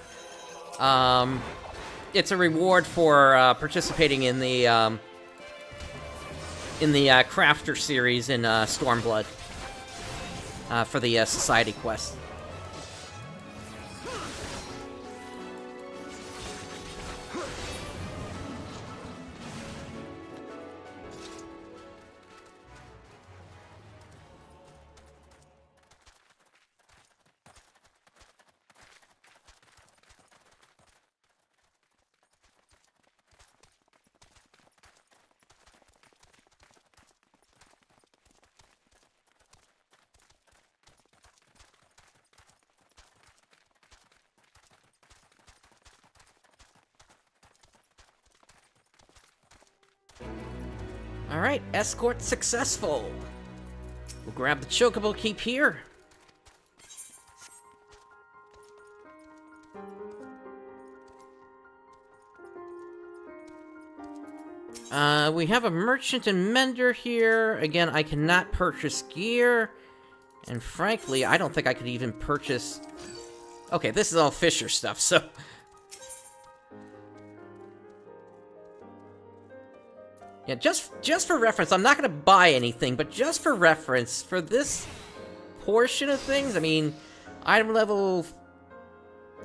It's a reward for participating in the Crafter series in Stormblood. For the Society quest. Alright, escort successful. We'll grab the chocobo keep here. We have a merchant and mender here. Again, I cannot purchase gear. And frankly, I don't think I could even purchase... Okay, this is all Fisher stuff, so... Yeah, just for reference, I'm not going to buy anything, but just for reference, for this portion of things, I mean, item level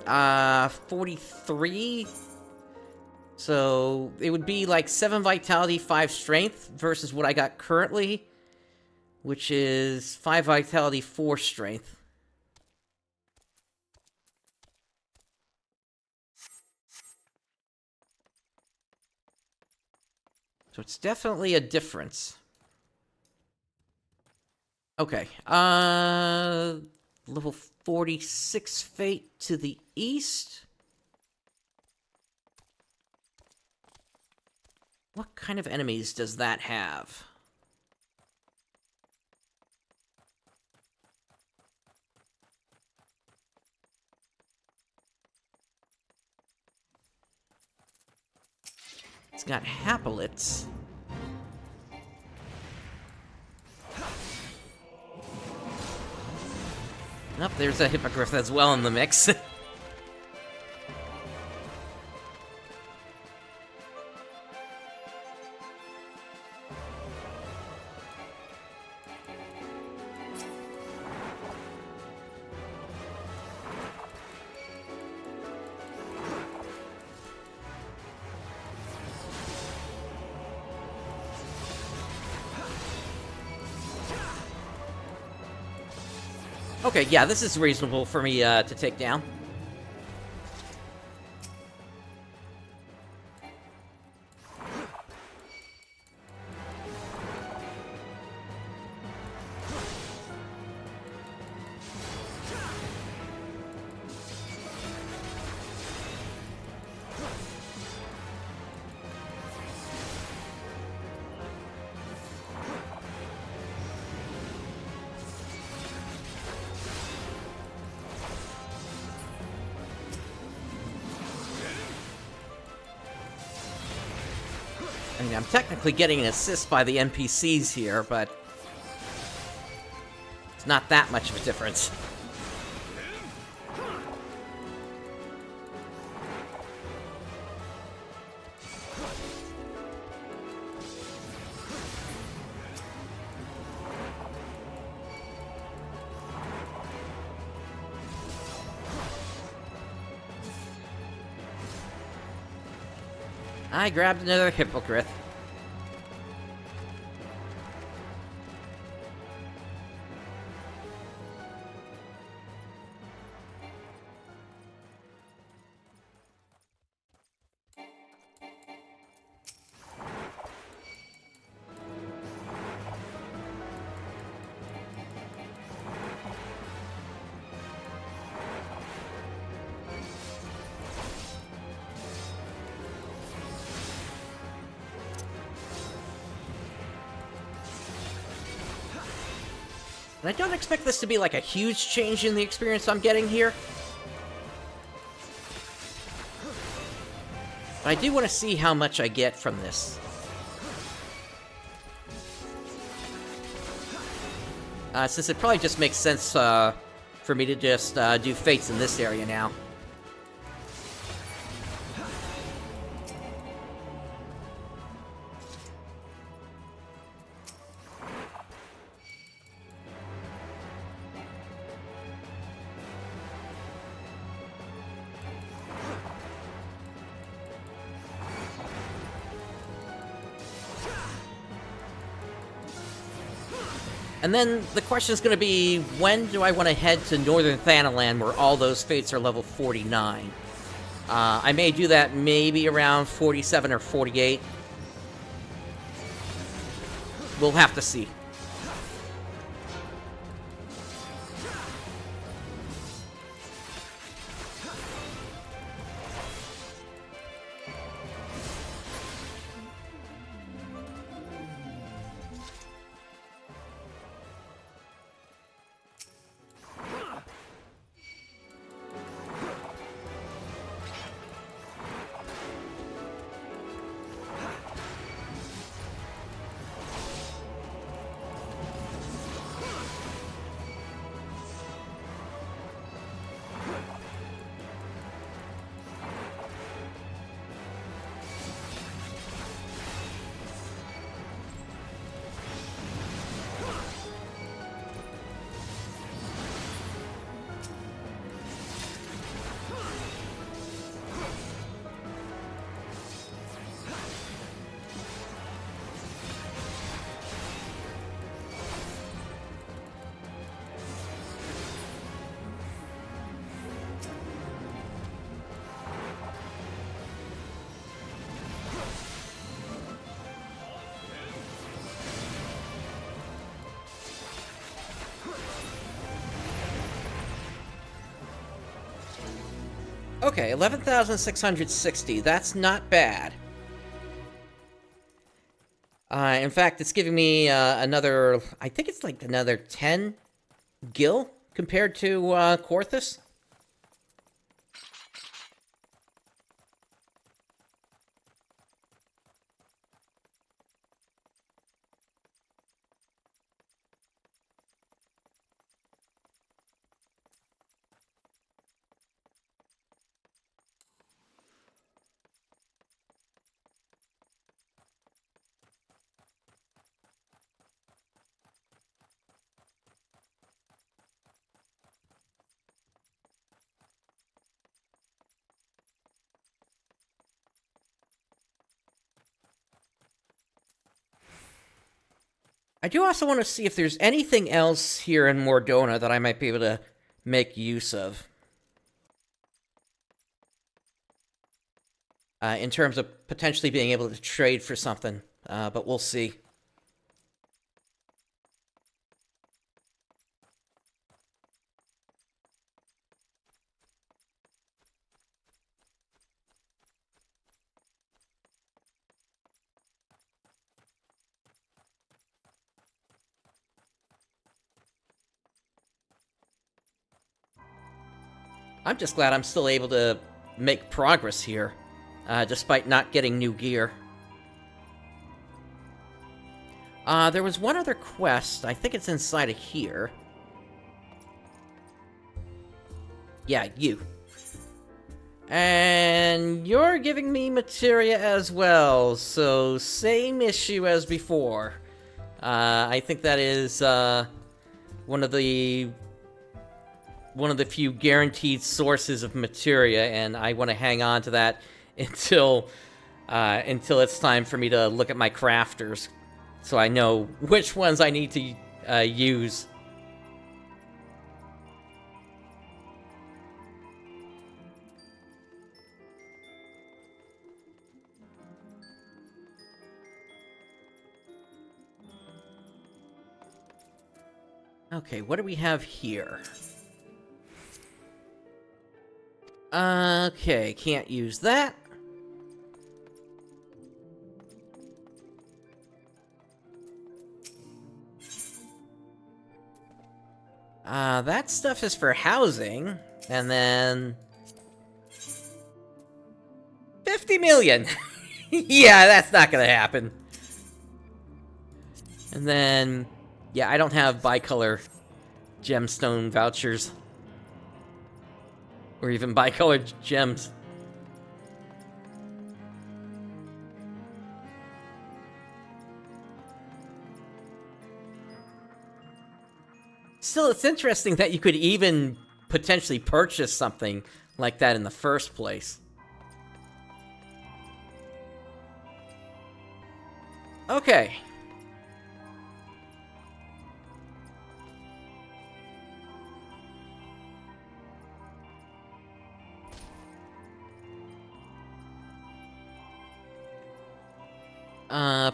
43, so it would be like 7 vitality, 5 strength, versus what I got currently, which is 5 vitality, 4 strength. So it's definitely a difference. Okay, level 46 Fate to the east. What kind of enemies does that have? It's got Hapolits. Nope, there's a Hippogriff as well in the mix. Okay, yeah, this is reasonable for me to take down. I mean, I'm technically getting an assist by the NPCs here, but it's not that much of a difference. I grabbed another Hippogriff. And I don't expect this to be like a huge change in the experience I'm getting here. But I do want to see how much I get from this. Since it probably just makes sense for me to just do Fates in this area now. And then the question is going to be, when do I want to head to Northern Thanalan where all those Fates are level 49? I may do that maybe around 47 or 48. We'll have to see. Okay, 11,660. That's not bad. In fact, it's giving me another... I think it's like another 10 gil compared to Korthus. I do also want to see if there's anything else here in Mordona that I might be able to make use of. In terms of potentially being able to trade for something, but we'll see. I'm just glad I'm still able to make progress here, despite not getting new gear. There was one other quest. I think it's inside of here. Yeah, you. And you're giving me materia as well, so same issue as before. I think that is one of the few guaranteed sources of materia, and I want to hang on to that until it's time for me to look at my crafters, so I know which ones I need to use. Okay, what do we have here? Okay, can't use that. That stuff is for housing, and then 50 million. Yeah, that's not gonna happen. And then, yeah, I don't have bicolor gemstone vouchers. Or even bicolored gems. Still, it's interesting that you could even potentially purchase something like that in the first place. Okay.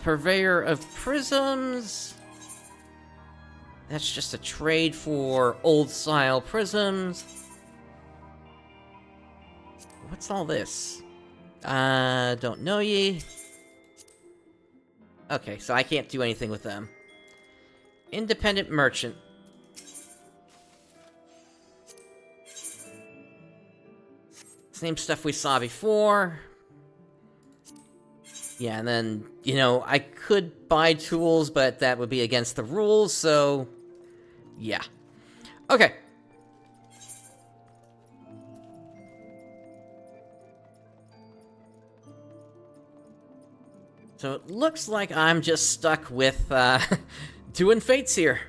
Purveyor of prisms. That's just a trade for old-style prisms. What's all this? Don't know ye. Okay, so I can't do anything with them. Independent merchant. Same stuff we saw before. Yeah, and then, you know, I could buy tools, but that would be against the rules, so... yeah. Okay. So it looks like I'm just stuck with, doing fates here.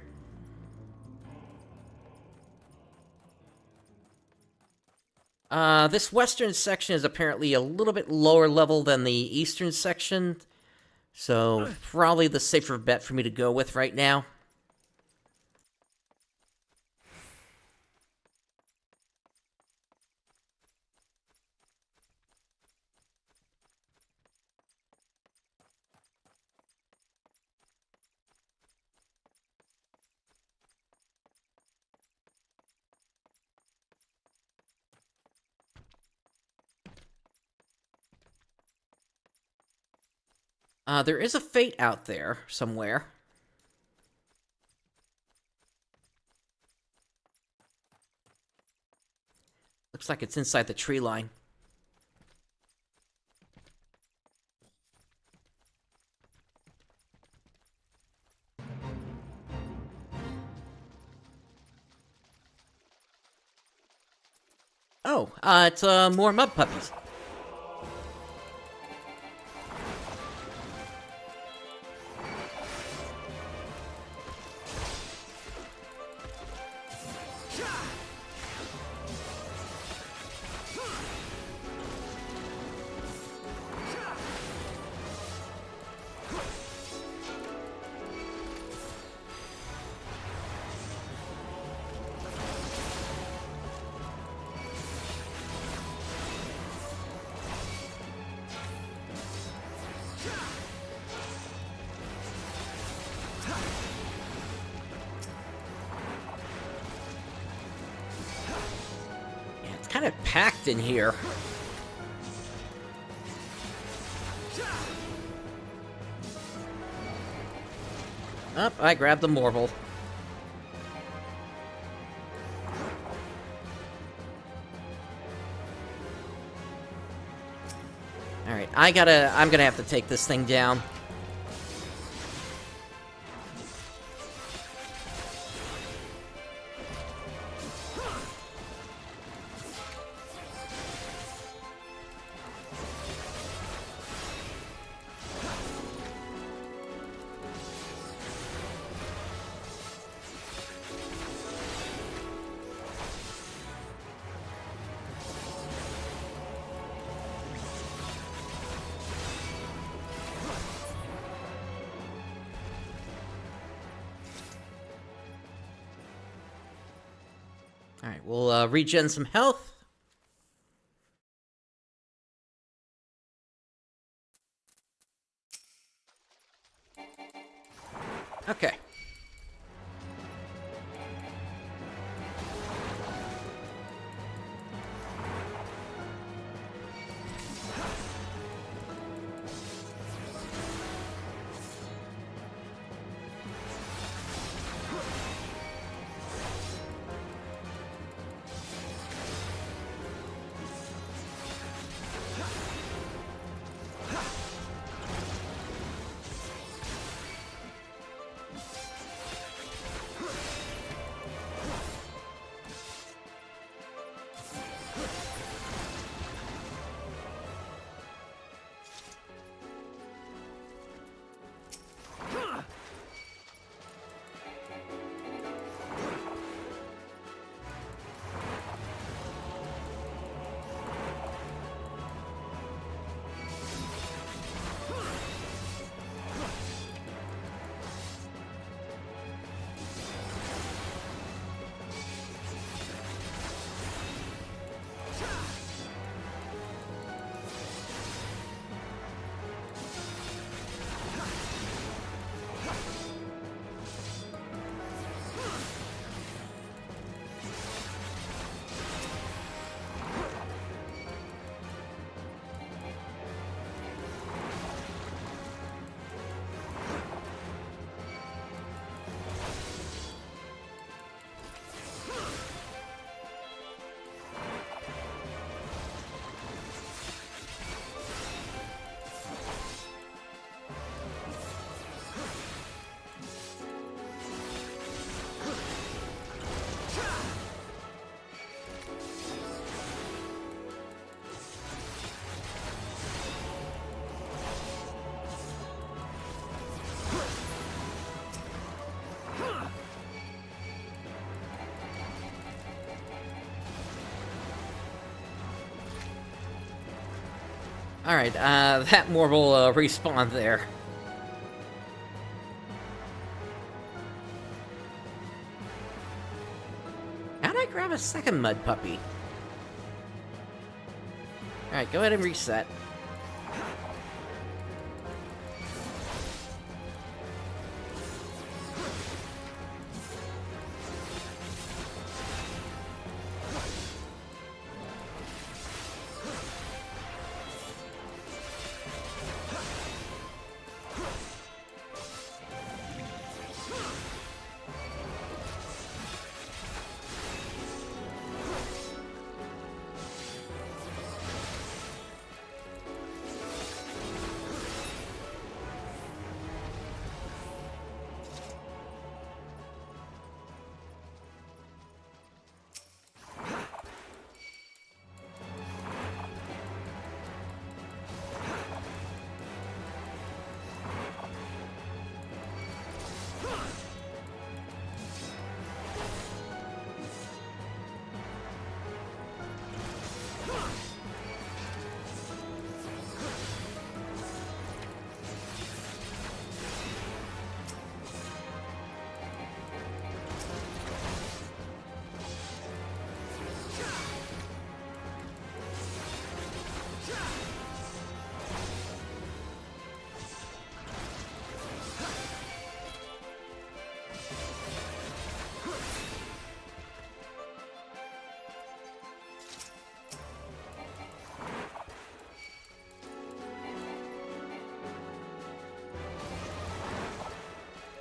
This western section is apparently a little bit lower level than the eastern section, so probably the safer bet for me to go with right now. There is a fate out there somewhere. Looks like it's inside the tree line. Oh, it's more mud puppies. kind of packed in here. Oh, I grabbed the Morble. Alright, I'm gonna have to take this thing down. Alright, we'll regen some health. Okay. Alright, that Morble respawned there. How'd I grab a second mud puppy? Alright, go ahead and reset.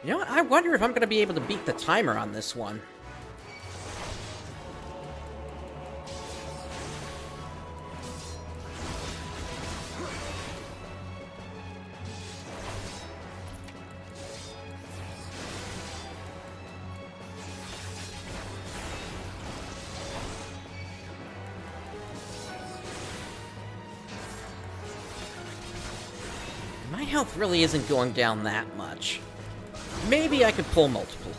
You know what? I wonder if I'm going to be able to beat the timer on this one. My health really isn't going down that much. Maybe I could pull multiple.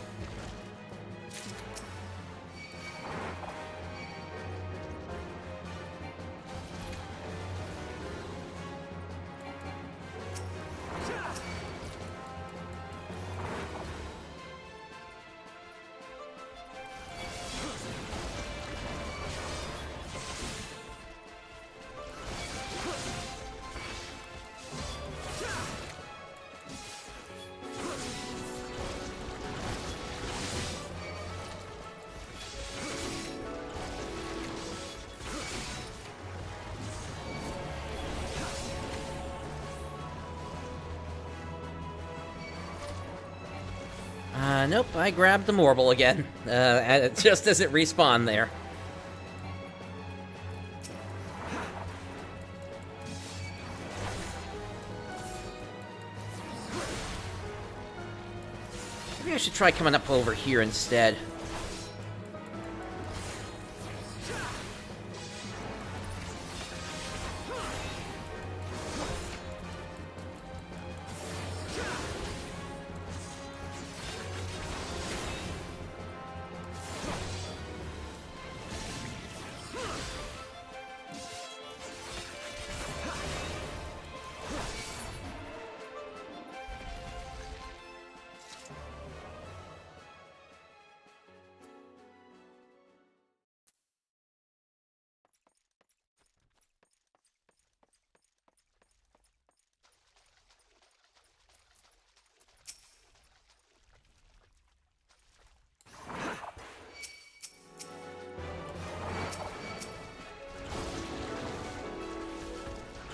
Nope, I grabbed the Morble again, just as it respawned there. Maybe I should try coming up over here instead.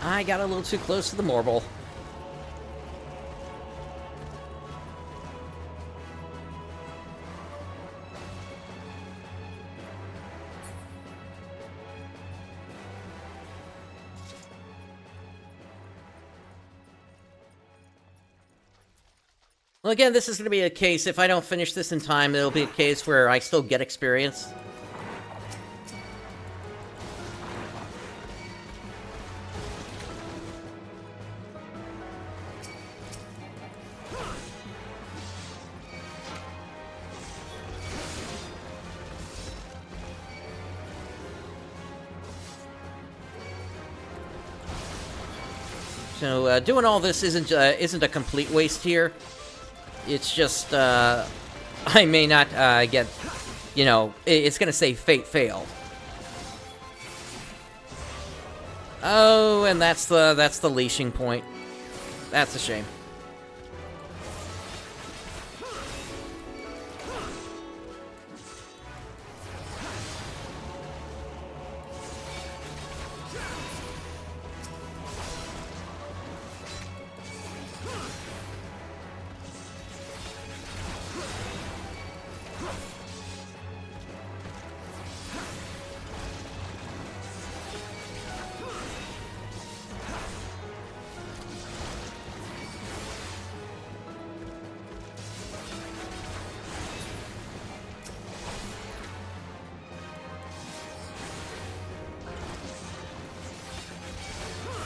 I got a little too close to the Morble. Well, again, this is going to be a case, if I don't finish this in time, it'll be a case where I still get experience. So, doing all this isn't a complete waste here. It's just, I may not, get, you know, it's gonna say Fate failed. Oh, and that's the leashing point. That's a shame.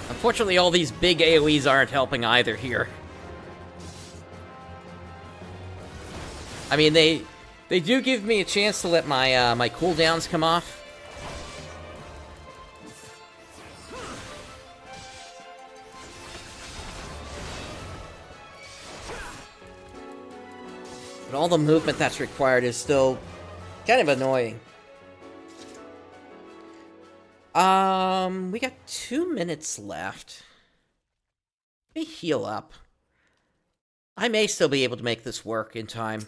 Unfortunately, all these big AoEs aren't helping either here. I mean, they do give me a chance to let my my cooldowns come off. But all the movement that's required is still kind of annoying. We got 2 minutes left. Let me heal up. I may still be able to make this work in time.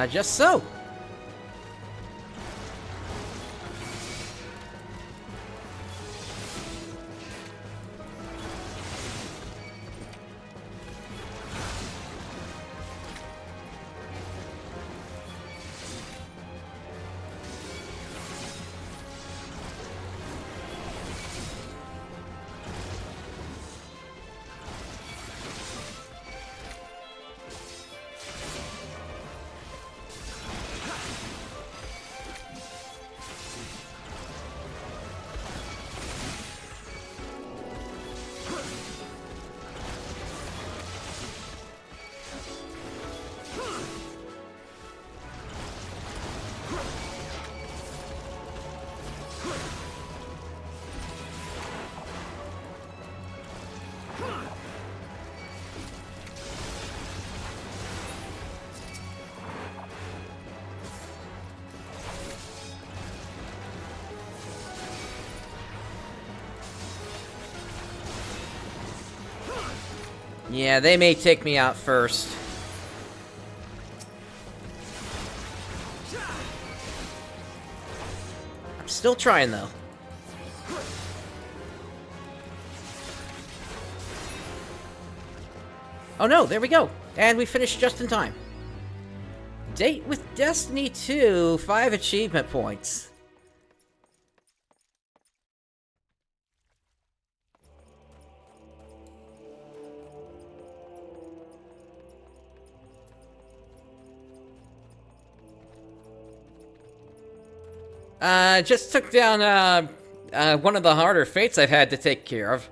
Just so. Yeah, they may take me out first. I'm still trying, though. Oh no, there we go. And we finished just in time. Date with Destiny 2, 5 achievement points. Just took down, one of the harder fates I've had to take care of.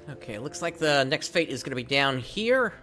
Okay, looks like the next fate is going to be down here.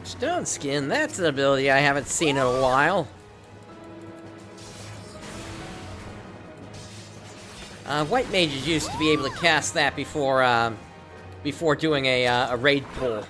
Stone Skin, that's an ability I haven't seen in a while. White mages used to be able to cast that before doing a raid pull.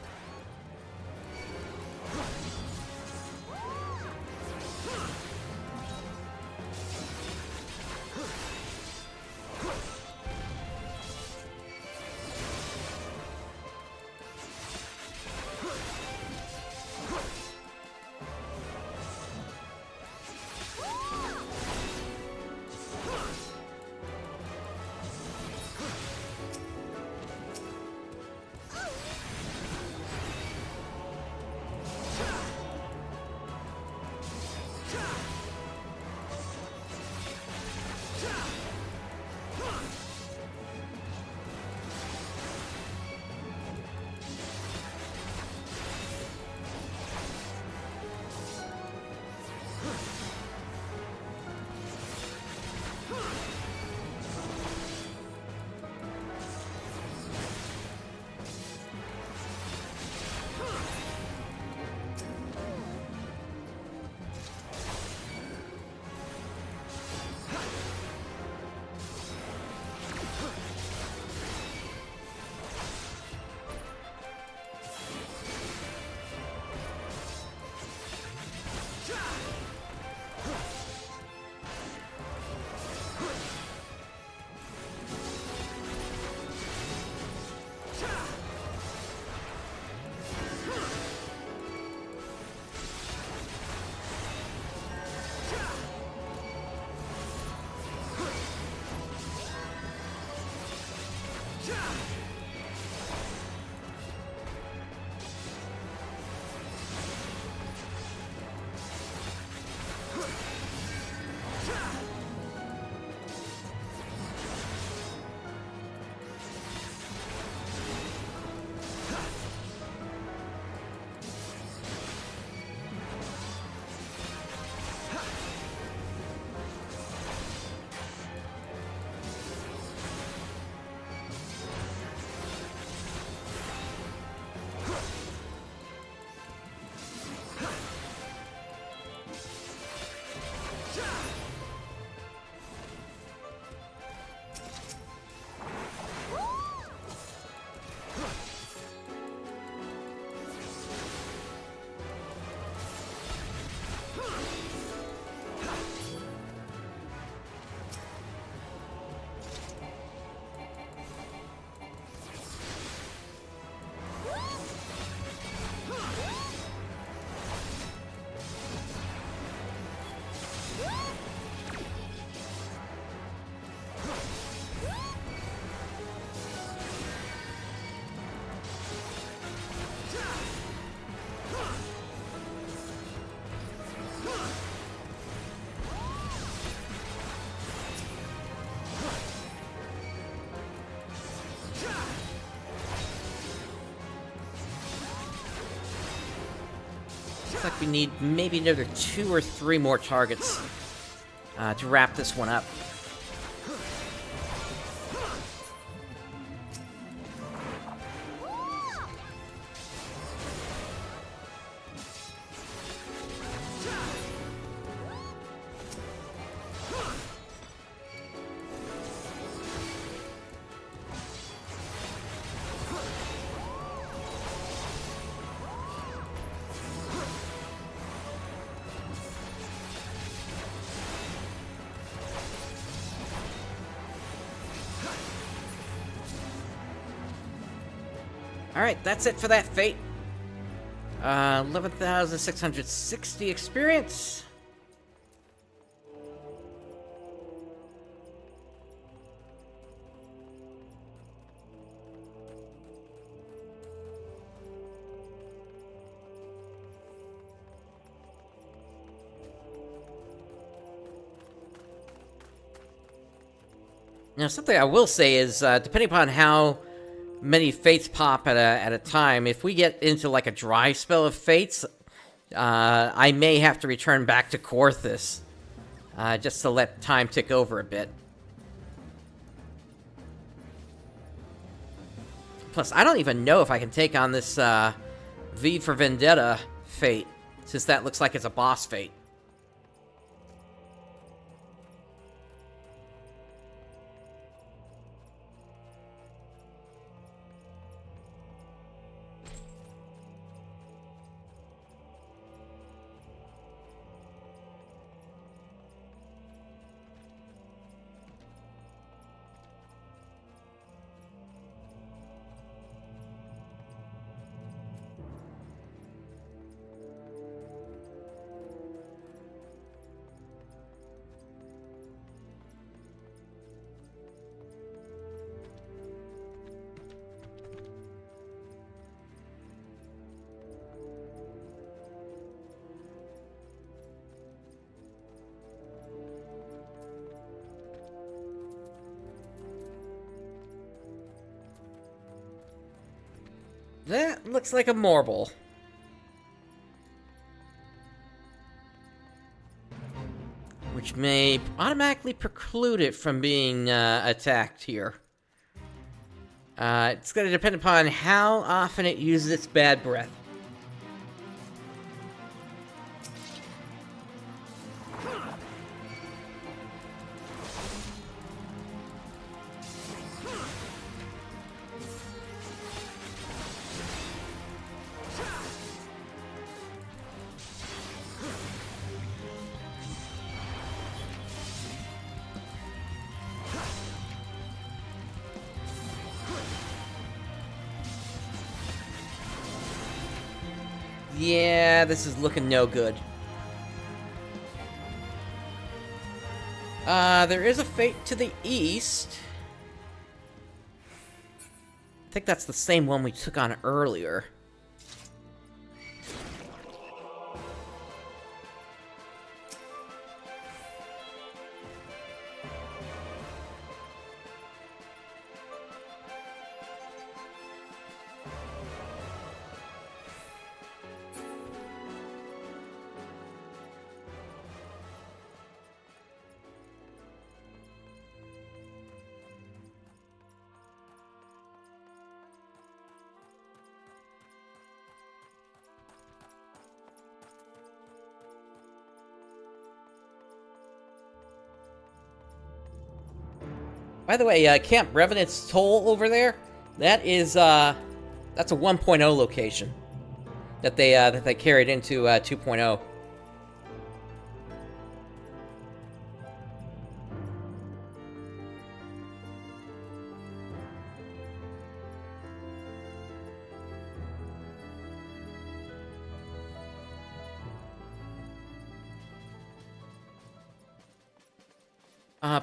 Like we need maybe another 2 or 3 more targets to wrap this one up. Alright, that's it for that fate. 11,660 experience. Now, something I will say is, depending upon how many fates pop at a time, if we get into like a dry spell of fates, I may have to return back to Korthus, just to let time tick over a bit. Plus, I don't even know if I can take on this V for Vendetta fate, since that looks like it's a boss fate. That looks like a marble. Which may automatically preclude it from being attacked here. It's going to depend upon how often it uses its bad breath. Yeah, this is looking no good. There is a fate to the east. I think that's the same one we took on earlier. By the way, Camp Revenant's Toll over there, that is, that's a 1.0 location that they carried into 2.0.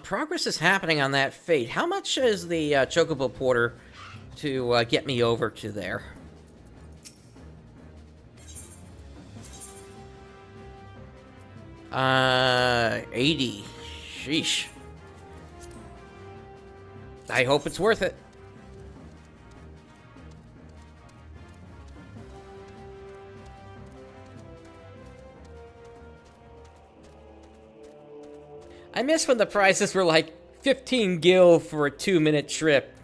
Progress is happening on that fate. How much is the Chocobo Porter to get me over to there? $80. Sheesh. I hope it's worth it. I miss when the prices were like 15 gil for a 2-minute trip.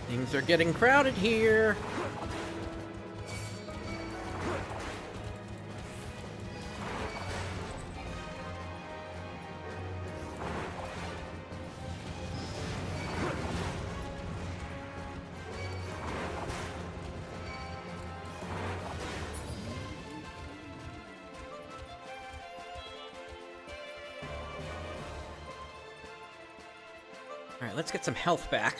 Things are getting crowded here. All right, let's get some health back.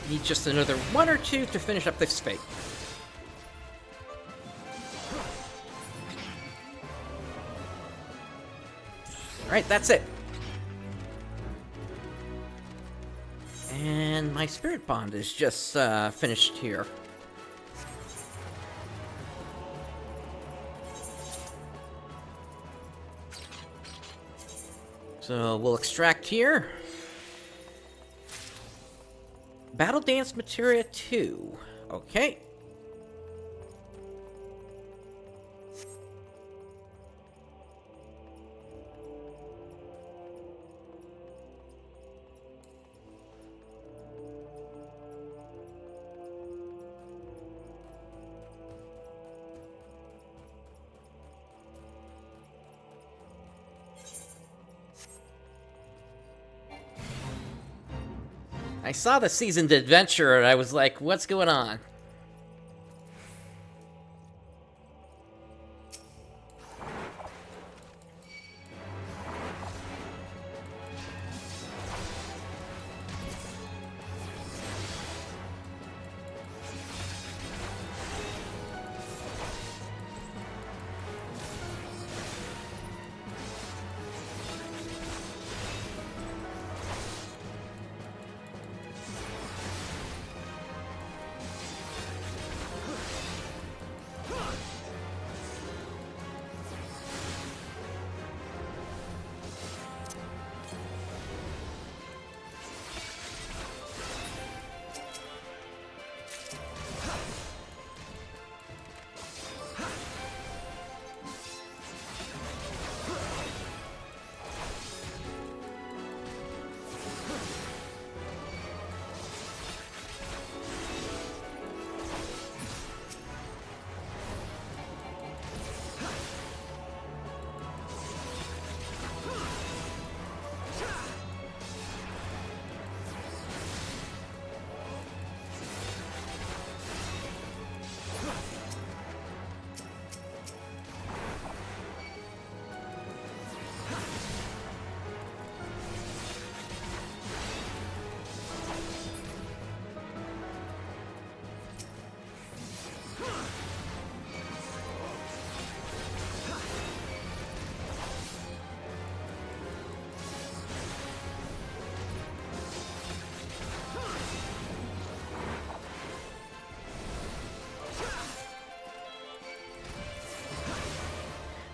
Need just another 1 or 2 to finish up this fate. Alright, that's it. And my spirit bond is just finished here. So we'll extract here. Battle Dance Materia 2. Okay. I saw the Seasoned Adventurer, and I was like, what's going on?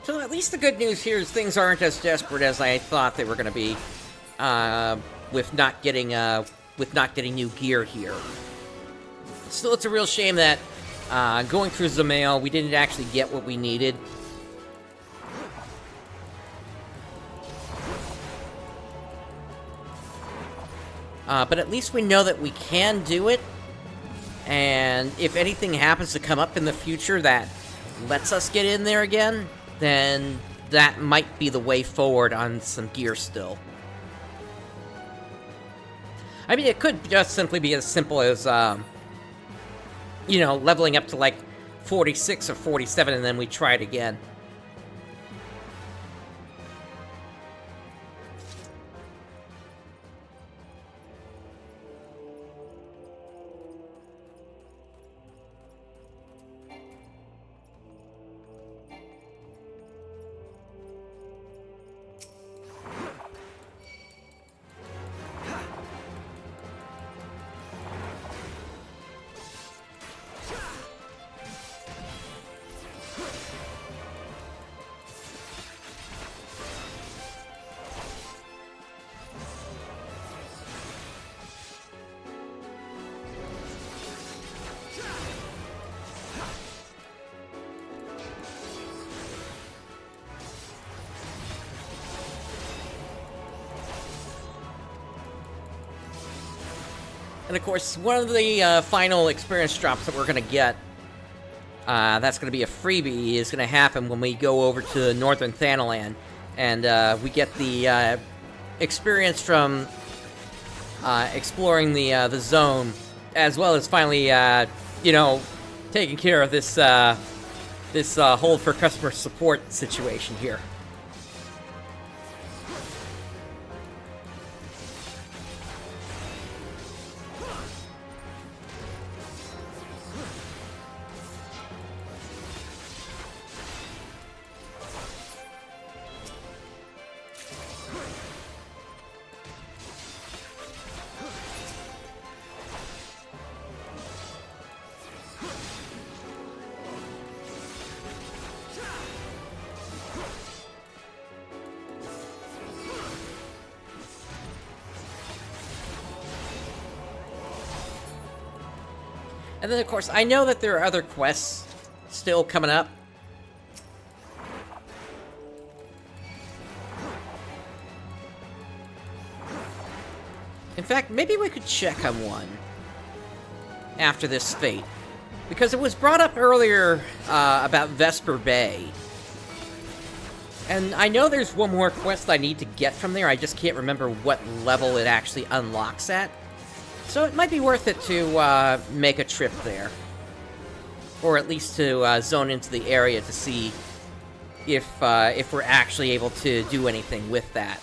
So at least the good news here is things aren't as desperate as I thought they were going to be, with not getting new gear here. Still, it's a real shame that going through Zamail, we didn't actually get what we needed. But at least we know that we can do it, and if anything happens to come up in the future that lets us get in there again, then that might be the way forward on some gear still. I mean, it could just simply be as simple as, you know, leveling up to like 46 or 47 and then we try it again. And of course, one of the final experience drops that we're going to get, that's going to be a freebie, is going to happen when we go over to Northern Thanalan. And we get the experience from exploring the zone, as well as finally, you know, taking care of this, this hold for customer support situation here. And then, of course, I know that there are other quests still coming up. In fact, maybe we could check on one after this fate. Because it was brought up earlier about Vesper Bay. And I know there's one more quest I need to get from there, I just can't remember what level it actually unlocks at. So it might be worth it to make a trip there. Or at least to zone into the area to see if we're actually able to do anything with that.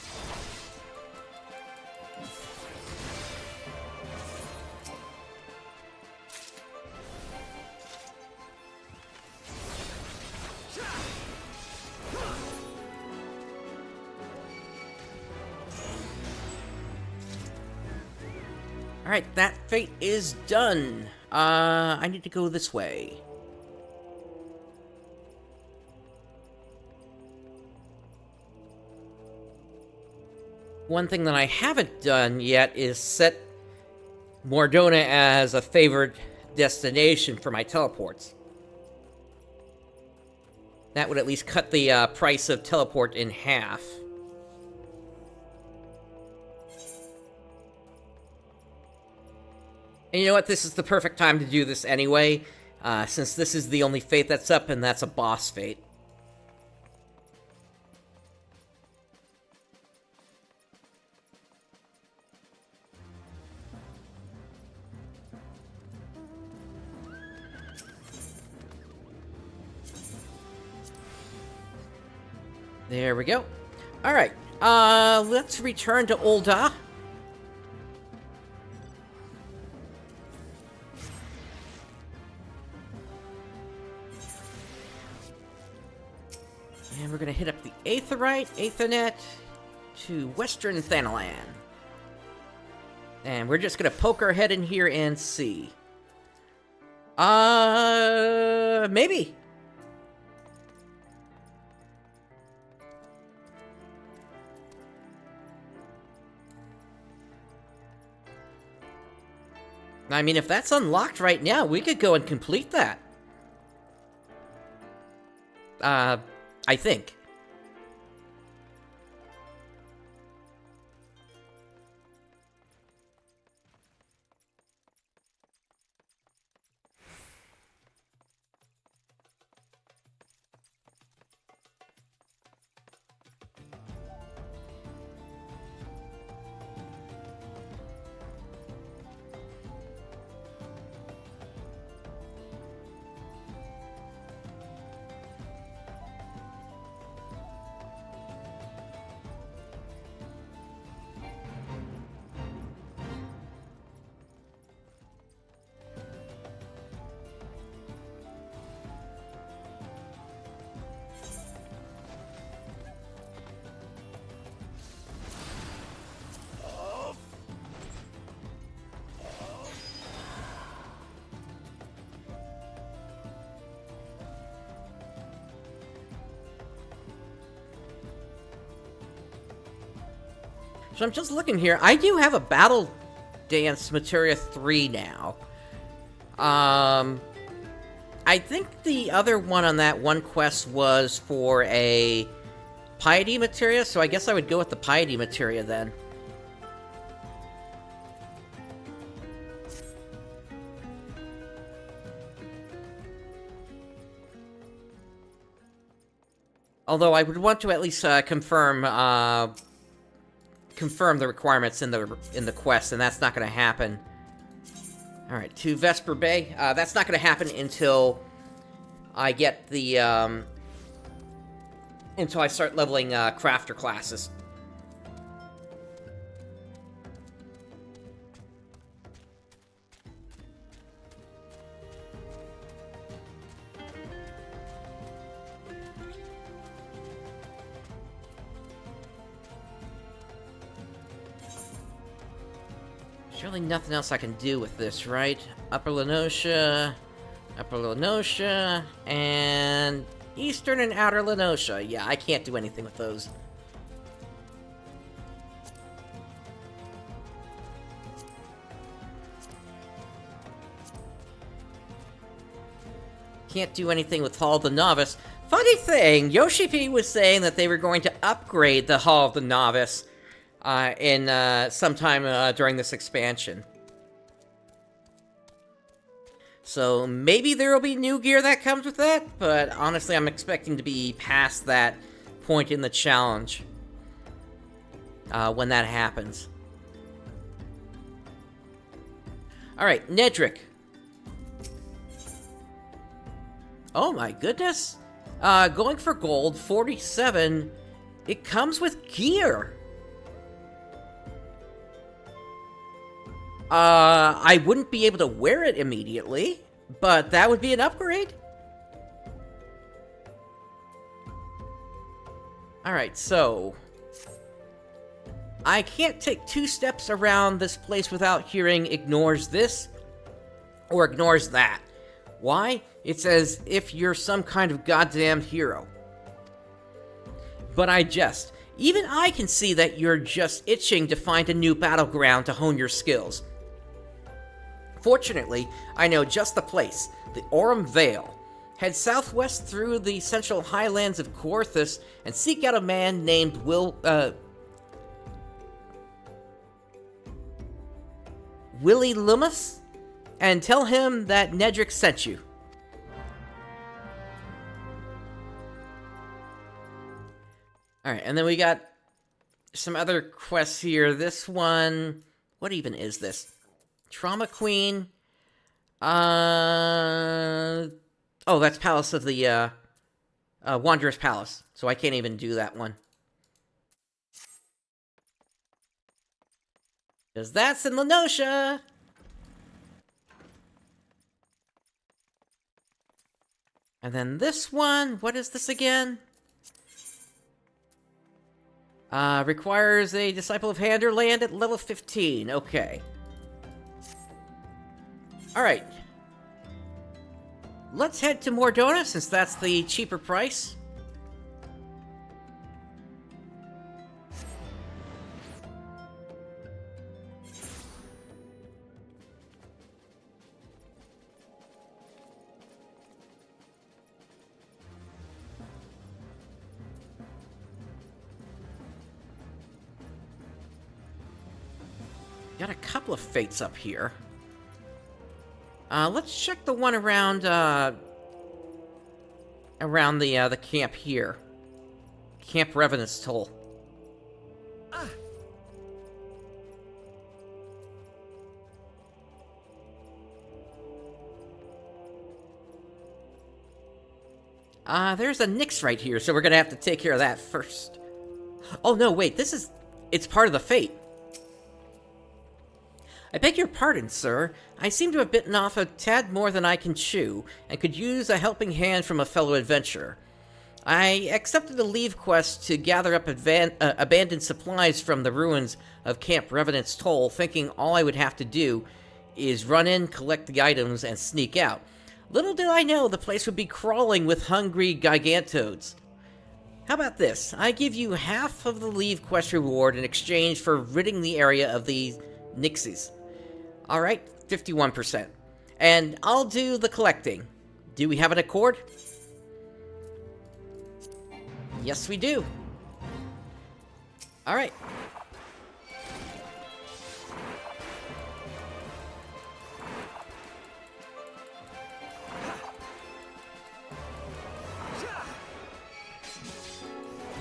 Alright, that fate is done. I need to go this way. One thing that I haven't done yet is set Mordona as a favored destination for my teleports. That would at least cut the price of teleport in half. And you know what? This is the perfect time to do this anyway, since this is the only fate that's up, and that's a boss fate. There we go. Alright, let's return to Ul'Dah. And we're gonna hit up the Aethernet to Western Thanalan. And we're just gonna poke our head in here and see. Maybe. I mean, if that's unlocked right now, we could go and complete that. I think. So I'm just looking here. I do have a Battle Dance Materia 3 now. I think the other one on that one quest was for a Piety Materia, so I guess I would go with the Piety Materia then. Although I would want to at least confirm the requirements in the quest, and that's not going to happen. All right, to Vesper Bay. That's not going to happen until I get the until I start leveling crafter classes. There's really nothing else I can do with this, right? Upper Lenosha, and Eastern and Outer Lenosha. Yeah, I can't do anything with those. Can't do anything with Hall of the Novice. Funny thing, Yoshi P was saying that they were going to upgrade the Hall of the Novice in sometime during this expansion. So maybe there will be new gear that comes with that, but honestly I'm expecting to be past that point in the challenge when that happens. Alright, Nedrick. Oh my goodness. Going for gold, 47. It comes with gear. I wouldn't be able to wear it immediately, but that would be an upgrade. Alright, so I can't take 2 steps around this place without hearing ignores this or ignores that. Why? It's as if you're some kind of goddamn hero. But I jest. Even I can see that you're just itching to find a new battleground to hone your skills. Fortunately, I know just the place, the Aurum Vale. Head southwest through the central highlands of Coerthas and seek out a man named Willie Loomis, and tell him that Nedrick sent you. Alright, and then we got some other quests here. This one, what even is this? Trauma Queen. Oh, that's Palace of the, Wanderer's Palace. So I can't even do that one. Because that's in Lenosha! And then this one, what is this again? Requires a Disciple of Handerland at level 15. Okay. Alright. Let's head to Mordona, since that's the cheaper price. Got a couple of fates up here. Let's check the one around, the camp here. Camp Revenant's Toll. There's a Nyx right here, so we're gonna have to take care of that first. Oh no, wait, it's part of the fate. I beg your pardon, sir. I seem to have bitten off a tad more than I can chew, and could use a helping hand from a fellow adventurer. I accepted a leave quest to gather up abandoned supplies from the ruins of Camp Revenant's Toll, thinking all I would have to do is run in, collect the items, and sneak out. Little did I know the place would be crawling with hungry gigantoads. How about this? I give you half of the leave quest reward in exchange for ridding the area of these Nyxes. Alright, 51%. And I'll do the collecting. Do we have an accord? Yes, we do. Alright.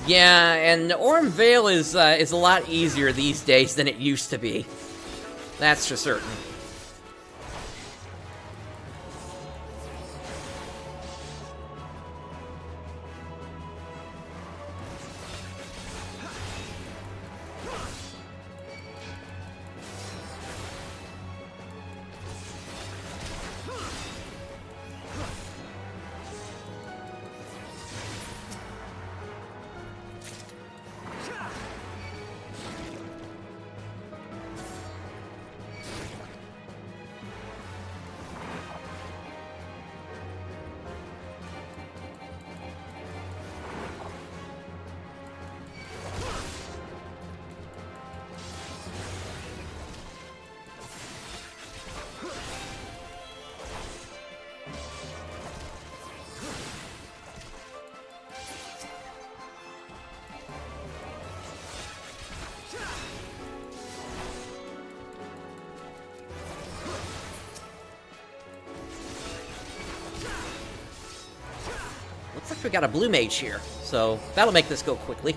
Yeah, and Aurum Vale is a lot easier these days than it used to be. That's for certain. fact, we got a blue mage here, so that'll make this go quickly.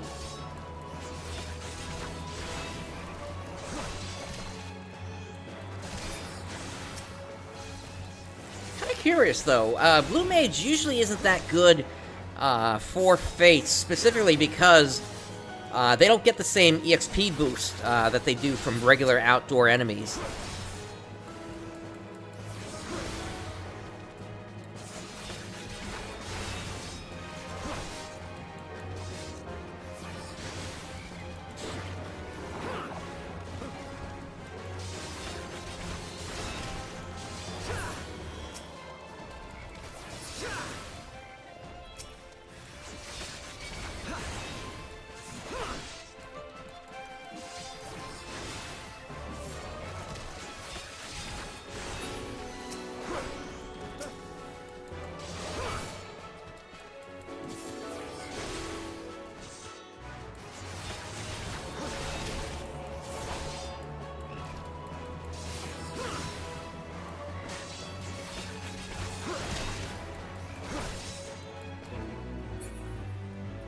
Kind of curious, though. Blue mage usually isn't that good for Fates, specifically because they don't get the same EXP boost that they do from regular outdoor enemies.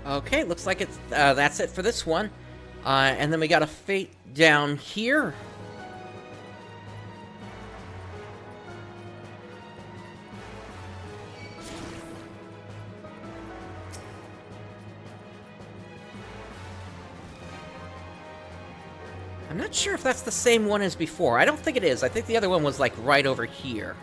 Okay, looks like it's that's it for this one. And then we got a Fate down here. I'm not sure if that's the same one as before. I don't think it is. I think the other one was, like, right over here.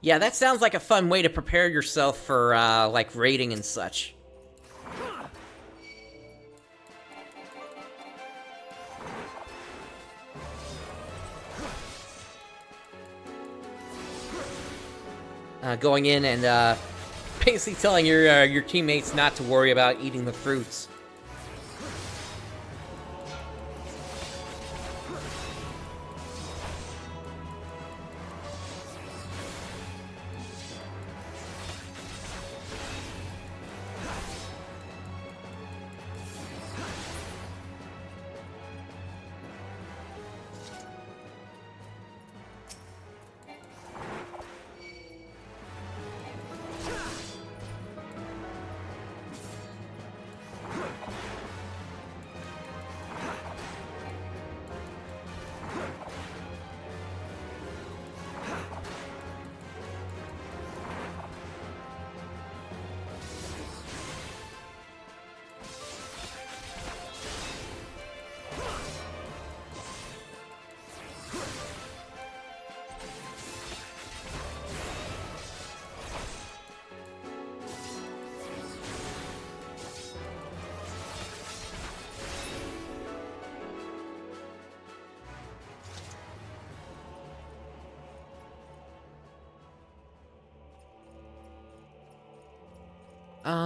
Yeah, that sounds like a fun way to prepare yourself for, like, raiding and such. Going in and, basically telling your teammates not to worry about eating the fruits.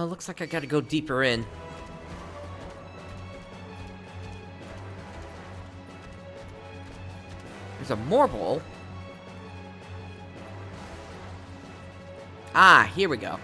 Looks like I gotta go deeper in. There's a marble. Ah, here we go.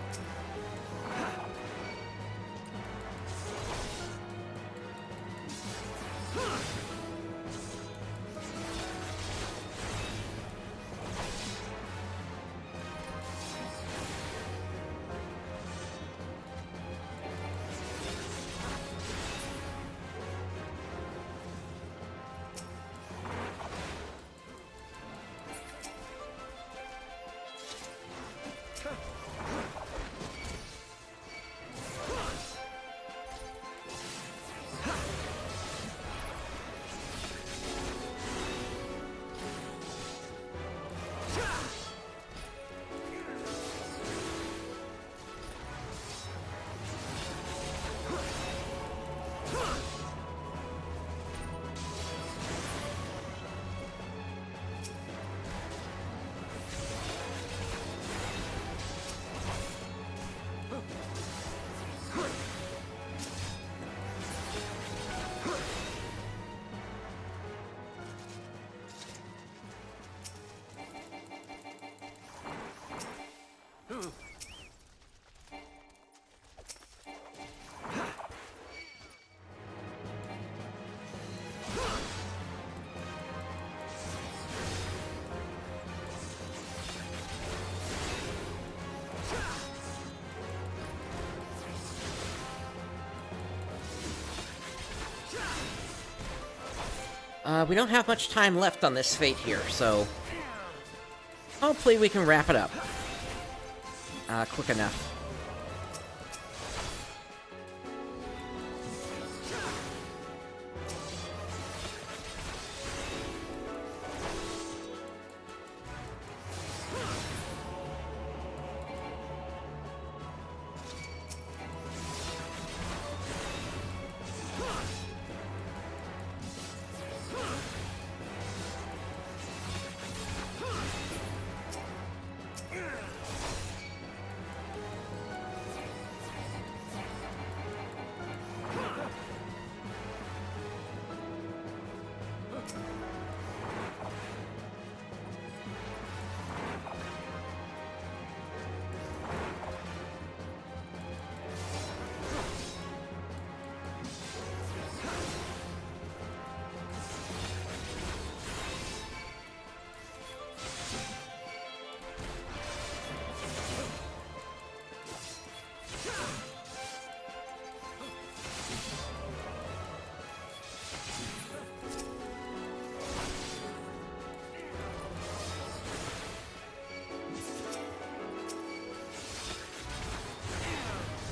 We don't have much time left on this fate here, so hopefully we can wrap it up quick enough.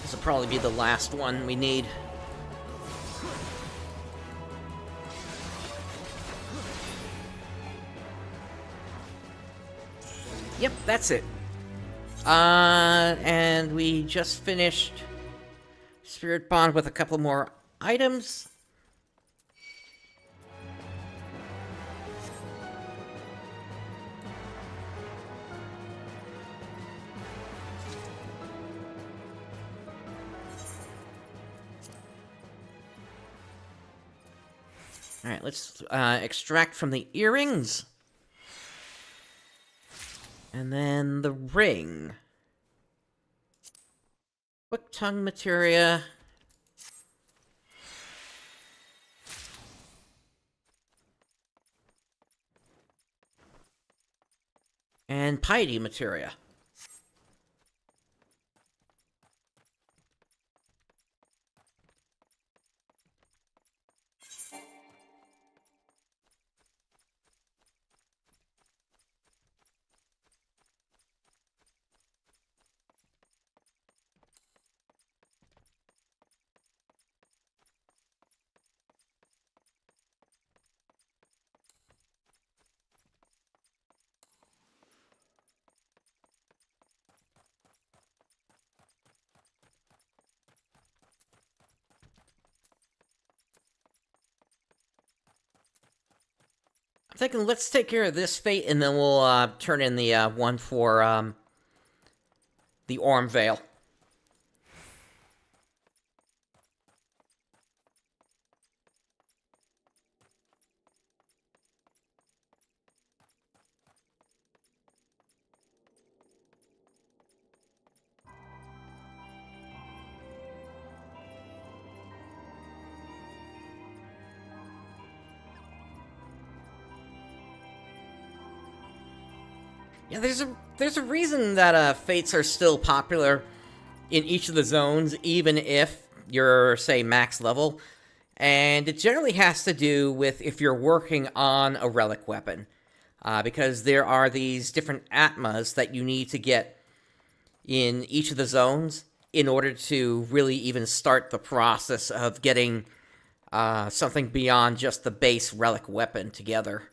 This will probably be the last one we need. Yep, that's it. And we just finished Spirit Bond with a couple more items. Alright, let's extract from the earrings. And then the ring. Quick tongue materia. And piety materia. I'm thinking let's take care of this fate, and then we'll turn in the one for the Orm Veil. Yeah, there's a reason that fates are still popular in each of the zones, even if you're, say, max level. And it generally has to do with if you're working on a relic weapon. Because there are these different atmas that you need to get in each of the zones in order to really even start the process of getting something beyond just the base relic weapon together.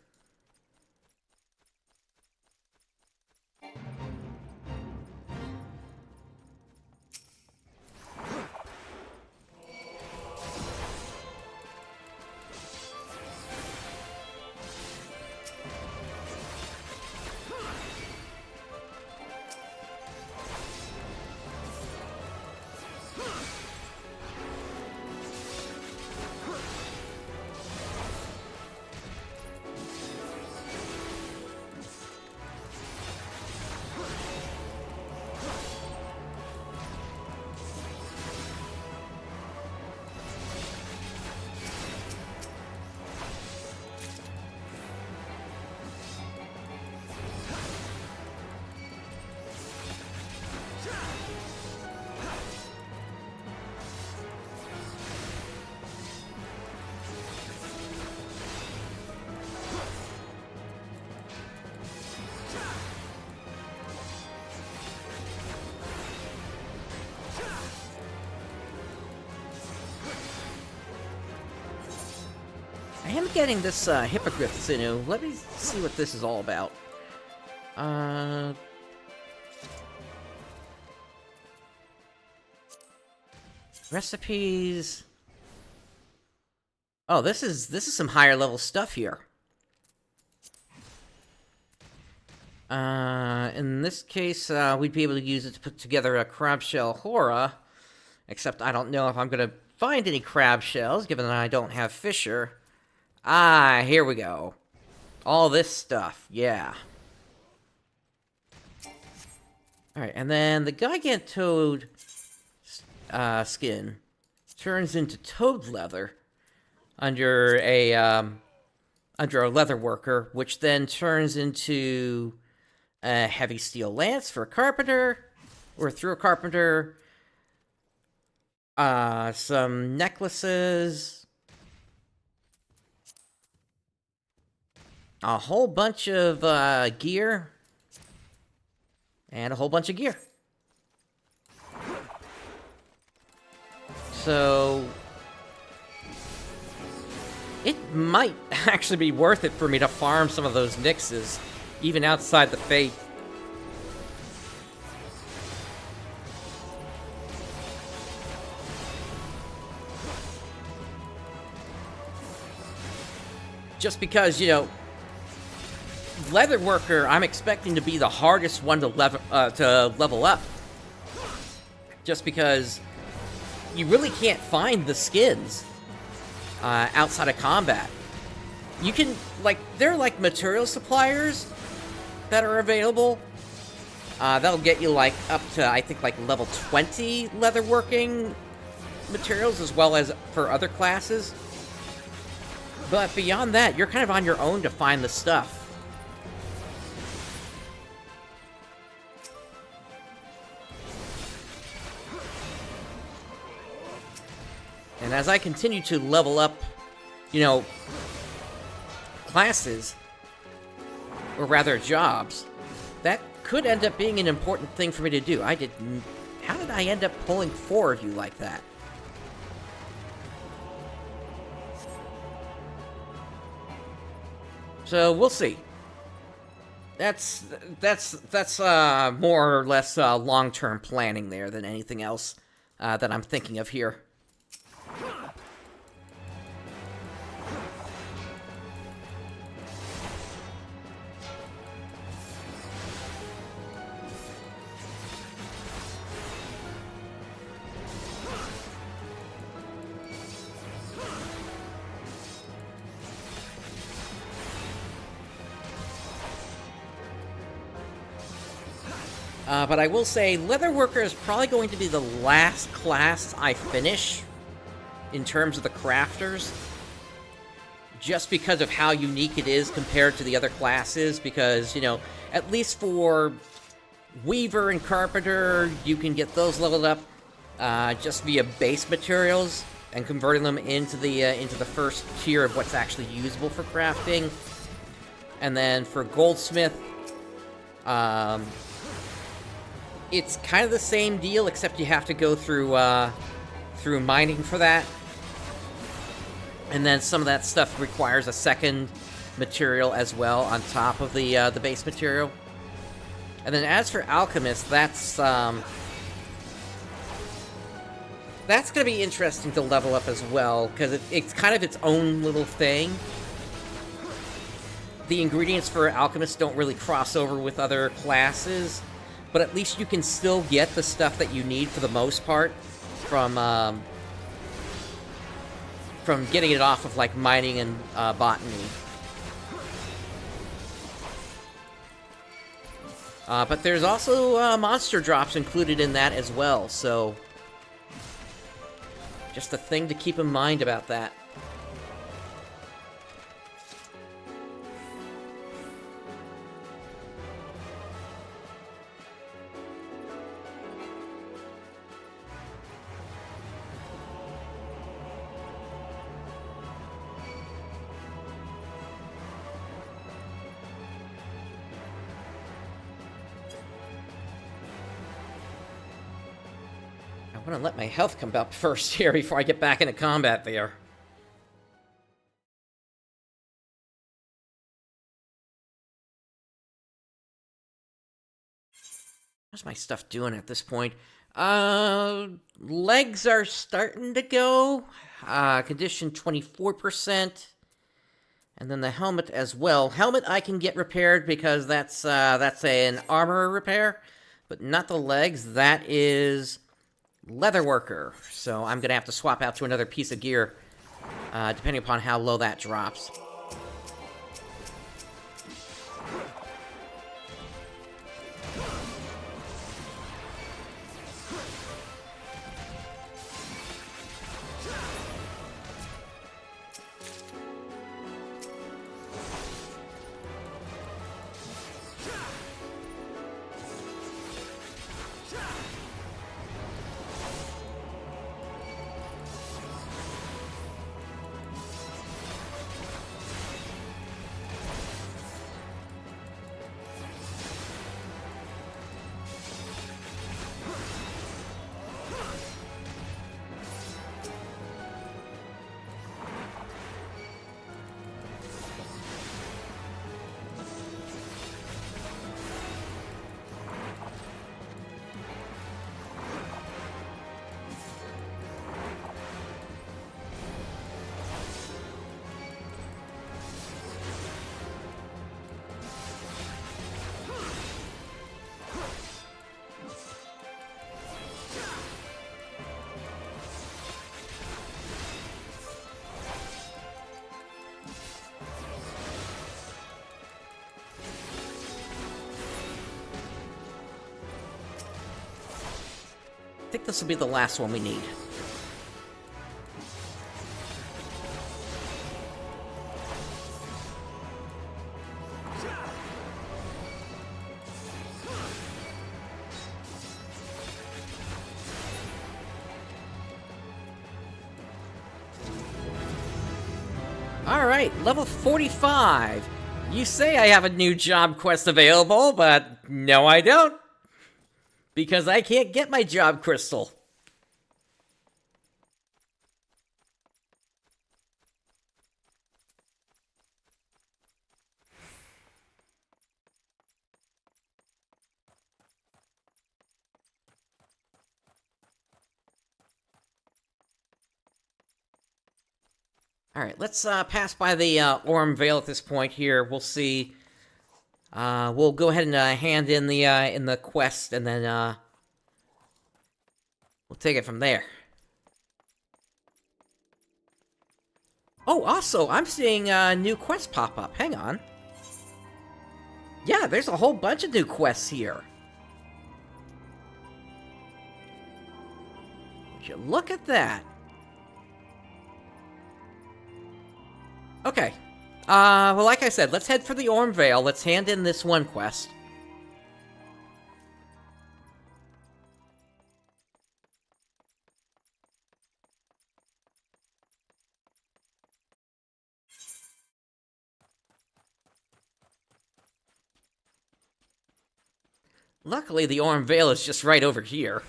I am getting this Hippogriff Sinew. Let me see what this is all about. Recipes. Oh, this is some higher level stuff here. In this case, we'd be able to use it to put together a crab shell Hora. Except I don't know if I'm gonna find any crab shells, given that I don't have Fisher. Ah, here we go. All this stuff, yeah. Alright, and then the Gigant Toad skin turns into toad leather under a leather worker, which then turns into a heavy steel lance for a carpenter, or through a carpenter. Some necklaces. A whole bunch of gear. And a whole bunch of gear. So it might actually be worth it for me to farm some of those Nixes, even outside the Fate. Just because, you know, Leatherworker, I'm expecting to be the hardest one to level up. Just because you really can't find the skins outside of combat. You can, like, there are, like, material suppliers that are available. That'll get you, like, up to, I think, like, level 20 leatherworking materials, as well as for other classes. But beyond that, you're kind of on your own to find the stuff. And as I continue to level up, you know, classes, or rather jobs, that could end up being an important thing for me to do. How did I end up pulling 4 of you like that? So we'll see. That's more or less long-term planning there than anything else that I'm thinking of here. But I will say, Leatherworker is probably going to be the last class I finish in terms of the crafters. Just because of how unique it is compared to the other classes. Because, you know, at least for Weaver and Carpenter, you can get those leveled up just via base materials and converting them into the first tier of what's actually usable for crafting. And then for Goldsmith, it's kind of the same deal, except you have to go through mining for that. And then some of that stuff requires a second material as well on top of the base material. And then as for Alchemist, that's going to be interesting to level up as well, because it's kind of its own little thing. The ingredients for Alchemist don't really cross over with other classes, but at least you can still get the stuff that you need for the most part from getting it off of, like, mining and botany. But there's also monster drops included in that as well, so just a thing to keep in mind about that. I want to let my health come up first here before I get back into combat there. How's my stuff doing at this point? Legs are starting to go. Condition 24%. And then the helmet as well. Helmet I can get repaired because that's an armor repair, but not the legs. That is leatherworker. So I'm gonna have to swap out to another piece of gear, depending upon how low that drops. I think this will be the last one we need. Alright, level 45. You say I have a new job quest available, but no I don't. Because I can't get my job crystal. Alright, let's pass by the Orm Vale at this point here. We'll see. We'll go ahead and hand in the quest, and then we'll take it from there. Oh, also, I'm seeing new quests pop up. Hang on. Yeah, there's a whole bunch of new quests here. Would you look at that? Okay. Well, like I said, let's head for the Orm Vale. Let's hand in this one quest. Luckily, the Orm Vale is just right over here.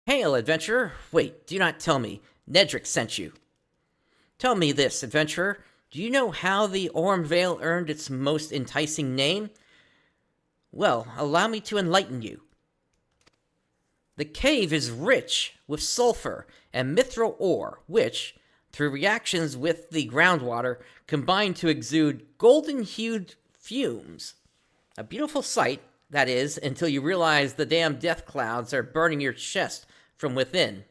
Hail, adventurer! Wait, do not tell me. Nedrick sent you. Tell me this, adventurer. Do you know how the Orm Vale earned its most enticing name? Well, allow me to enlighten you. The cave is rich with sulfur and mithril ore, which, through reactions with the groundwater, combine to exude golden-hued fumes. A beautiful sight, that is, until you realize the damn death clouds are burning your chest from within.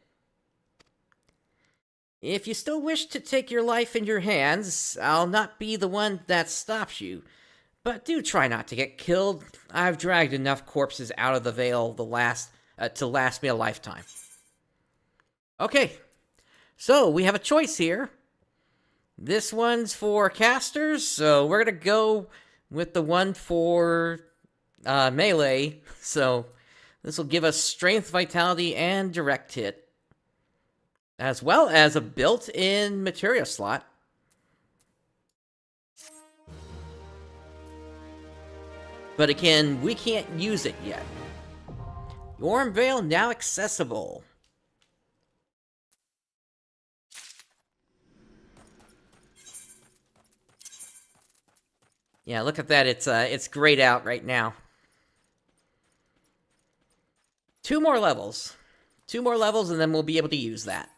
If you still wish to take your life in your hands, I'll not be the one that stops you. But do try not to get killed. I've dragged enough corpses out of the Vale to last me a lifetime. Okay, so we have a choice here. This one's for casters, so we're gonna go with the one for melee. So this will give us strength, vitality, and direct hit, as well as a built-in materia slot. But again, we can't use it yet. Orm Vale now accessible. Yeah, look at that. It's grayed out right now. 2 more levels. 2 more levels, and then we'll be able to use that.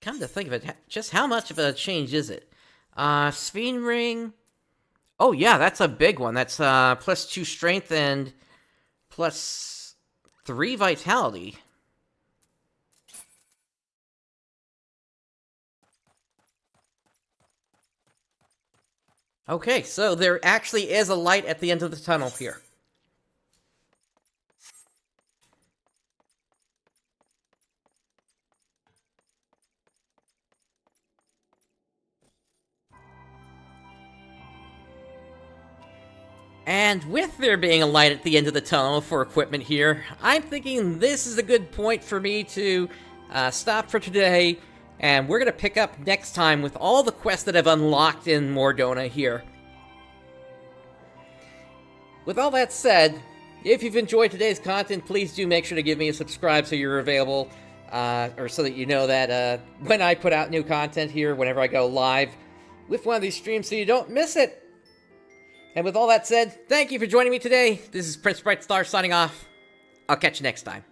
Come to think of it, just how much of a change is it? Sphere Ring. Oh, yeah, that's a big one. That's plus 2 strength and plus 3 vitality. Okay, so there actually is a light at the end of the tunnel here. And with there being a light at the end of the tunnel for equipment here, I'm thinking this is a good point for me to stop for today, and we're going to pick up next time with all the quests that I've unlocked in Mordona here. With all that said, if you've enjoyed today's content, please do make sure to give me a subscribe so you're available, or so that you know that when I put out new content here, whenever I go live with one of these streams, so you don't miss it. And with all that said, thank you for joining me today. This is PrinceBrightstar signing off. I'll catch you next time.